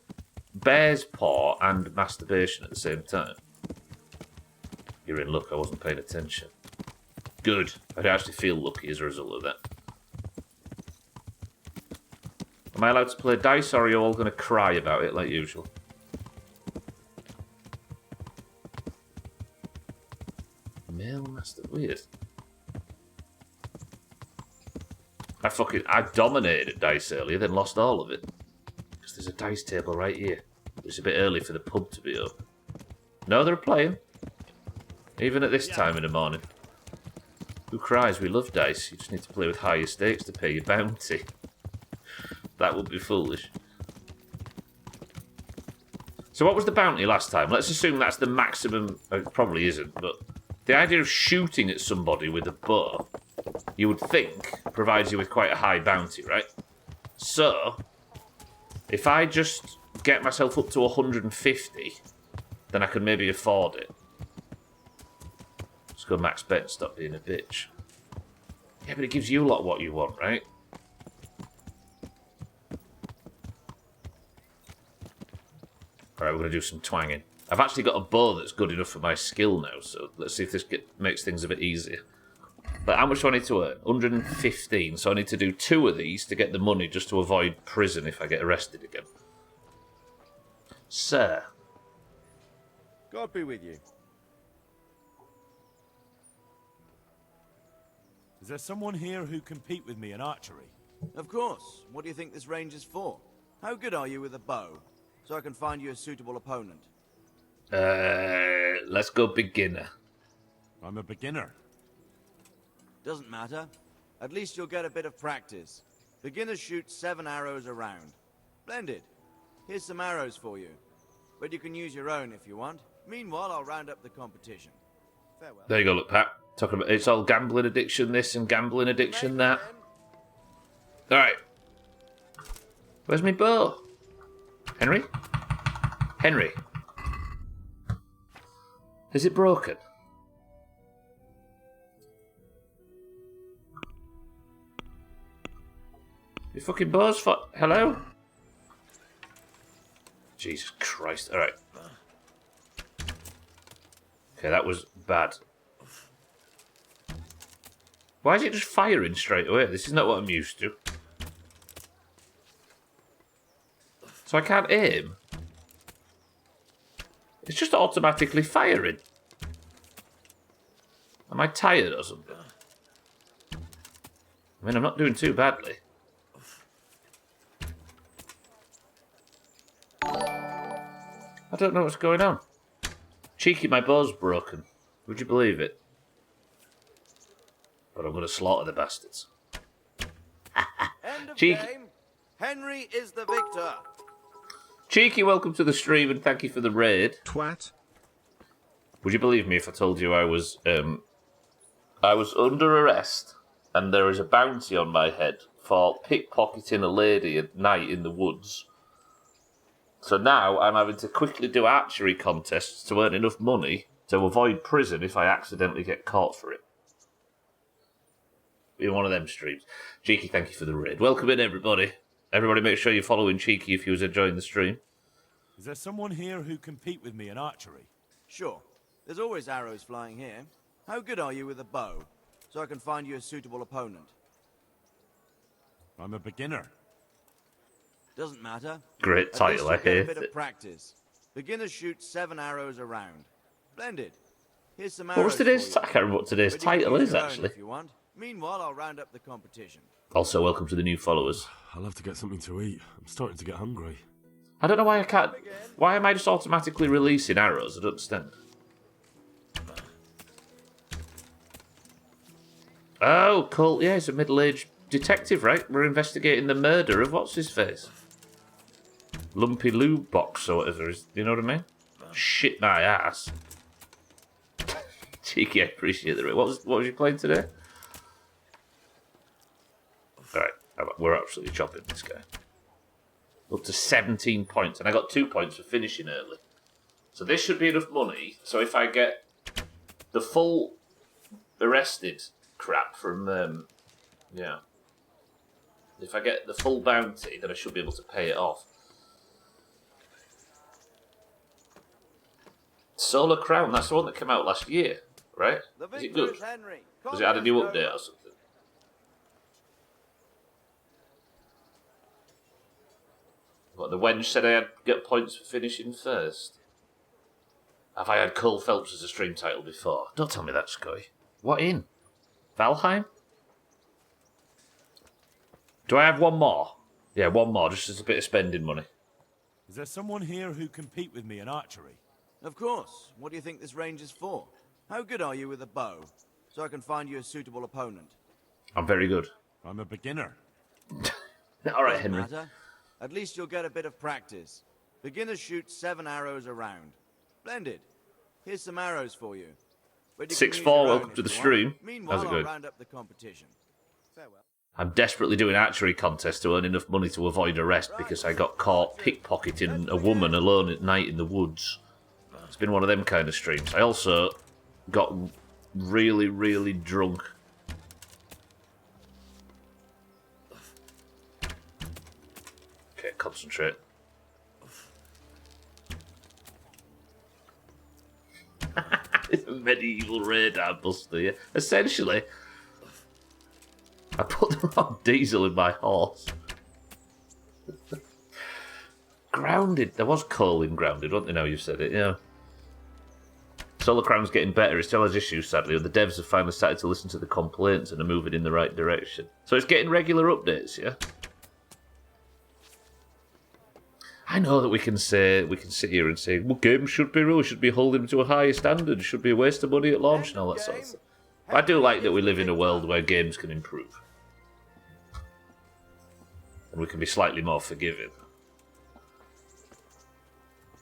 bear's paw and masturbation at the same time. You're in luck, I wasn't paying attention. Good. I actually feel lucky as a result of that. Am I allowed to play dice, or are you all going to cry about it like usual? Male master... Weird. I dominated at dice earlier, then lost all of it. Because there's a dice table right here. It's a bit early for the pub to be open. No, they're playing. Even at this time in the morning. Who cries? We love dice. You just need to play with higher stakes to pay your bounty. That would be foolish. So what was the bounty last time? Let's assume that's the maximum... It probably isn't, but... The idea of shooting at somebody with a bow, you would think, provides you with quite a high bounty, right? So, if I just get myself up to 150, then I can maybe afford it. Let's go max bet and stop being a bitch. Yeah, but it gives you a lot what you want, right? Alright, we're going to do some twanging. I've actually got a bow that's good enough for my skill now, so let's see if this makes things a bit easier. But how much do I need to earn? 115, so I need to do 2 of these to get the money just to avoid prison if I get arrested again. Sir. God be with you. Is there someone here who compete with me in archery? Of course. What do you think this range is for? How good are you with a bow? So I can find you a suitable opponent. Let's go beginner. I'm a beginner. Doesn't matter. At least you'll get a bit of practice. Beginners shoot 7 arrows a round. Splendid. Here's some arrows for you. But you can use your own if you want. Meanwhile, I'll round up the competition. Farewell. There you go, look, Pat. Talking about it's all gambling addiction, this and gambling addiction, that. Alright. Where's my bow? Henry? Henry? Is it broken? Your fucking bow's hello? Jesus Christ. Alright. Okay, that was bad. Why is it just firing straight away? This is not what I'm used to. So I can't aim. It's just automatically firing. Am I tired or something? I mean, I'm not doing too badly. I don't know what's going on. Cheeky, my bow's broken. Would you believe it? But I'm going to slaughter the bastards. End of Cheeky. game. Henry is the victor. Cheeky, welcome to the stream and thank you for the raid. Twat. Would you believe me if I told you I was under arrest and there is a bounty on my head for pickpocketing a lady at night in the woods? So now I'm having to quickly do archery contests to earn enough money to avoid prison if I accidentally get caught for it. In one of them streams. Cheeky, thank you for the raid. Welcome in, everybody. Everybody make sure you're following Cheeky if you was enjoying the stream. Is there someone here who compete with me in archery? Sure. There's always arrows flying here. How good are you with a bow? So I can find you a suitable opponent. I'm a beginner. Doesn't matter. Great title, I At least you'll get hate a bit it. of practice. Beginners shoot 7 arrows a round. Splendid. Here's some What was arrows today's for I you. can't remember what today's But you can title use is, your own actually. If you want. Meanwhile, I'll round up the competition. Also, welcome to the new followers. I'll have to get something to eat. I'm starting to get hungry. I don't know why I can't... Why am I just automatically releasing arrows? I don't understand. Oh, Colt, yeah, he's a middle-aged detective, right? We're investigating the murder of what's-his-face? Lumpy Lou Box or whatever. You know what I mean? Shit my ass. Cheeky, I appreciate the... What was you playing today? Alright, we're absolutely chopping this guy. Up to 17 points, and I got 2 points for finishing early. So this should be enough money. So if I get the full arrested crap from, yeah. If I get the full bounty, then I should be able to pay it off. Solar Crown, that's the one that came out last year, right? Is it good? Does it add a new update or something? What, the wench said I had to get points for finishing first? Have I had Cole Phelps as a stream title before? Don't tell me that, Sky. What in? Valheim? Do I have one more? Yeah, one more, just as a bit of spending money. Is there someone here who compete with me in archery? Of course. What do you think this range is for? How good are you with a bow? So I can find you a suitable opponent. I'm very good. I'm a beginner. All right, Doesn't Henry. matter. At least you'll get a bit of practice. Beginners shoot 7 arrows a round. Splendid. Here's some arrows for you. But you can use 6-4, your own welcome if to the you want. stream. Meanwhile, How's it I'll going? round up the competition. Farewell. I'm desperately doing archery contests to earn enough money to avoid arrest because I got caught pickpocketing a woman alone at night in the woods. It's been one of them kind of streams. I also got really, really drunk. Okay, concentrate. It's a medieval radar buster, yeah. Essentially, I put the wrong diesel in my horse. Grounded. There was coal in Grounded, wasn't there? Now you've said it, yeah. Solar Crown's getting better. It still has issues, sadly. The devs have finally started to listen to the complaints and are moving in the right direction. So it's getting regular updates, yeah? I know that we can sit here and say, well, games should be ruled, should be holding to a higher standard, should be a waste of money at launch and all that sort of stuff. But I do like that we live in a world where games can improve. And we can be slightly more forgiving.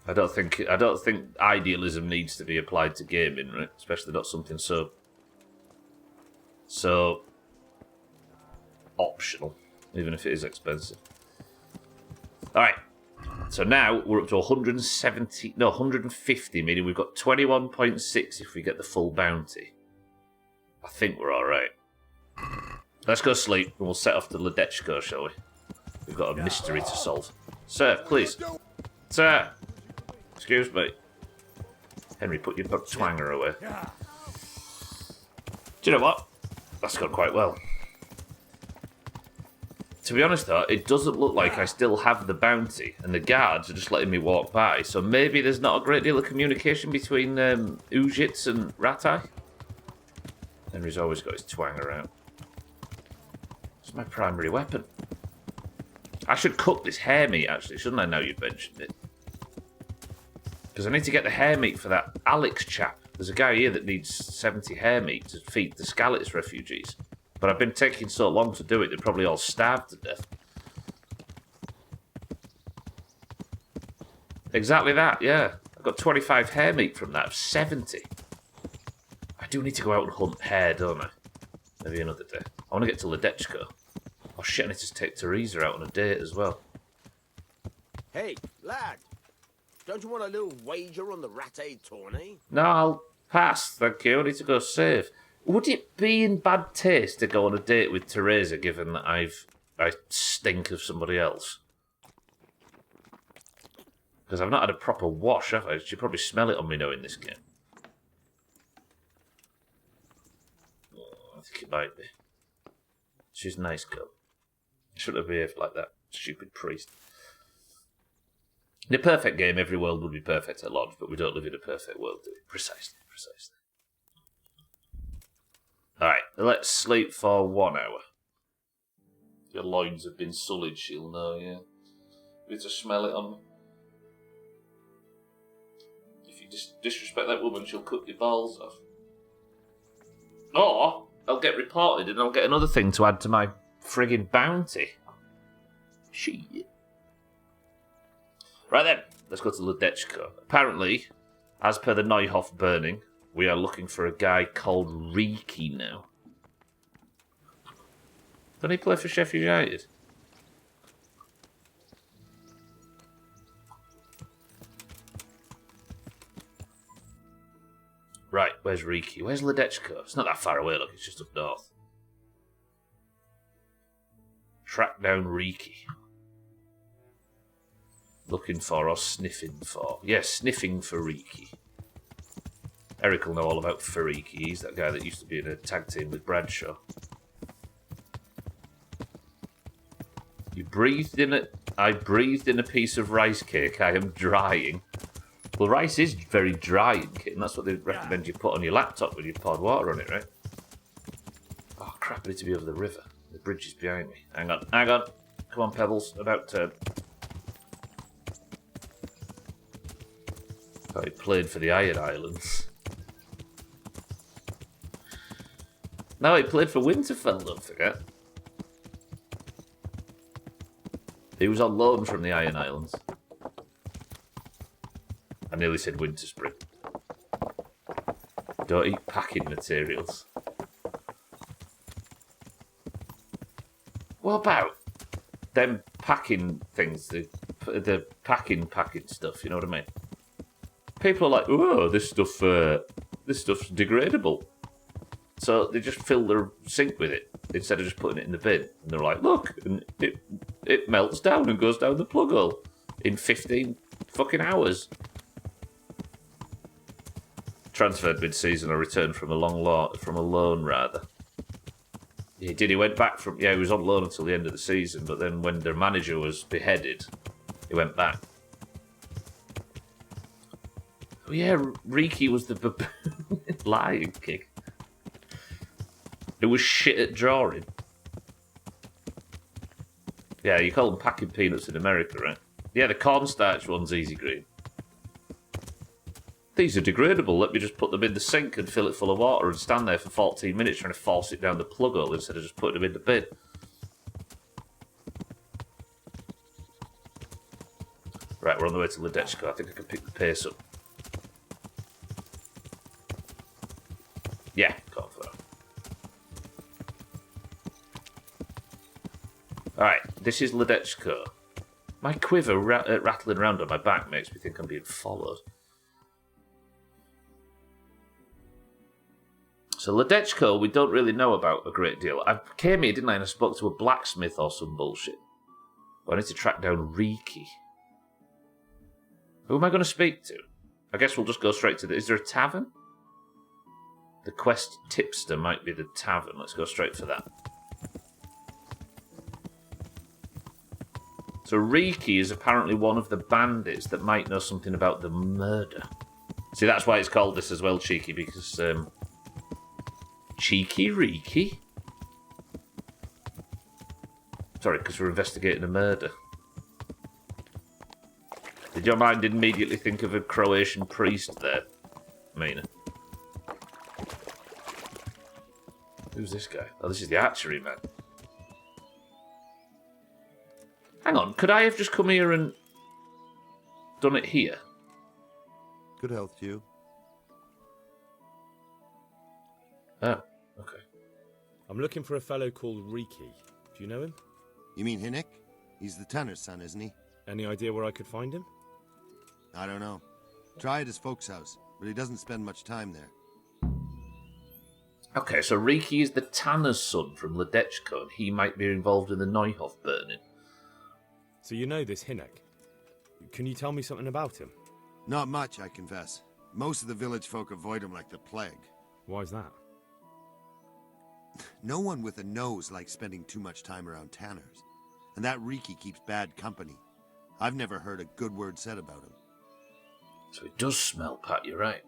I don't think idealism needs to be applied to gaming, right? Especially not something so optional, even if it is expensive. Alright. So now we're up to 150, meaning we've got 21.6 if we get the full bounty. I think we're alright. Let's go sleep and we'll set off to Ledechko, shall we? We've got a mystery to solve. Sir, please. Sir! Excuse me. Henry, put your twanger away. Do you know what? That's gone quite well. To be honest though, it doesn't look like I still have the bounty, and the guards are just letting me walk by, so maybe there's not a great deal of communication between Ujits and Ratai. Henry's always got his twanger out. It's my primary weapon. I should cook this hare meat actually, shouldn't I, now you've mentioned it? Because I need to get the hare meat for that Alex chap. There's a guy here that needs 70 hare meat to feed the Skalitz refugees. But I've been taking so long to do it, they're probably all starved to death. Exactly that, yeah. I got 25 hare meat from that of 70. I do need to go out and hunt hare, don't I? Maybe another day. I want to get to Ledechko. Oh shit, I need to take Teresa out on a date as well. Hey, lad. Don't you want a little wager on the Rattay tourney? No, I'll pass, thank you. I need to go save. Would it be in bad taste to go on a date with Teresa, given that I stink of somebody else? Because I've not had a proper wash, have I? She'd probably smell it on me knowing this game. Oh, I think it might be. She's a nice girl. I shouldn't have behaved like that stupid priest. In a perfect game, every world would be perfect at launch, but we don't live in a perfect world, do we? Precisely. Alright, let's sleep for 1 hour. Your loins have been sullied, she'll know, yeah. You need to smell it on me. If you disrespect that woman, she'll cut your balls off. Or, I'll get reported and I'll get another thing to add to my friggin' bounty. Shit. Right then, let's go to Ledechko. Apparently, as per the Neuhoff burning, we are looking for a guy called Riki now. Doesn't he play for Sheffield United? Right, where's Riki? Where's Ledechko? It's not that far away, look, it's just up north. Track down Riki. Looking for or sniffing for? Yes, sniffing for Riki. Eric will know all about Fariki. He's that guy that used to be in a tag team with Bradshaw. You breathed in it. I breathed in a piece of rice cake. I am drying. Well, rice is very drying, and that's what they recommend you put on your laptop when you poured water on it, right? Oh crap! I need to be over the river. The bridge is behind me. Hang on. Come on, Pebbles. About turn. Oh, he played for the Iron Islands. No, he played for Winterfell, don't forget. He was on loan from the Iron Islands. I nearly said Winterspring. Don't eat packing materials. What about them packing things, the packing stuff, you know what I mean? People are like, oh, this stuff's degradable. So they just fill their sink with it instead of just putting it in the bin. And they're like, look, and it melts down and goes down the plug hole in 15 fucking hours. Transferred mid-season or returned from a loan rather. He did. He went back from. Yeah, he was on loan until the end of the season, but then when their manager was beheaded, he went back. Oh yeah, Riki was the baboon in Lion King. It was shit at drawing. Yeah, you call them packing peanuts in America, right? Yeah, the cornstarch one's easy green. These are degradable. Let me just put them in the sink and fill it full of water and stand there for 14 minutes trying to force it down the plug hole instead of just putting them in the bin. Right, we're on the way to Ledechko. I think I can pick the pace up. Yeah, confirm. Alright, this is Ledechko. My quiver rattling around on my back makes me think I'm being followed. So Ledechko, we don't really know about a great deal. I came here, didn't I, and I spoke to a blacksmith or some bullshit. But I need to track down Riki. Who am I going to speak to? I guess we'll just go straight to the... Is there a tavern? The Quest Tipster might be the tavern. Let's go straight for that. So Riki is apparently one of the bandits that might know something about the murder. See, that's why it's called this as well, Cheeky, because... Cheeky Riki? Sorry, because we're investigating a murder. Did your mind immediately think of a Croatian priest there, Mina? Who's this guy? Oh, this is the archery man. Hang on, could I have just come here and done it here? Good health to you. Oh, okay. I'm looking for a fellow called Riki. Do you know him? You mean Hinnick? He's the tanner's son, isn't he? Any idea where I could find him? I don't know. Try at his folks' house, but he doesn't spend much time there. Okay, so Riki is the tanner's son from Ledechko, and he might be involved in the Neuhof burning. So you know this Hinnick. Can you tell me something about him? Not much, I confess. Most of the village folk avoid him like the plague. Why's that? No one with a nose likes spending too much time around tanners. And that Riki keeps bad company. I've never heard a good word said about him. So it does smell, Pat, you're right.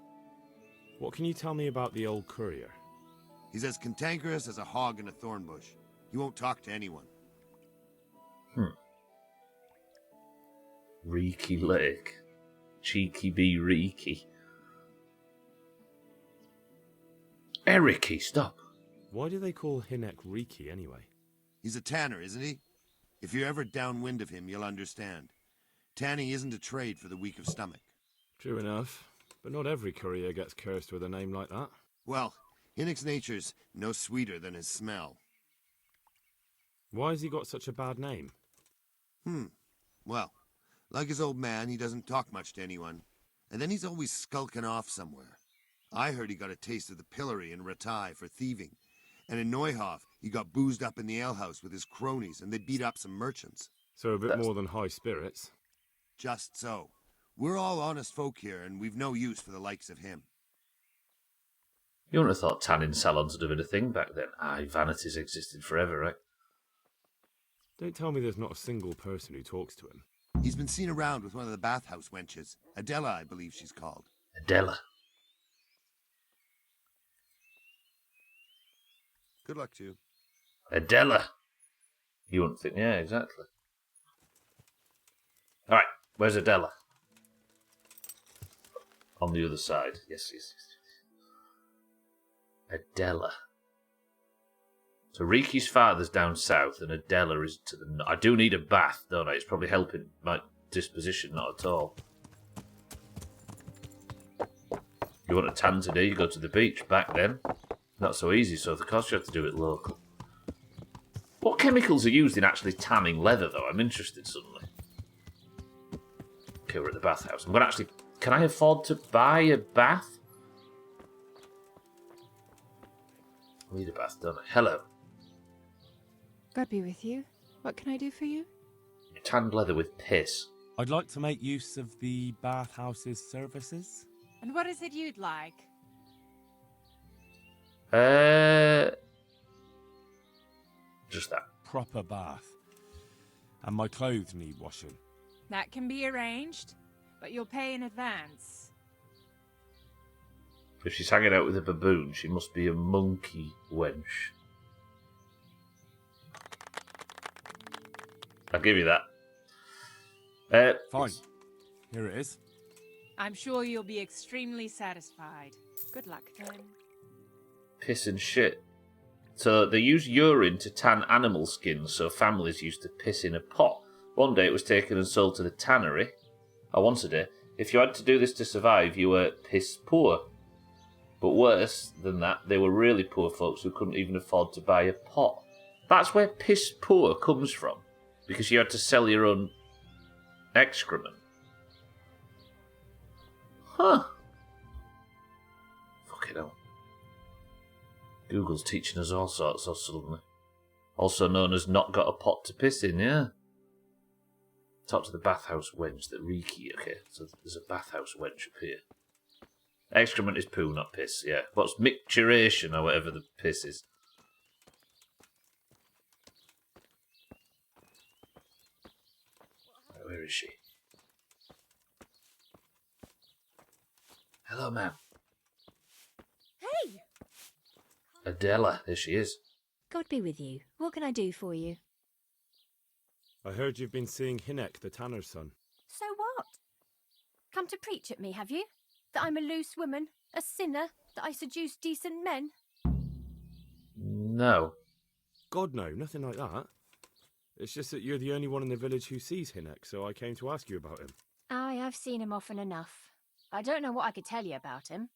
What can you tell me about the old courier? He's as cantankerous as a hog in a thorn bush. He won't talk to anyone. Riki Lake. Cheeky B. Riki. Eriki, stop. Why do they call Hinnick Riki anyway? He's a tanner, isn't he? If you're ever downwind of him, you'll understand. Tanning isn't a trade for the weak of stomach. True enough, but not every courier gets cursed with a name like that. Well, Hinnick's nature's no sweeter than his smell. Why has he got such a bad name? Well, like his old man, he doesn't talk much to anyone. And then he's always skulking off somewhere. I heard he got a taste of the pillory in Ratai for thieving. And in Neuhof, he got boozed up in the alehouse with his cronies, and they beat up some merchants. So a bit more than high spirits. Just so. We're all honest folk here, and we've no use for the likes of him. You wouldn't have thought tanning salons would have been a thing back then. Aye, vanities existed forever, right? Don't tell me there's not a single person who talks to him. He's been seen around with one of the bathhouse wenches. Adela, I believe she's called. Adela. Good luck to you. Adela. You wouldn't think, yeah, exactly. Alright, where's Adela? On the other side. Yes. Adela. So Riki's father's down south and Adela is to the north. I do need a bath, don't I? It's probably helping my disposition, not at all. You want a tan today, you go to the beach. Back then, not so easy, so of course you have to do it local. What chemicals are used in actually tanning leather, though? I'm interested suddenly. Okay, we're at the bathhouse. I'm going to actually... Can I afford to buy a bath? I need a bath, don't I? Hello. God be with you. What can I do for you? Tanned leather with piss. I'd like to make use of the bathhouse's services. And what is it you'd like? Just that. Proper bath. And my clothes need washing. That can be arranged, but you'll pay in advance. If she's hanging out with a baboon, she must be a monkey wench. I'll give you that. Fine. Here it is. I'm sure you'll be extremely satisfied. Good luck, then. Piss and shit. So they use urine to tan animal skins, so families used to piss in a pot. One day it was taken and sold to the tannery. Once a day. If you had to do this to survive, you were piss poor. But worse than that, they were really poor folks who couldn't even afford to buy a pot. That's where piss poor comes from, because you had to sell your own excrement. Huh. Fucking hell. Google's teaching us all sorts of suddenly. Also known as not got a pot to piss in, yeah. Talk to the bathhouse wench that Riki. Okay, so there's a bathhouse wench up here. Excrement is poo, not piss, yeah. What's micturation or whatever the piss is? Where is she? Hello, ma'am. Hey! Adela, there she is. God be with you. What can I do for you? I heard you've been seeing Hinek, the tanner's son. So what? Come to preach at me, have you? That I'm a loose woman, a sinner, that I seduce decent men? No. God, no, nothing like that. It's just that you're the only one in the village who sees Hinek, so I came to ask you about him. Aye, I've seen him often enough. I don't know what I could tell you about him.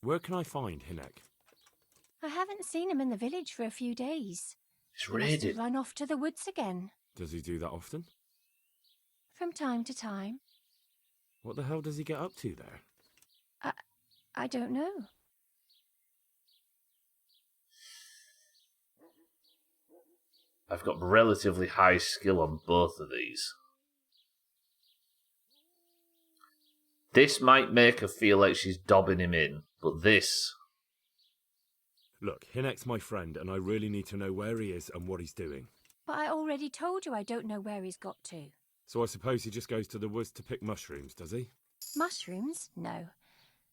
Where can I find Hinek? I haven't seen him in the village for a few days. It's He must raided. have run off to the woods again. Does he do that often? From time to time. What the hell does he get up to there? I don't know. I've got relatively high skill on both of these. This might make her feel like she's dobbing him in, but this... Look, Hinek's my friend, and I really need to know where he is and what he's doing. But I already told you I don't know where he's got to. So I suppose he just goes to the woods to pick mushrooms, does he? Mushrooms? No.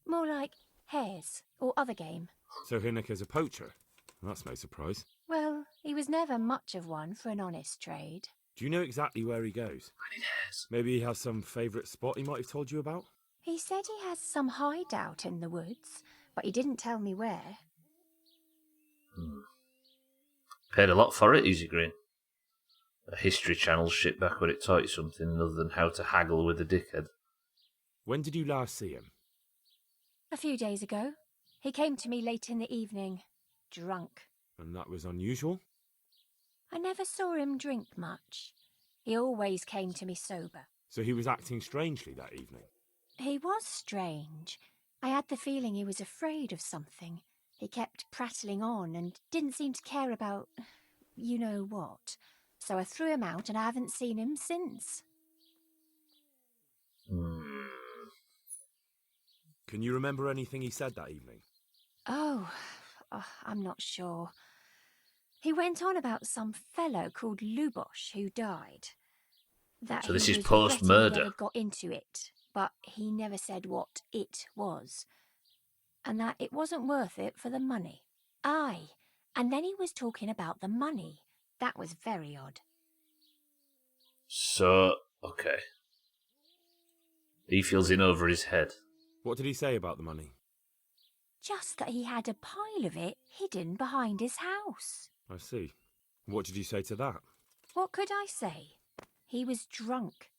More like hares or other game. So Hinek is a poacher? That's no surprise. Well, he was never much of one for an honest trade. Do you know exactly where he goes? I need hares. Maybe he has some favourite spot he might have told you about? He said he has some hideout in the woods, but he didn't tell me where. Paid a lot for it, Easy Green. A History Channel shit back when it taught you something other than how to haggle with a dickhead. When did you last see him? A few days ago. He came to me late in the evening, drunk. And that was unusual? I never saw him drink much. He always came to me sober. So he was acting strangely that evening? He was strange. I had the feeling he was afraid of something. He kept prattling on and didn't seem to care about you know what. So I threw him out and I haven't seen him since. Can you remember anything he said that evening? Oh, I'm not sure. He went on about some fellow called Lubosh who died. That So this he is was post-murder. regretting he ever got into it, but he never said what it was. And that it wasn't worth it for the money. Aye, and then he was talking about the money. That was very odd. So, okay. He feels in over his head. What did he say about the money? Just that he had a pile of it hidden behind his house. I see. What did you say to that? What could I say? He was drunk.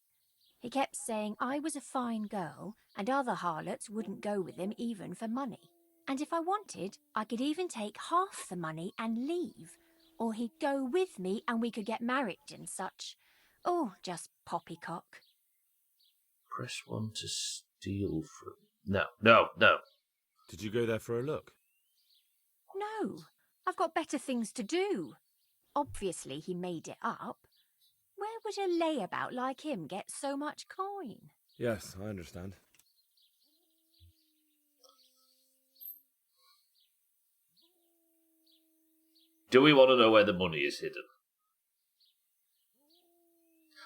He kept saying I was a fine girl and other harlots wouldn't go with him even for money. And if I wanted, I could even take half the money and leave. Or he'd go with me and we could get married and such. Oh, just poppycock. Press 1 to steal from... No. Did you go there for a look? No, I've got better things to do. Obviously he made it up. Where would a layabout like him get so much coin? Yes, I understand. Do we want to know where the money is hidden?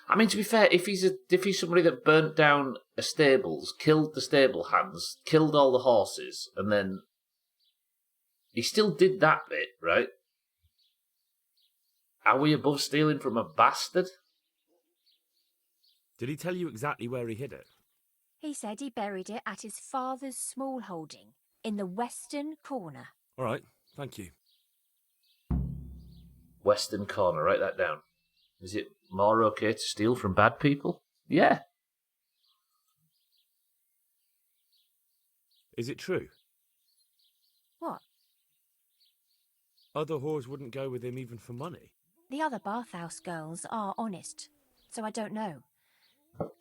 I mean, to be fair, if he's somebody that burnt down a stables, killed the stable hands, killed all the horses, and then he still did that bit, right? Are we above stealing from a bastard? Did he tell you exactly where he hid it? He said he buried it at his father's small holding in the western corner. All right, thank you. Western corner, write that down. Is it more okay to steal from bad people? Yeah. Is it true? What? Other whores wouldn't go with him even for money. The other bathhouse girls are honest, so I don't know.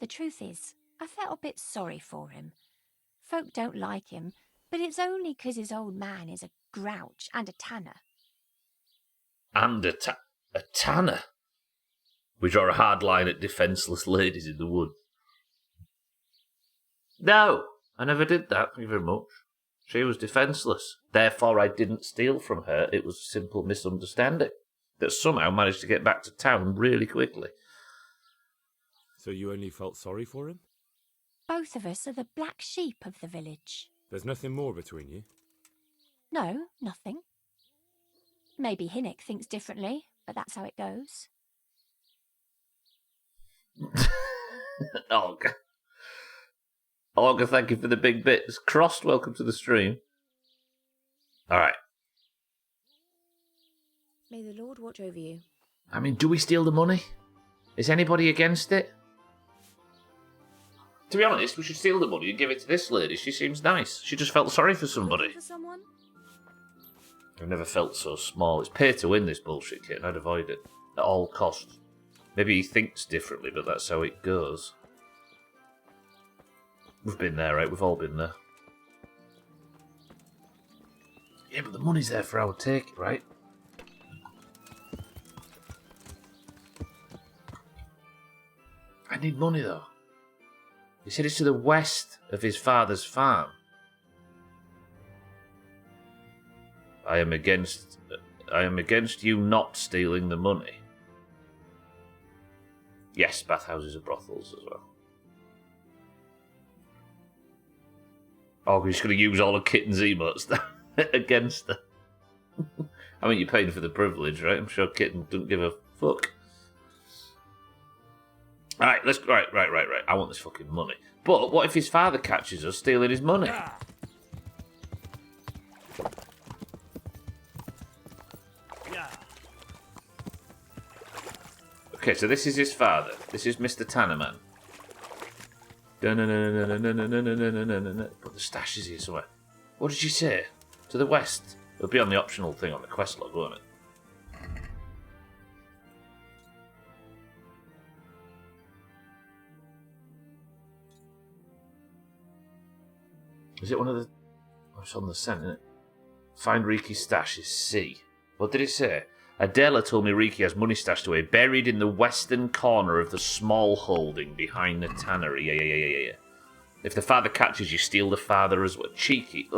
The truth is, I felt a bit sorry for him. Folk don't like him, but it's only 'cause his old man is a grouch and a tanner. And a tanner? We draw a hard line at defenceless ladies in the woods. No, I never did that, thank you very much. She was defenceless. Therefore, I didn't steal from her. It was a simple misunderstanding that somehow managed to get back to town really quickly. So you only felt sorry for him? Both of us are the black sheep of the village. There's nothing more between you? No, nothing. Maybe Hinnick thinks differently, but that's how it goes. Olga. Olga, thank you for the big bits. Crossed, welcome to the stream. Alright. May the Lord watch over you. I mean, do we steal the money? Is anybody against it? To be honest, we should steal the money and give it to this lady. She seems nice. She just felt sorry for somebody. For someone? I've never felt so small. It's pay to win this bullshit kit, and I'd avoid it. At all costs. Maybe he thinks differently, but that's how it goes. We've been there, right? We've all been there. Yeah, but the money's there for our take, right? I need money, though. He said it's to the west of his father's farm. I am against you not stealing the money. Yes, bathhouses are brothels as well. Oh, we're just going to use all the kitten's emotes against her. I mean, you're paying for the privilege, right? I'm sure Kitten doesn't give a fuck. Right, right. I want this fucking money. But what if his father catches us stealing his money? Okay, so this is his father. This is Mr. Tannerman. But the stash is here somewhere. What did you say? To the west. It'll be on the optional thing on the quest log, won't it? Is it one of the... Oh, it's on the scent, isn't it? Find Riki's stash is C. What did it say? Adela told me Riki has money stashed away, buried in the western corner of the small holding behind the tannery. Yeah. If the father catches you, steal the father as well. Cheeky.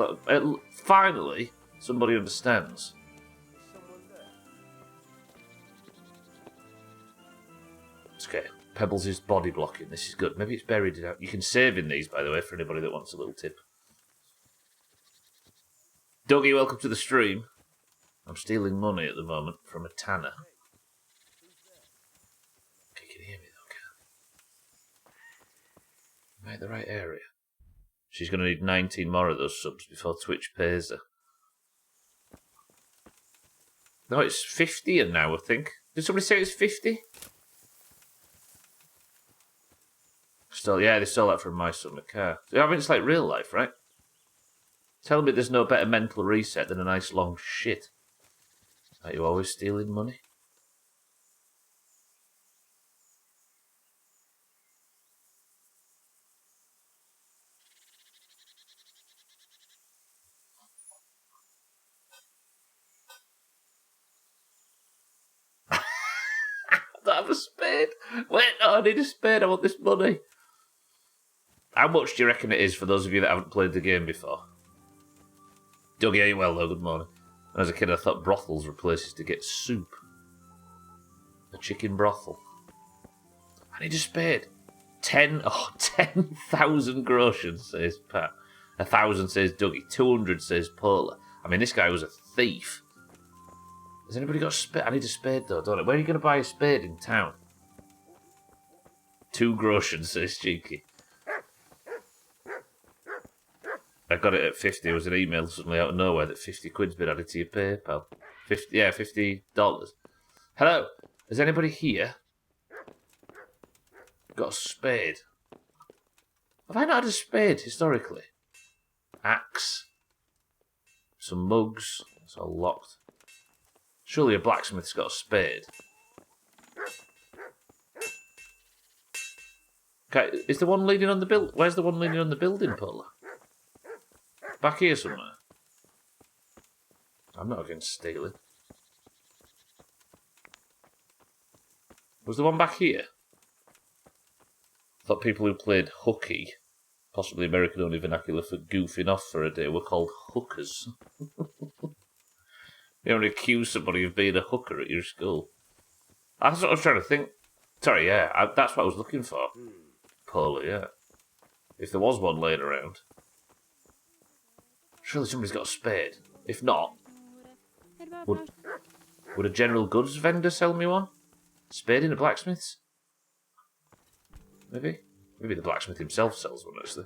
Finally, somebody understands. It's okay. Pebbles is body blocking. This is good. Maybe it's buried it out. You can save in these, by the way, for anybody that wants a little tip. Dougie, welcome to the stream. I'm stealing money at the moment from a tanner. Okay, you can hear me though, Am I in the right area? She's going to need 19 more of those subs before Twitch pays her. No, it's 50 now, I think. Did somebody say it's 50? They stole that from my son, car. I mean, it's like real life, right? Tell me there's no better mental reset than a nice long shit. Are you always stealing money? I don't have a spade. Wait, no, I need a spade. I want this money. How much do you reckon it is for those of you that haven't played the game before? Dougie, are you well though? Good morning. As a kid, I thought brothels were places to get soup. A chicken brothel. I need a spade. 10,000 groschen, says Pat. 1,000 says Dougie. 200 says Paula. I mean, this guy was a thief. Has anybody got a spade? I need a spade though, don't I? Where are you going to buy a spade in town? 2 groschen, says Cheeky. I got it at 50. It was an email suddenly out of nowhere that 50 quid's been added to your PayPal. $50. Hello, is anybody here? Got a spade. Have I not had a spade historically? Axe. Some mugs. It's all locked. Surely a blacksmith's got a spade. Okay, is the one leaning on the build? Where's the one leaning on the building, Paula? Back here somewhere. I'm not against stealing. Was the one back here? I thought people who played hooky, possibly American-only vernacular for goofing off for a day, were called hookers. You only accuse somebody of being a hooker at your school. That's what I was trying to think. Sorry, yeah, that's what I was looking for. Paula, yeah. If there was one laying around. Surely somebody's got a spade. If not, would a general goods vendor sell me one? Spade in a blacksmith's? Maybe? Maybe the blacksmith himself sells one, actually.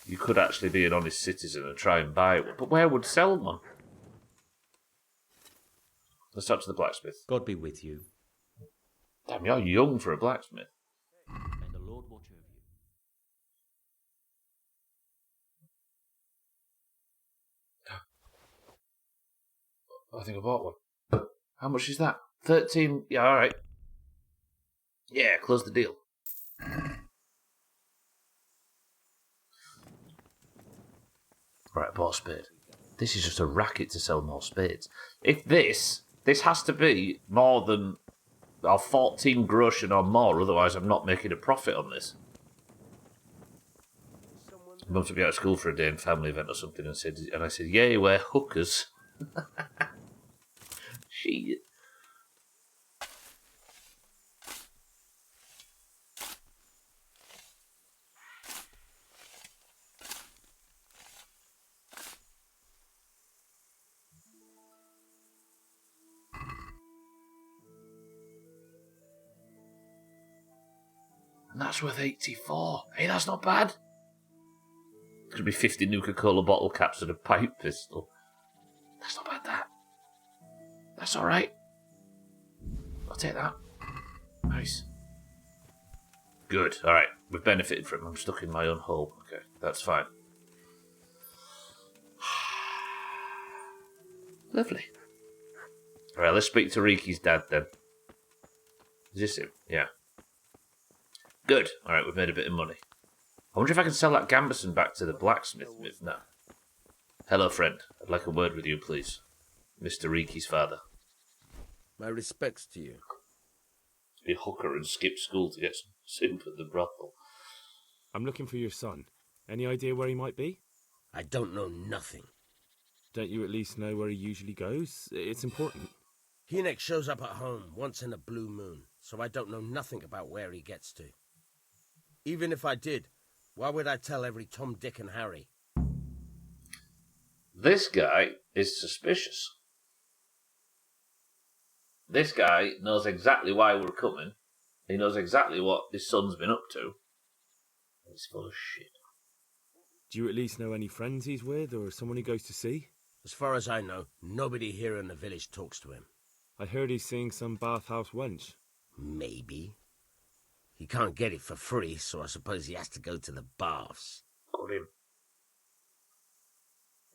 You could actually be an honest citizen and try and buy one. But where would sell one? Let's talk to the blacksmith. God be with you. Damn, you're young for a blacksmith. May the Lord watch over you. I think I bought one. How much is that? 13. Yeah, alright. Yeah, close the deal. Right, I bought a spade. This is just a racket to sell more spades. If this has to be more than 14 groschen or more, otherwise I'm not making a profit on this. Mum took me out of school for a day and family event or something, and I said, "Yay, we're hookers." Shit. And that's worth 84. Hey, that's not bad. It's going to be 50 Nuka-Cola bottle caps and a pipe pistol. That's not bad, that. That's alright. I'll take that. Nice. Good. Alright. We've benefited from it. I'm stuck in my own hole. Okay, that's fine. Lovely. Alright, let's speak to Riki's dad then. Is this him? Yeah. Good. Alright, we've made a bit of money. I wonder if I can sell that gambeson back to the blacksmith. No. Hello, friend. I'd like a word with you, please. Mr. Riki's father. My respects to you. Be a hooker and skip school to get some soup at the brothel. I'm looking for your son. Any idea where he might be? I don't know nothing. Don't you at least know where he usually goes? It's important. Hinek shows up at home once in a blue moon, so I don't know nothing about where he gets to. Even if I did, why would I tell every Tom, Dick and Harry? This guy is suspicious. This guy knows exactly why we're coming. He knows exactly what his son's been up to. He's full of shit. Do you at least know any friends he's with, or someone he goes to see? As far as I know, nobody here in the village talks to him. I heard he's seeing some bathhouse wench. Maybe. He can't get it for free, so I suppose he has to go to the baths. Got him.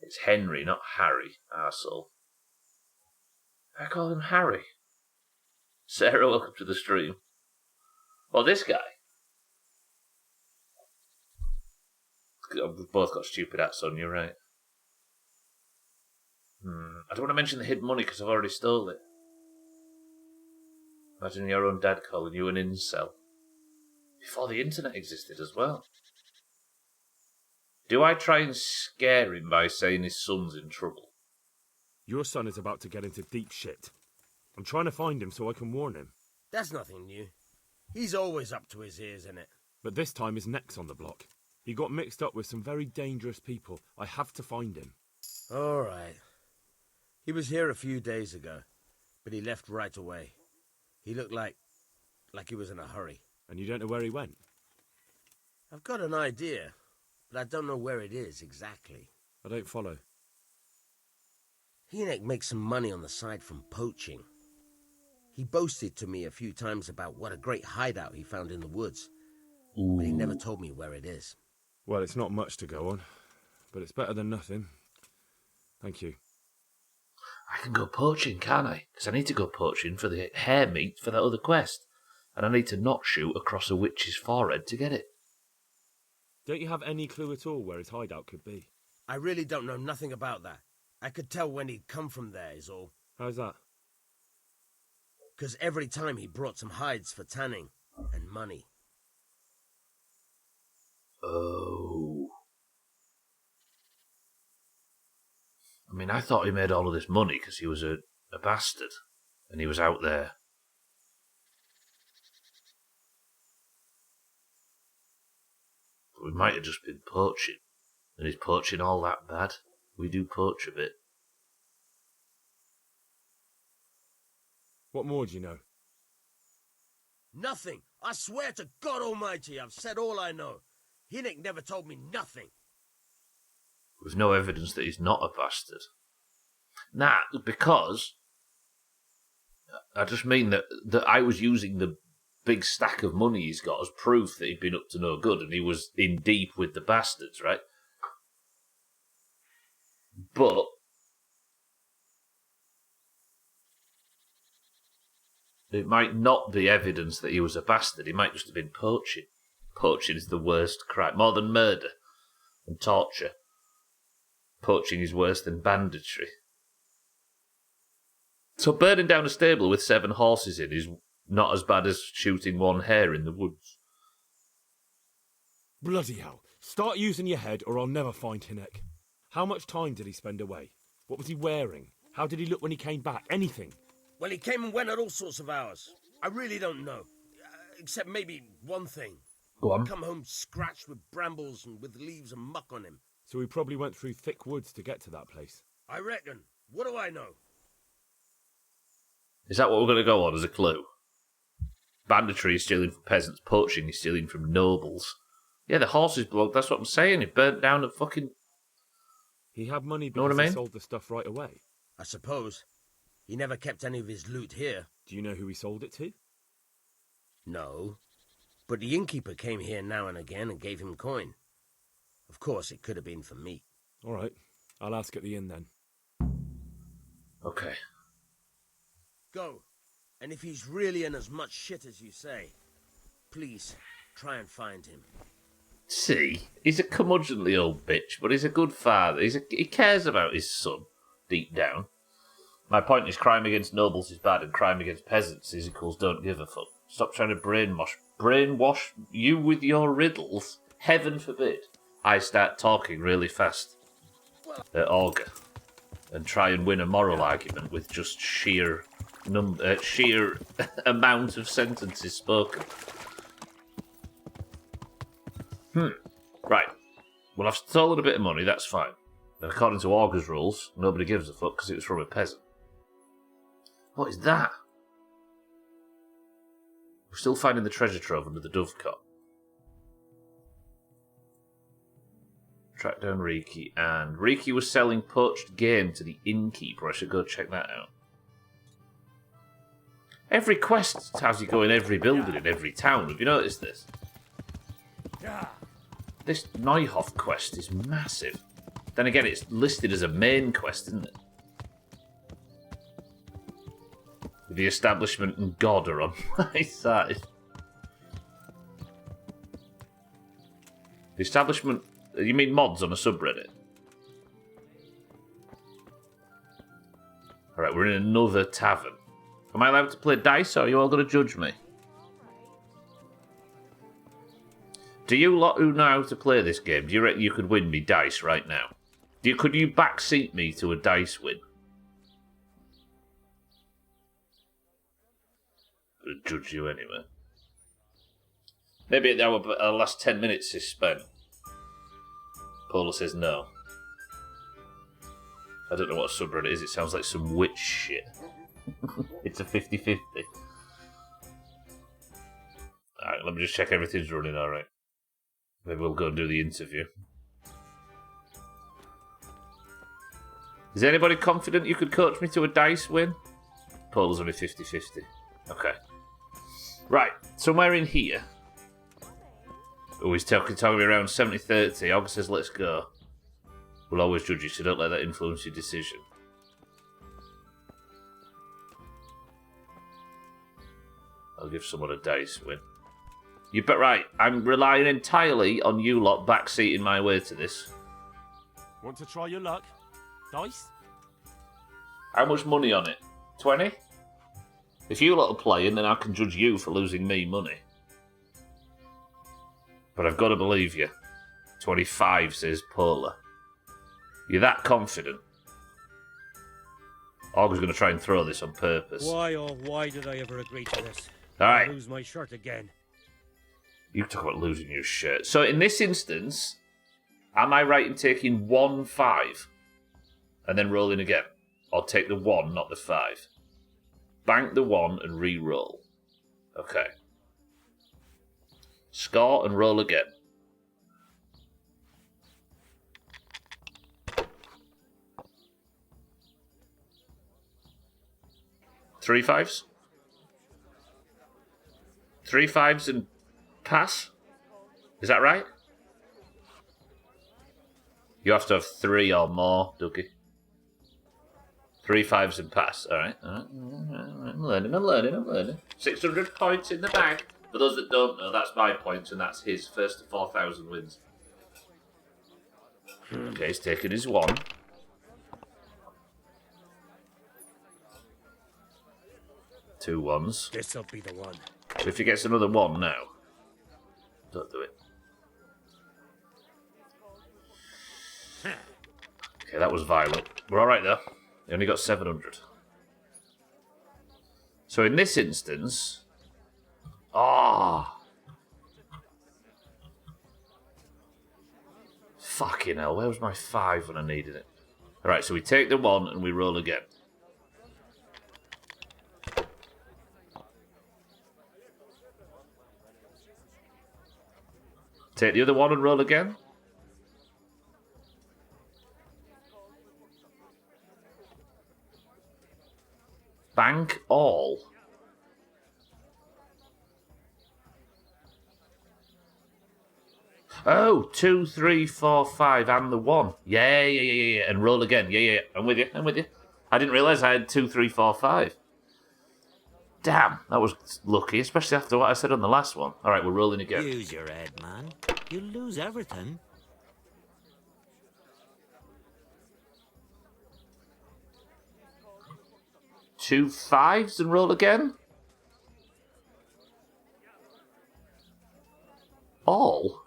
It's Henry, not Harry, arsehole. I call him Harry. Sarah, welcome to the stream. Well, this guy. We've both got stupid hats on, you're right. I don't want to mention the hidden money because I've already stole it. Imagine your own dad calling you an incel. Before the internet existed as well. Do I try and scare him by saying his son's in trouble? Your son is about to get into deep shit. I'm trying to find him so I can warn him. That's nothing new. He's always up to his ears in it. But this time his neck's on the block. He got mixed up with some very dangerous people. I have to find him. All right. He was here a few days ago, but he left right away. He looked like he was in a hurry. And you don't know where he went? I've got an idea, but I don't know where it is exactly. I don't follow. Hynek makes some money on the side from poaching. He boasted to me a few times about what a great hideout he found in the woods. Ooh. But he never told me where it is. Well, it's not much to go on, but it's better than nothing. Thank you. I can go poaching, can't I? Because I need to go poaching for the hare meat for that other quest. And I need to not shoot across a witch's forehead to get it. Don't you have any clue at all where his hideout could be? I really don't know nothing about that. I could tell when he'd come from there, is all. How's that? Because every time he brought some hides for tanning and money. Oh. I mean, I thought he made all of this money because he was a bastard. And he was out there. But we might have just been poaching. And is poaching all that bad? We do poach a bit. What more do you know? Nothing. I swear to God Almighty, I've said all I know. Hynek never told me nothing. With no evidence that he's not a bastard. Nah, because I just mean that I was using the big stack of money he's got as proof that he'd been up to no good and he was in deep with the bastards, right? But it might not be evidence that he was a bastard. He might just have been poaching. Poaching is the worst crime. More than murder and torture. Poaching is worse than banditry. So burning down a stable with 7 horses in is not as bad as shooting one hare in the woods. Bloody hell. Start using your head or I'll never find Hynek. How much time did he spend away? What was he wearing? How did he look when he came back? Anything? Well, he came and went at all sorts of hours. I really don't know. Except maybe one thing. Go on. Come home scratched with brambles and with leaves and muck on him. So he probably went through thick woods to get to that place. I reckon. What do I know? Is that what we're going to go on as a clue? Banditry is stealing from peasants. Poaching is stealing from nobles. Yeah, the horses bloke. That's what I'm saying. He burnt down a fucking... He had money know what I because mean? he sold the stuff right away. I suppose. He never kept any of his loot here. Do you know who he sold it to? No. But the innkeeper came here now and again and gave him coin. Of course, it could have been for meat. All right. I'll ask at the inn then. Okay. Go. And if he's really in as much shit as you say, please, try and find him. See, he's a curmudgeonly old bitch, but he's a good father. He cares about his son, deep down. My point is crime against nobles is bad and crime against peasants is equals don't give a fuck. Stop trying to brainwash you with your riddles. Heaven forbid I start talking really fast at Augur and try and win a moral argument with just sheer amount of sentences spoken. Right. Well, I've stolen a bit of money, that's fine. And according to Augur's rules, nobody gives a fuck because it was from a peasant. What is that? We're still finding the treasure trove under the dovecot. Track down Riki, and Riki was selling poached game to the innkeeper. I should go check that out. Every quest has you go in every building in every town. Have you noticed this? This Neuhof quest is massive. Then again, it's listed as a main quest, isn't it? The establishment and God are on my side. The establishment... You mean mods on a subreddit? Alright, we're in another tavern. Am I allowed to play dice, or are you all going to judge me? Do you lot who know how to play this game, do you reckon you could win me dice right now? Could you backseat me to a dice win? I'm going to judge you anyway. Maybe our last 10 minutes is spent. Paula says no. I don't know what a subreddit is. It sounds like some witch shit. It's a 50-50. Alright, let me just check everything's running alright. Maybe we'll go and do the interview. Is anybody confident you could coach me to a dice win? Paul's only 50-50. Okay. Right, somewhere in here. Oh, he's talking me around 70-30. August says, let's go. We'll always judge you, so don't let that influence your decision. I'll give someone a dice win. You bet right, I'm relying entirely on you lot backseating my way to this. Want to try your luck? Dice? How much money on it? 20? If you lot are playing, then I can judge you for losing me money. But I've got to believe you. 25, says Paula. You're that confident? I was going to try and throw this on purpose. Why, oh, why did I ever agree to this? Alright. I'll lose my shirt again. You talk about losing your shirt. So in this instance, am I right in taking 1 5 and then rolling again? Or take the 1, not the 5? Bank the 1 and re-roll. Okay. Score and roll again. Three 5s? 3 5s and pass? Is that right? You have to have 3 or more, Dougie. 3 5s and pass. Alright. I'm learning. 600 points in the bag. For those that don't know, that's my points and that's his. First to 4,000 wins. Okay, he's taking his 1. Two 1s. This'll be the one. So if he gets another 1 now, don't do it. Okay, that was violent. We're alright though. He only got 700. So in this instance... Fucking hell, where was my 5 when I needed it? Alright, so we take the 1 and we roll again. Take the other 1 and roll again. Bank all. Oh, 2, 3, 4, 5, and the 1. Yeah. And roll again. Yeah. I'm with you. I didn't realise I had 2, 3, 4, 5. Damn, that was lucky, especially after what I said on the last one. Alright, we're rolling again. Use your head, man. You'll lose everything. Two 5s and roll again. All?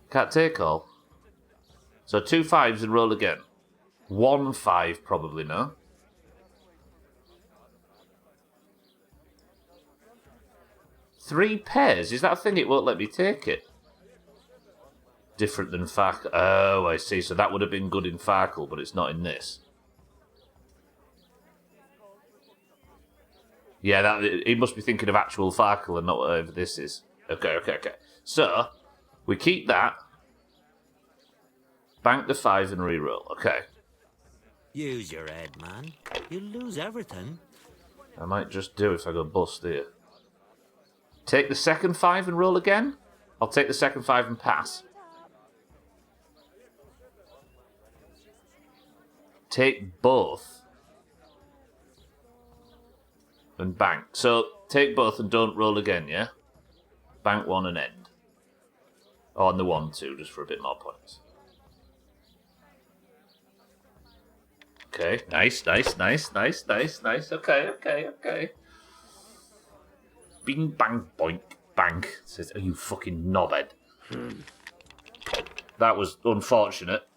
Can't take all. So 2 5s and roll again. 1 5 probably, no? Three pairs? Is that a thing? It won't let me take it. Different than Farkle. Oh, I see. So that would have been good in Farkle, but it's not in this. Yeah, he must be thinking of actual Farkle and not whatever this is. Okay. So, we keep that. Bank the 5 and reroll. Okay. Use your head, man. You'll lose everything. I might just do if I go bust here. Take the second 5 and roll again? I'll take the second 5 and pass. Take both. And bank. So, take both and don't roll again, yeah? Bank 1 and end. Oh, and the 1 too, just for a bit more points. Okay, nice. Okay. Bing, bang, boink, bang. Says, are you fucking knobhead? That was unfortunate.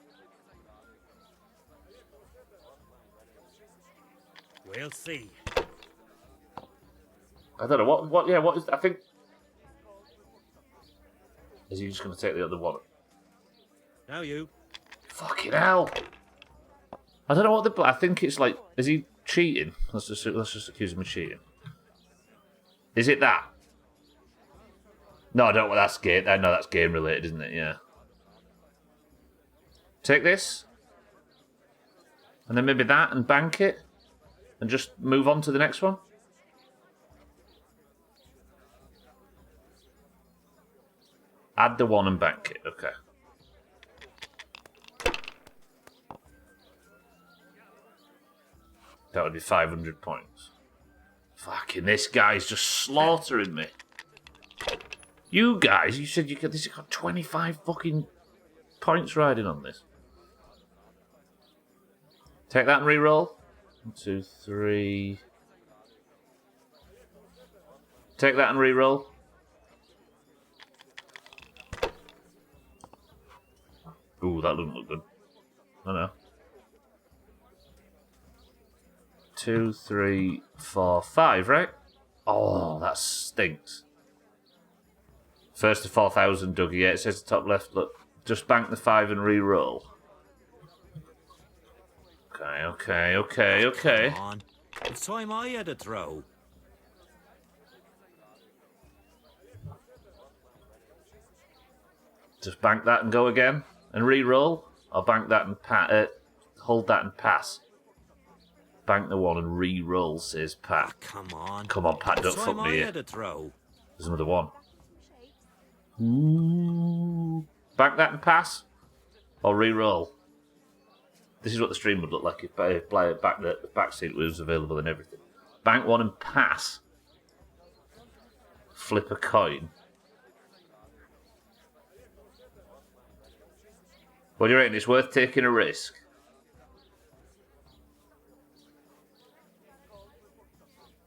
We'll see. I don't know, what is, I think... Is he just going to take the other one? Now you. Fucking hell. I don't know what I think it's like, is he cheating? Let's just accuse him of cheating. Is it that? No, I don't want that's game. I know that's game related, isn't it? Yeah. Take this. And then maybe that and bank it. And just move on to the next one. Add the one and bank it. Okay. That would be 500 points. Fucking this guy's just slaughtering me. You guys, you said you could. This has got 25 fucking points riding on this. Take that and re-roll. 1, 2, 3. Take that and re-roll. Ooh, that doesn't look good. I know. 2, 3, 4, 5, right? Oh, that stinks. First to 4,000, Dougie. Yeah, it says the top left. Look, just bank the 5 and re-roll. Okay. Come on. It's time I had a throw. Just bank that and go again and re-roll, or bank that and hold that and pass. Bank the one and re-roll, says Pat. Come on. Come on, Pat, don't fuck me here. Throw. There's another one. Ooh. Bank that and pass, or re-roll. This is what the stream would look like if the back seat was available and everything. Bank one and pass. Flip a coin. What do you reckon? It's worth taking a risk.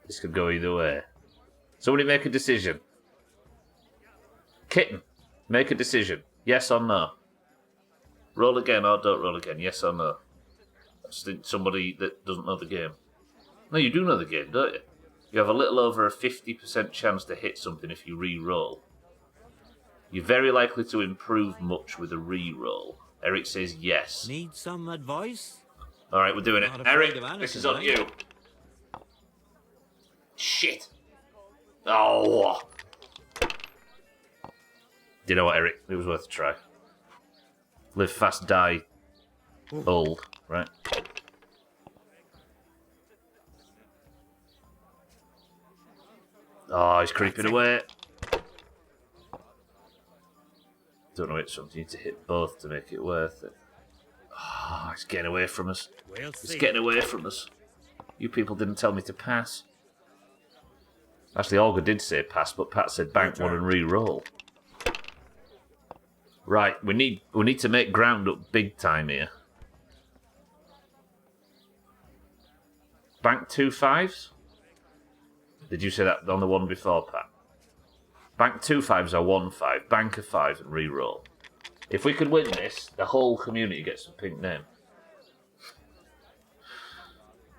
This could go either way. Somebody make a decision. Kitten, make a decision. Yes or no? Roll again or don't roll again. Yes or no? That's somebody that doesn't know the game. No, you do know the game, don't you? You have a little over a 50% chance to hit something if you re-roll. You're very likely to improve much with a re-roll. Eric says yes. Need some advice? Alright, we're doing it. Not Eric, afraid of this is anything, on you. Shit. Oh. You know what, Eric? It was worth a try. Live fast, die old, right? Oh, he's creeping away. Don't know which one. You need to hit both to make it worth it. Oh, he's getting away from us. He's getting away from us. You people didn't tell me to pass. Actually, Olga did say pass, but Pat said bank one and re-roll. Right, we need to make ground up big time here. Bank 2 5s? Did you say that on the one before, Pat? Bank 2 5s or 1 5. Bank a 5 and re-roll. If we could win this, the whole community gets a pink name.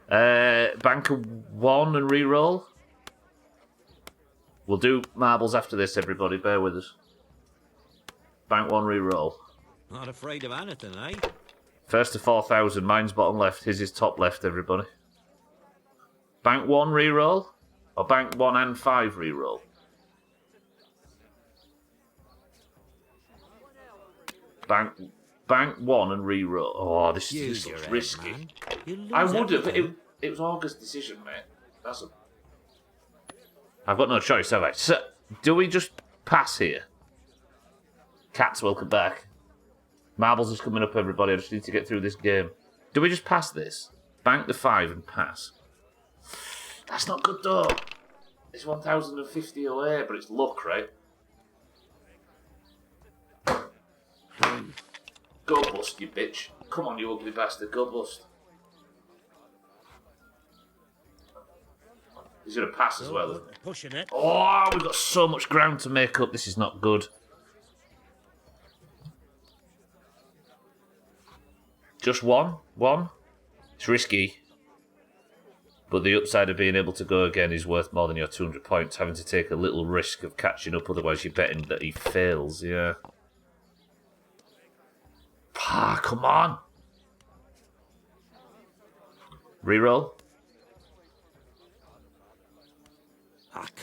Bank a 1 and re-roll. We'll do marbles after this, everybody. Bear with us. Bank 1, re-roll. Not afraid of anything, eh? First to 4,000. Mine's bottom left. His is top left, everybody. Bank 1, re-roll. Or bank 1 and 5, re-roll. Bank 1 and re-roll. Oh, this looks risky. I would have. It was August's decision, mate. That's a... I've got no choice, have I? So, do we just pass here? Cats, welcome back. Marbles is coming up, everybody. I just need to get through this game. Do we just pass this? Bank the 5 and pass. That's not good, though. It's 1,050 away, but it's luck, right? Go bust, you bitch. Come on, you ugly bastard. Go bust. He's going to pass as well. Pushing it. Oh, we've got so much ground to make up. This is not good. Just one? It's risky. But the upside of being able to go again is worth more than your 200 points. Having to take a little risk of catching up, otherwise you're betting that he fails, yeah. Ah, come on. Reroll.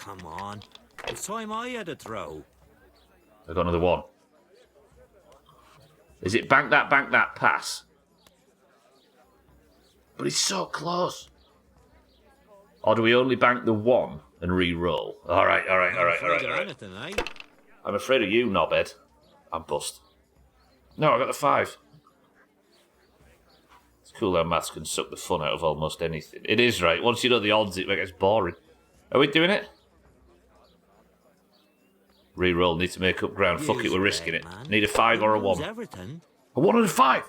come on. It's time I had a throw. I got another one. Is it bank that, pass? But it's so close. Or do we only bank the one and re-roll? All right. Anything, eh? I'm afraid of you, knobhead. I'm bust. No, I got the 5. It's cool how maths can suck the fun out of almost anything. It is, right? Once you know the odds, it gets boring. Are we doing it? Re-roll, need to make up ground. Fuck it, we're risking it. Need a 5 or a 1. Everything. A 1 and a 5.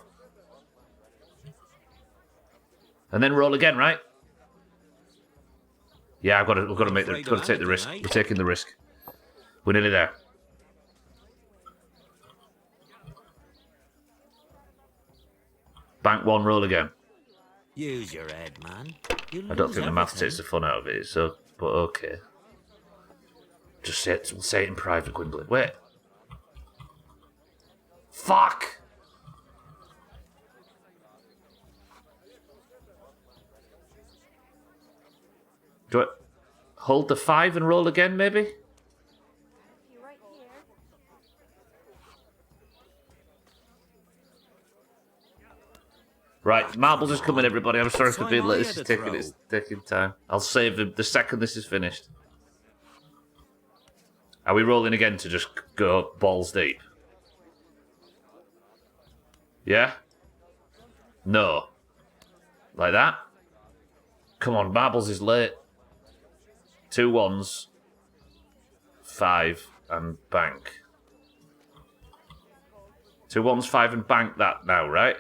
And then roll again, right? Yeah, we've got to take the risk. We're taking the risk. We're nearly there. Bank 1, roll again. Use your head, man. I don't think the math takes the fun out of it, so, but okay. Just say it, we'll say it in private, Gwynplaine. Wait. Fuck! Do I hold the 5 and roll again, maybe? Right, marbles is coming, everybody. I'm sorry for being late. This is taking time. I'll save the second this is finished. Are we rolling again to just go balls deep? Yeah? No. Like that? Come on, marbles is late. 2 1s. 5 and bank. 2 1s, 5 and bank that now, right?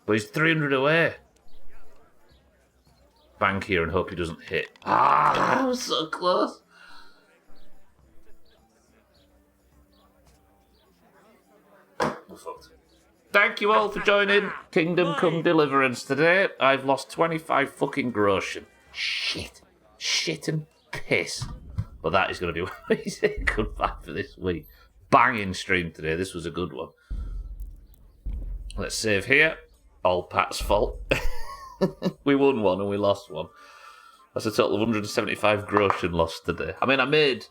But he's 300 away. Bank here and hope he doesn't hit. Ah, I was so close. We're fucked. Thank you all for joining Kingdom Come Deliverance today. I've lost 25 fucking groschen. Shit and piss. But that is going to be amazing. Goodbye for this week. Banging stream today. This was a good one. Let's save here. All Pat's fault. We won 1 and we lost 1. That's a total of 175 groschen lost today. I mean, I made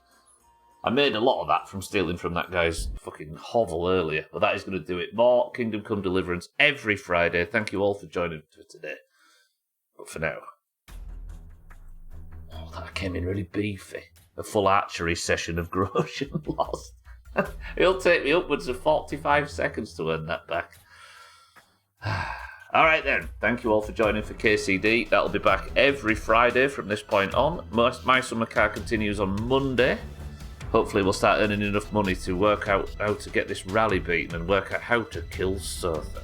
a lot of that from stealing from that guy's fucking hovel earlier, but that is going to do it. More Kingdom Come Deliverance every Friday. Thank you all for joining for today. But for now, that came in really beefy. A full archery session of groschen lost. It'll take me upwards of 45 seconds to earn that back. Alright then, thank you all for joining for KCD. That'll be back every Friday from this point on. My Summer Car continues on Monday. Hopefully we'll start earning enough money to work out how to get this rally beaten and work out how to kill Sotha.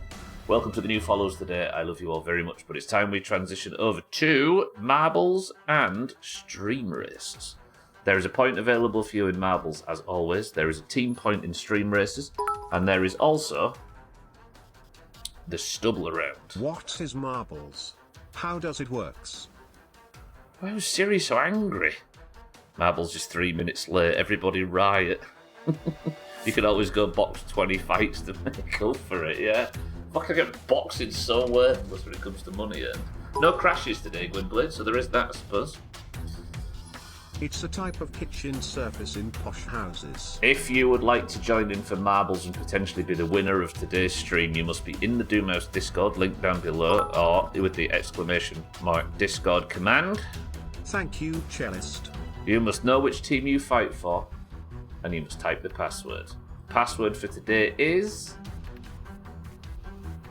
Welcome to the new followers today. I love you all very much, but it's time we transition over to marbles and stream races. There is a point available for you in marbles as always. There is a team point in stream races, and there is also the stubble around. What is marbles? How does it works? Why was Siri so angry? Marbles is 3 minutes late. Everybody riot. You can always go box 20 fights to make up for it, yeah? Fuck, I get boxing so worthless when it comes to money earned. No crashes today, Gwynplaine, so there is that, I suppose. It's a type of kitchen surface in posh houses. If you would like to join in for marbles and potentially be the winner of today's stream, you must be in the Doomhaus Discord, link down below, or with the exclamation mark Discord command. Thank you, Cellist. You must know which team you fight for, and you must type the password. Password for today is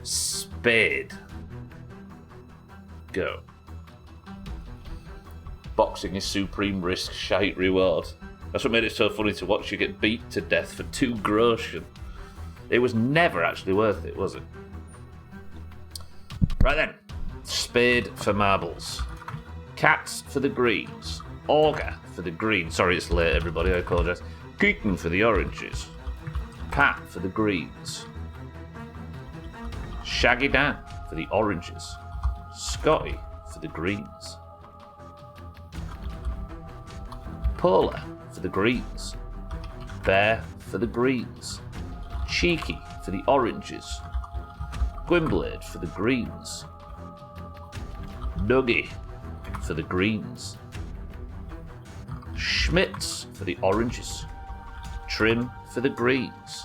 Spade. Go. Boxing is supreme risk, shite reward. That's what made it so funny to watch you get beat to death for 2 groschen. It was never actually worth it, was it? Right then. Spade for marbles. Cats for the greens. Auger for the green. Sorry it's late, everybody, I apologise. Keaton for the oranges. Pat for the greens. Shaggy Dan for the oranges. Scotty for the greens. Paula for the greens. Bear for the greens. Cheeky for the oranges. Gwynblade for the greens. Nuggy for the greens. Schmitz for the oranges. Trim for the greens.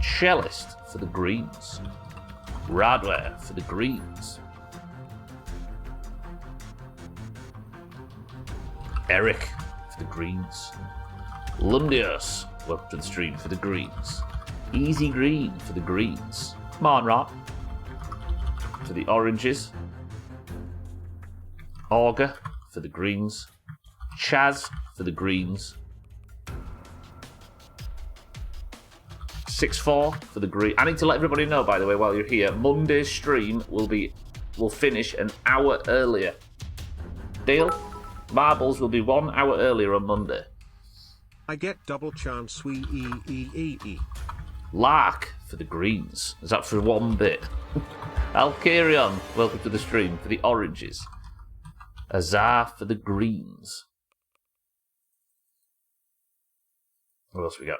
Cellist for the greens. Radware for the greens. Eric for the greens. Lundius, welcome to the stream, for the greens. Easy Green for the greens. Come on, Rob. For the oranges. Auger for the greens. Chaz for the greens. 6-4 for the green. I need to let everybody know, by the way, while you're here, Monday's stream will finish an hour earlier. Deal? Marbles will be 1 hour earlier on Monday. I get double chance Lark for the greens. Is that for 1 bit? Alcarion, welcome to the stream, for the oranges. Azar for the greens. What else we got?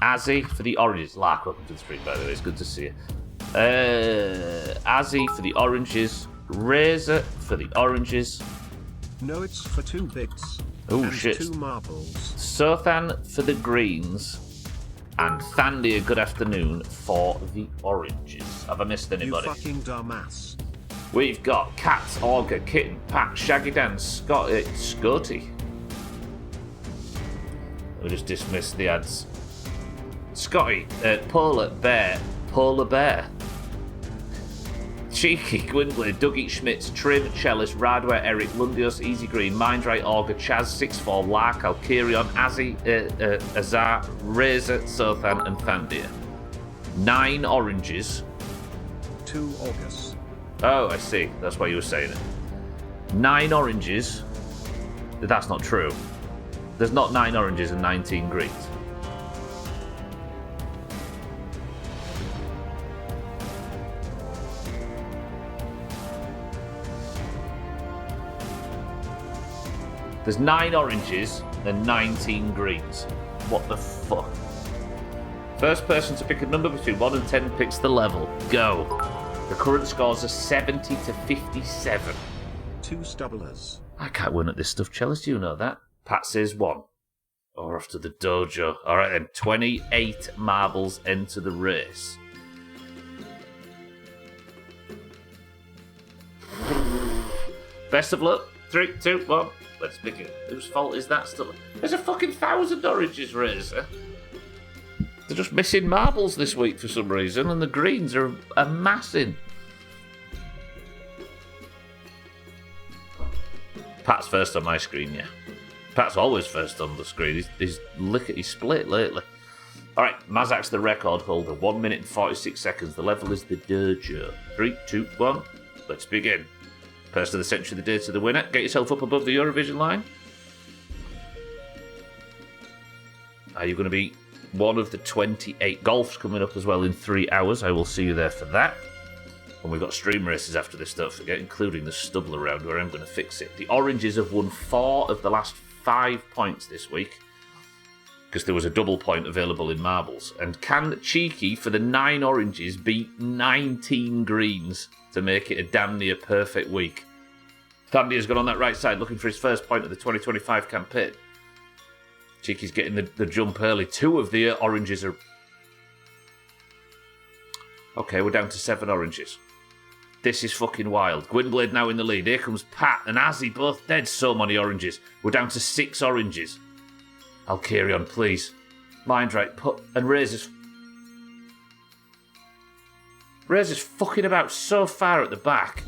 Azzy for the oranges. Lark, welcome to the stream, by the way. It's good to see you. Azzy for the oranges. Razor for the oranges. No, it's for 2 bits. Oh, shit. 2 marbles. Sothan for the greens. And Thandia, good afternoon, for the oranges. Have I missed anybody? You fucking dumbass. We've got Cat, Auger, Kitten, Pat, Shaggy Dan, Scotty. We'll just dismiss the ads. Scotty, Polar Bear, Cheeky, Gwynblade, Dougie Schmitz, Trim, Cellist, Radware, Eric, Lundius, Easy Green, Mindright, Auger, Chaz, 6-4, Lark, Alcarion, Azzy, Azar, Razor, Sothan, and Thandia. 9 oranges. 2 August. Oh, I see. That's why you were saying it. 9 oranges. That's not true. There's not 9 oranges and 19 greens. There's 9 oranges and 19 greens. What the fuck? First person to pick a number between 1 and 10 picks the level. Go. The current scores are 70 to 57. 2 stubblers. I can't win at this stuff, Chalice. Do you know that? Pat says 1. Oh, we're off to the dojo. All right then. 28 marbles enter the race. Best of luck. 3, 2, 1. Let's begin. Whose fault is that still? There's a fucking 1,000 oranges, Razor. They're just missing marbles this week for some reason, and the greens are amassing. Pat's first on my screen, yeah. Pat's always first on the screen. He's lickety split lately. Alright, Mazak's the record holder. 1 minute and 46 seconds. The level is the dojo. 3, 2, 1. Let's begin. Person of the century, the day to the winner. Get yourself up above the Eurovision line. Are you going to be one of the 28? Golf's coming up as well in 3 hours. I will see you there for that. And we've got stream races after this, don't forget, including the Stubbler round where I'm going to fix it. The Oranges have won 4 of the last 5 points this week because there was a double point available in marbles. And can Cheeky, for the 9 oranges, beat 19 greens to make it a damn near perfect week? Thandia's got on that right side looking for his first point of the 2025 campaign. Cheeky's getting the jump early. 2 of the oranges are... Okay, we're down to 7 oranges. This is fucking wild. Gwynblade now in the lead. Here comes Pat and Azzy, both dead. So many oranges. We're down to 6 oranges. Alcarion, please. Mindright, put... And Razor's fucking about so far at the back.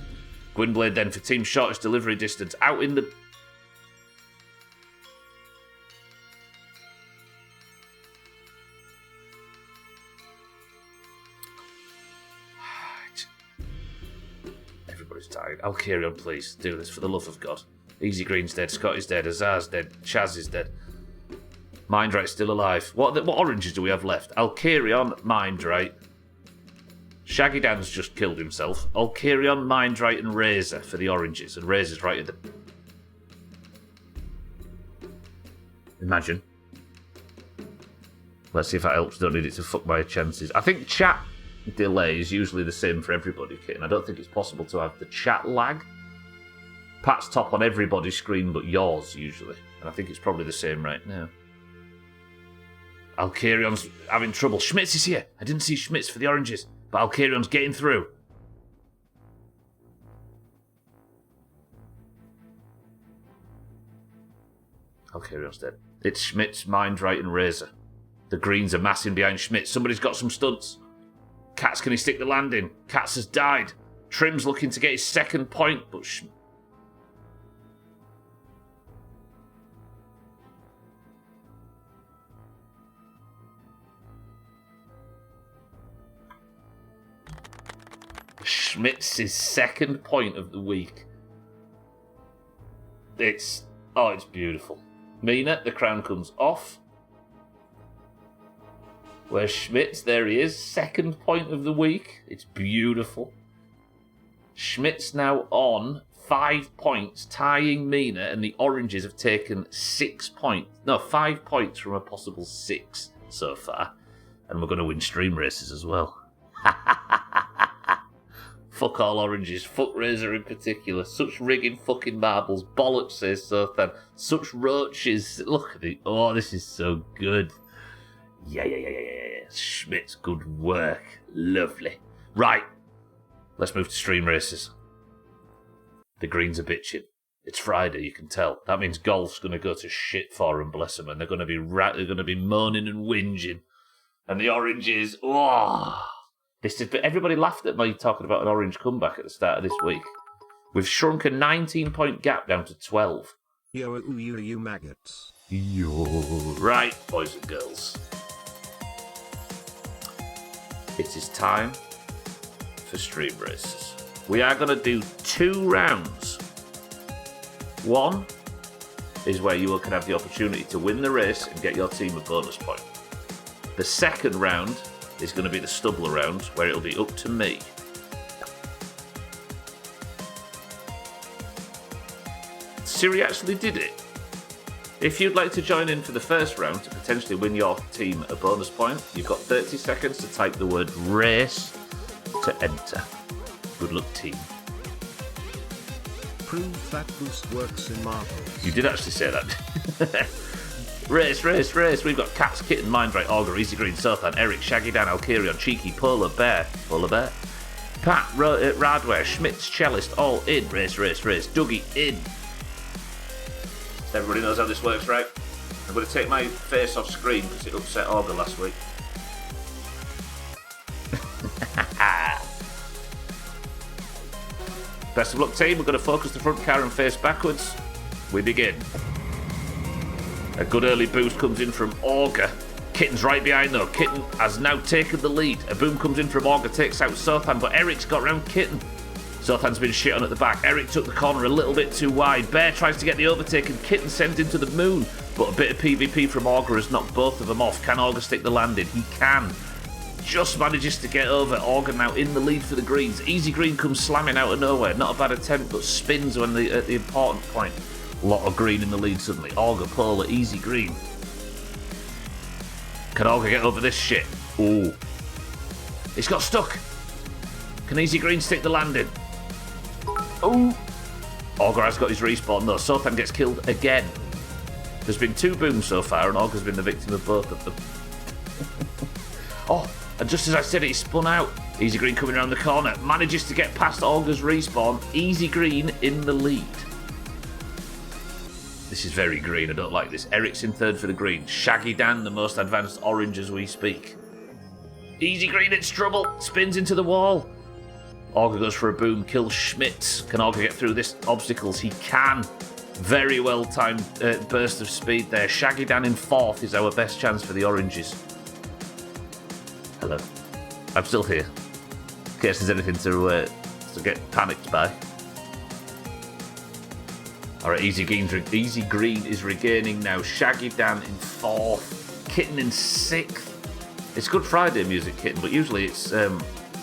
Gwynblade then for team shortest delivery distance. Out in the... Everybody's tired. Alcarion, please. Do this for the love of God. Easy Green's dead. Scotty's dead. Azar's dead. Chaz is dead. Mindright's still alive. What oranges do we have left? Alcarion, Mindright. Shaggy Dan's just killed himself. Alcarion, Mindright, and Razor for the oranges. And Razor's right at the... Imagine. Let's see if that helps. Don't need it to fuck my chances. I think chat delay is usually the same for everybody, Kit, and I don't think it's possible to have the chat lag. Pat's top on everybody's screen but yours, usually. And I think it's probably the same right now. Alcarion's having trouble. Schmitz is here. I didn't see Schmitz for the oranges, but Alcarion's getting through. Alcarion's dead. It's Schmitz, Mindright, and Razor. The greens are massing behind Schmitz. Somebody's got some stunts. Katz, can he stick the landing? Katz has died. Trim's looking to get his second point, but Schmitz's second point of the week. It's beautiful. Mina, the crown comes off. Where's Schmitz? There he is. Second point of the week. It's beautiful. Schmitz now on 5 points, tying Mina, and the oranges have taken 6 points. No, 5 points from a possible 6 so far. And we're going to win stream races as well. Fuck all oranges. Fuck Razor in particular. Such rigging fucking marbles. Bollocks, says Sothan. Such roaches. Look at it. Oh, this is so good. Yeah. Schmitz, good work. Lovely. Right. Let's move to stream races. The greens are bitching. It's Friday, you can tell. That means golf's going to go to shit for them, bless them, and they're going to be moaning and whinging. And the oranges, everybody laughed at me talking about an orange comeback at the start of this week. We've shrunk a 19-point gap down to 12. You maggots. Right, boys and girls. It is time for stream races. We are going to do 2 rounds. One is where you can have the opportunity to win the race and get your team a bonus point. The second round is going to be the Stubbler round, where it'll be up to me. Siri actually did it. If you'd like to join in for the first round to potentially win your team a bonus point, you've got 30 seconds to type the word race to enter. Good luck, team. Prove that boost works in marbles. You did actually say that. Race. We've got Cats, Kitten, Mindright, Augur, Easy Green, Sothan, Eric, Shaggy Dan, Alcarion, Cheeky, Polar Bear, Pat, Radware, Schmitz, Cellist, all in. Race. Dougie, in. Everybody knows how this works, right? I'm going to take my face off screen because it upset Augur last week. Best of luck, team. We're going to focus the front car and face backwards. We begin. A good early boost comes in from Augur. Kitten's right behind though. Kitten has now taken the lead. A boom comes in from Augur, takes out Sothan, but Eric's got round Kitten. Sothan's been shit on at the back. Eric took the corner a little bit too wide. Bear tries to get the overtake and Kitten sends him to the moon. But a bit of PvP from Augur has knocked both of them off. Can Augur stick the landing? He can. Just manages to get over. Augur now in the lead for the greens. Easy Green comes slamming out of nowhere. Not a bad attempt, but spins when at the important point. A lot of green in the lead suddenly. Augur, Polar, Easy Green. Can Augur get over this shit? Ooh. It's got stuck. Can Easy Green stick the landing? Ooh. Augur has got his respawn though. Sothan gets killed again. There's been 2 booms so far and Augur's been the victim of both of them. Oh, and just as I said it, he spun out. Easy Green coming around the corner. Manages to get past Augur's respawn. Easy Green in the lead. This is very green, I don't like this. Eric's in third for the green. Shaggy Dan, the most advanced orange as we speak. Easy Green, it's trouble. Spins into the wall. Augur goes for a boom, kills Schmitz. Can Augur get through this obstacles? He can. Very well timed burst of speed there. Shaggy Dan in fourth is our best chance for the oranges. Hello. I'm still here. In case there's anything to get panicked by. Alright, Easy Green is regaining now. Shaggy Dan in fourth. Kitten in sixth. It's Good Friday music, Kitten, but usually it's the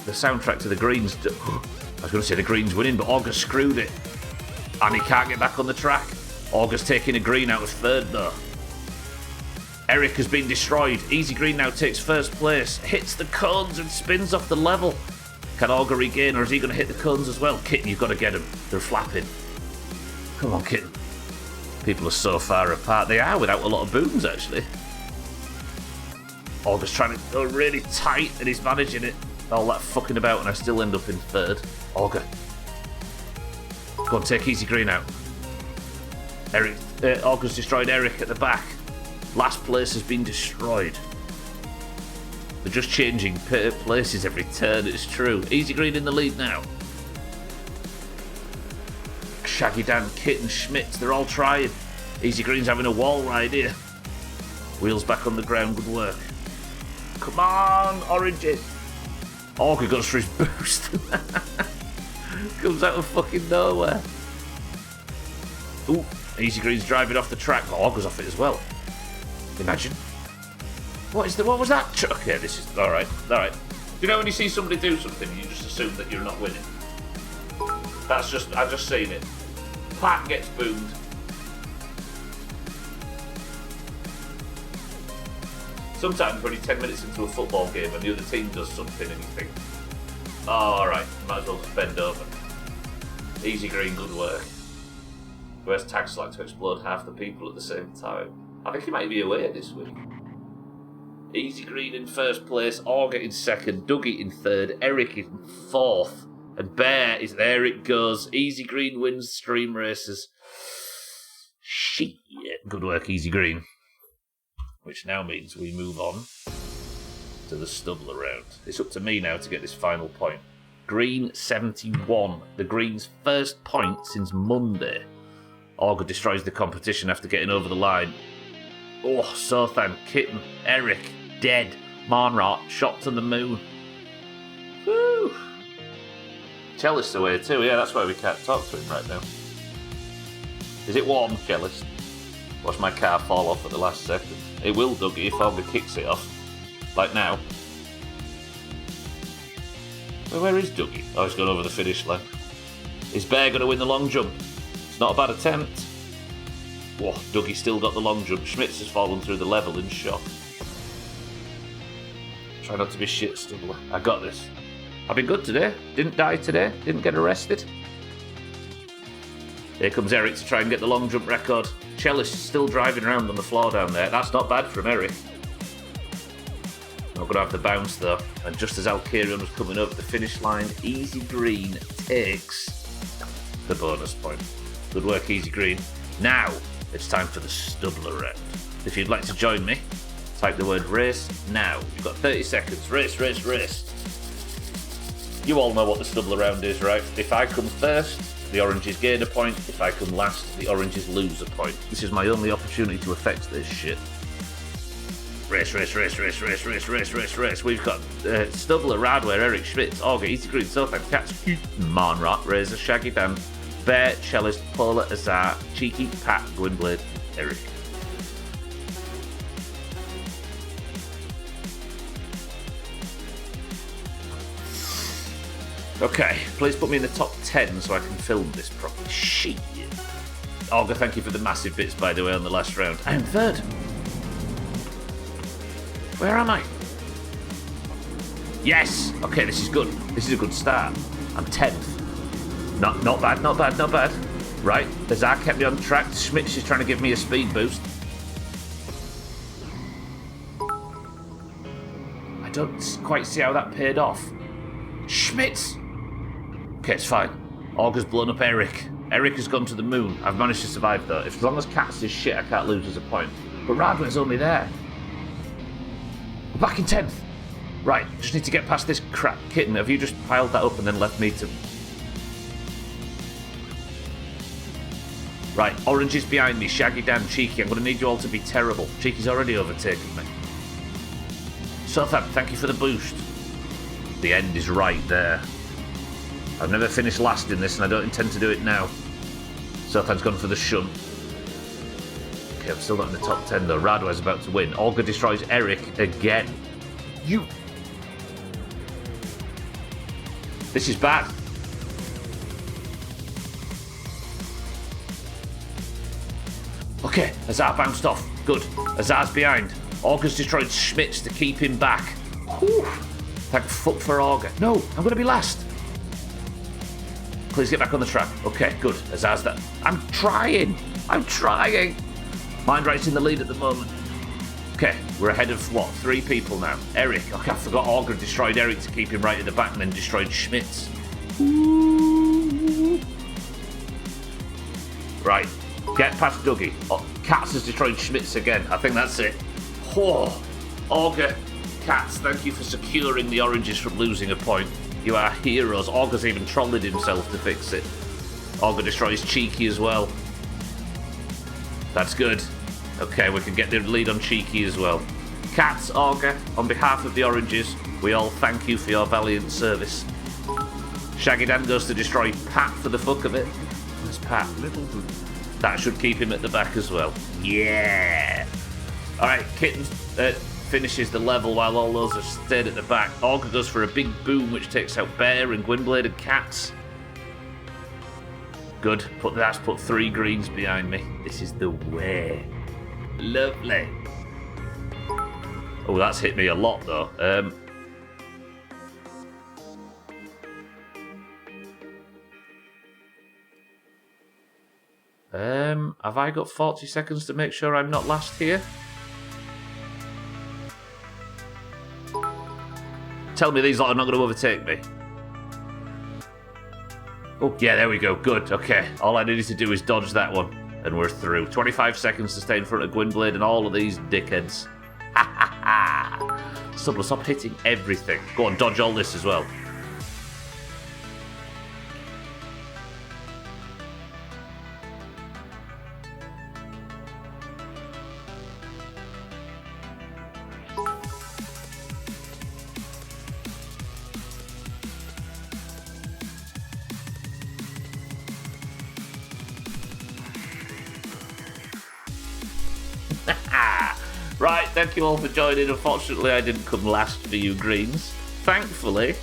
soundtrack to the Greens. I was going to say the Greens winning, but Augur screwed it. And he can't get back on the track. Augur's taking a green out of third, though. Eric has been destroyed. Easy Green now takes first place. Hits the cones and spins off the level. Can Augur regain, or is he going to hit the cones as well? Kitten, you've got to get him. They're flapping. Come on, Kitten. People are so far apart. They are without a lot of booms, actually. Augur's trying to go really tight and he's managing it. All that fucking about and I still end up in third. Augur. Go on, take Easy Green out. Eric, Augur's destroyed Eric at the back. Last place has been destroyed. They're just changing places every turn, it's true. Easy Green in the lead now. Shaggy Dan, Kit and Schmitz, they're all trying. Easy Green's having a wall ride here. Wheels back on the ground, good work. Come on, Oranges. Augur goes for his boost. Comes out of fucking nowhere. Ooh, Easy Green's driving off the track, but Augur's off it as well. Imagine. What was that? Okay, this is alright. You know when you see somebody do something, you just assume that you're not winning. I've just seen it. Pat gets boomed. Sometimes when you're 10 minutes into a football game and the other team does something and you think, oh, alright, might as well just bend over. Easy Green, good work. Who has tag select to explode half the people at the same time? I think he might be away this week. Easy Green in first place, Augur in second, Dougie in third, Eric in fourth, and Bear is there it goes. Easy Green wins stream races. Shit. Good work, Easy Green. Which now means we move on to the stubble round. It's up to me now to get this final point. Green 71, the Green's first point since Monday. Augur destroys the competition after getting over the line. Oh, Sothan, Kitten, Eric, dead. Marnrot, shot to the moon. Woo! Cellist away too, yeah, that's why we can't talk to him right now. Is it warm, Cellist? Watch my car fall off at the last second. It will, Dougie, if Augur kicks it off. Like now. Well, where is Dougie? Oh, he's gone over the finish line. Is Bear going to win the long jump? It's not a bad attempt. Whoa, Dougie still got the long jump. Schmitz has fallen through the level in shock. Try not to be shit, Stubbler. I got this. I've been good today. Didn't die today. Didn't get arrested. Here comes Eric to try and get the long jump record. Cellist is still driving around on the floor down there. That's not bad from Eric. Not going to have the bounce though. And just as Alkarion was coming over the finish line, Easy Green takes the bonus point. Good work, Easy Green. Now, it's time for the stubble round. If you'd like to join me, type the word race now. You've got 30 seconds. Race, race, race. You all know what the stubble round is, right? If I come first, the oranges gain a point. If I come last, the oranges lose a point. This is my only opportunity to affect this shit. Race, race, race, race, race, race, race, race, race. We've got Stubbler, Radware, Eric, Schmitz, Augur, Easy Green, Sothan, Cats, Marnrot, Razor, Shaggy Dan, Bear, Cellist, Polar, Azar, Cheeky, Pat, Gwynblade, Eric. Okay, please put me in the top 10 so I can film this properly. Shit. Augur, thank you for the massive bits, by the way, on the last round. I am third. Where am I? Yes! Okay, this is good. This is a good start. I'm 10th. Not bad, not bad, not bad. Right, Azar kept me on track. Schmitz is trying to give me a speed boost. I don't quite see how that paid off. Schmitz! Okay, it's fine. Augur's blown up Eric. Eric has gone to the moon. I've managed to survive though. As long as Cats is shit, I can't lose as a point. But Radwin's only there. We're back in 10th. Right, just need to get past this crap. Kitten, have you just piled that up and then left me to... Right, Orange is behind me. Shaggy Dan, Cheeky, I'm going to need you all to be terrible. Cheeky's already overtaken me. Sothan, thank you for the boost. The end is right there. I've never finished last in this and I don't intend to do it now. Sothan's gone for the shunt. Okay, I'm still not in the top 10 though. Radwa's about to win. Augur destroys Eric again. You... This is bad. Okay, Azar bounced off. Good. Azar's behind. Augur's destroyed Schmitz to keep him back. Whew. Thank fuck for Augur. No, I'm going to be last. Please get back on the track. Okay, good. Azaz that. I'm trying. Mind Right's in the lead at the moment. Okay, we're ahead of, what, 3 people now. Eric. Okay, I forgot Augur destroyed Eric to keep him right at the back and then destroyed Schmitz. Right, get past Dougie. Oh, Katz has destroyed Schmitz again. I think that's it. Oh, Augur, Katz, thank you for securing the oranges from losing a point. You are heroes. Augur's even trolled himself to fix it. Augur destroys Cheeky as well. That's good. Okay, we can get the lead on Cheeky as well. Katz, Augur, on behalf of the oranges, we all thank you for your valiant service. Shaggy Dan goes to destroy Pat for the fuck of it. Where's Pat? That should keep him at the back as well. Yeah! Alright, Kitten finishes the level while all those are stayed at the back. Augur goes for a big boom which takes out Bear and Gwynblade and Katz. Good. That's put 3 greens behind me. This is the way. Lovely. Oh, that's hit me a lot though. Have I got 40 seconds to make sure I'm not last here? Tell me these lot are not going to overtake me. Oh, yeah, there we go. Good. Okay. All I needed to do is dodge that one. And we're through. 25 seconds to stay in front of Gwynblade and all of these dickheads. Ha ha ha! Stop hitting everything. Go on, dodge all this as well. Right, thank you all for joining. Unfortunately, I didn't come last for you greens. Thankfully,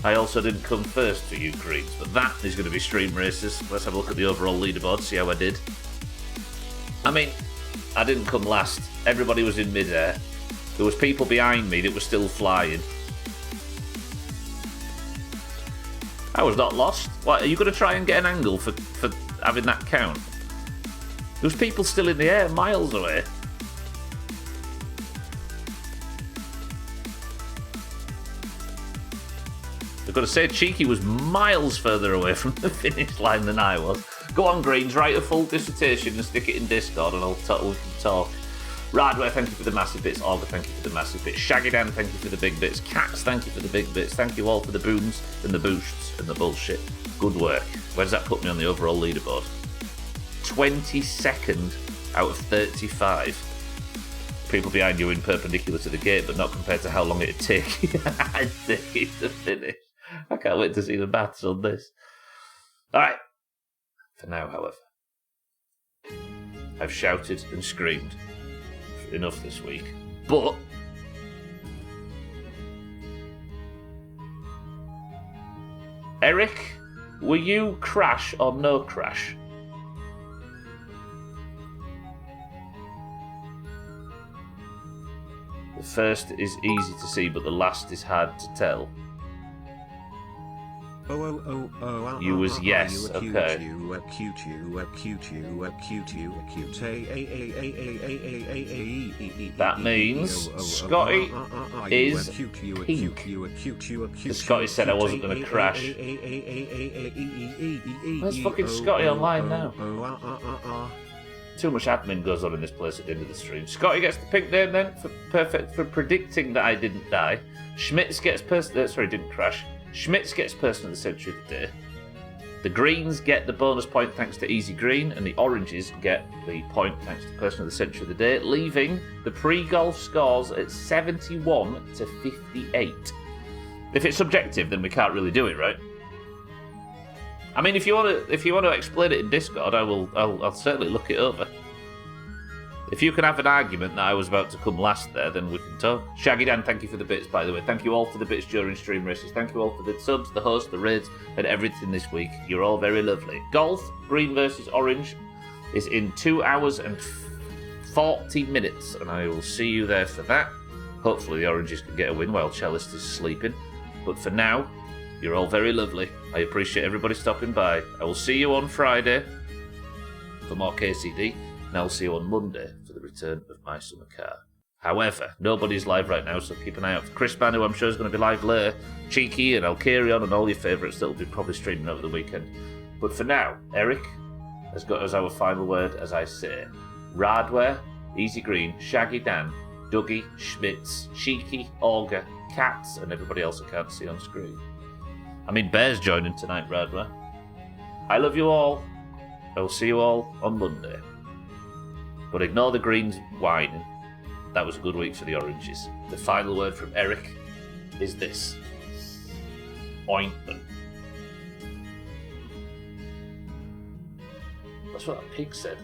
I also didn't come first for you greens. But that is going to be stream races. Let's have a look at the overall leaderboard, see how I did. I mean, I didn't come last. Everybody was in midair. There was people behind me that were still flying. I was not lost. What, are you going to try and get an angle for having that count? There was people still in the air, miles away. I've got to say, Cheeky was miles further away from the finish line than I was. Go on, Greens, write a full dissertation and stick it in Discord and we can talk. Radware, thank you for the massive bits. Augur, thank you for the massive bits. Shaggy Dan, thank you for the big bits. Cats, thank you for the big bits. Thank you all for the booms and the boosts and the bullshit. Good work. Where does that put me on the overall leaderboard? 22nd out of 35. People behind you in perpendicular to the gate, but not compared to how long it'd take you to finish. I can't wait to see the maths on this. Alright. For now, however, I've shouted and screamed enough this week. But Eric, were you crash or no crash? The first is easy to see, but the last is hard to tell. You was yes, okay. That means Scotty is pink. Scotty said I wasn't going to crash. Where's fucking Scotty online now? Too much admin goes on in this place at the end of the stream. Scotty gets the pink name then for predicting that I didn't die. Schmitz gets didn't crash. Schmitz gets person of the century of the day. The greens get the bonus point thanks to Easy Green, and the oranges get the point thanks to person of the century of the day, leaving the pre-golf scores at 71 to 58. If it's subjective, then we can't really do it, right? I mean, if you want to explain it in Discord, I'll certainly look it over. If you can have an argument that I was about to come last there, then we can talk. Shaggy Dan, thank you for the bits, by the way. Thank you all for the bits during stream races. Thank you all for the subs, the host, the raids, and everything this week. You're all very lovely. Golf, green versus orange, is in 2 hours and 40 minutes, and I will see you there for that. Hopefully the oranges can get a win while Cellist is sleeping. But for now, You're all very lovely. I appreciate everybody stopping by. I will see you on Friday for more KCD, and I'll see you on Monday for the return of My Summer Car. However, nobody's live right now, so keep an eye out for Chris Banner, who I'm sure is going to be live later, Cheeky and Alkarion and all your favourites that will be probably streaming over the weekend. But for now, Eric has got us our final word, as I say. Radware, Easy Green, Shaggy Dan, Dougie, Schmitz, Cheeky, Olga, Cats, and everybody else I can't see on screen. I mean, Bear's joining tonight, Radware. I love you all. I will see you all on Monday. But ignore the greens whining. That was a good week for the oranges. The final word from Eric is this. Ointment. That's what that pig said.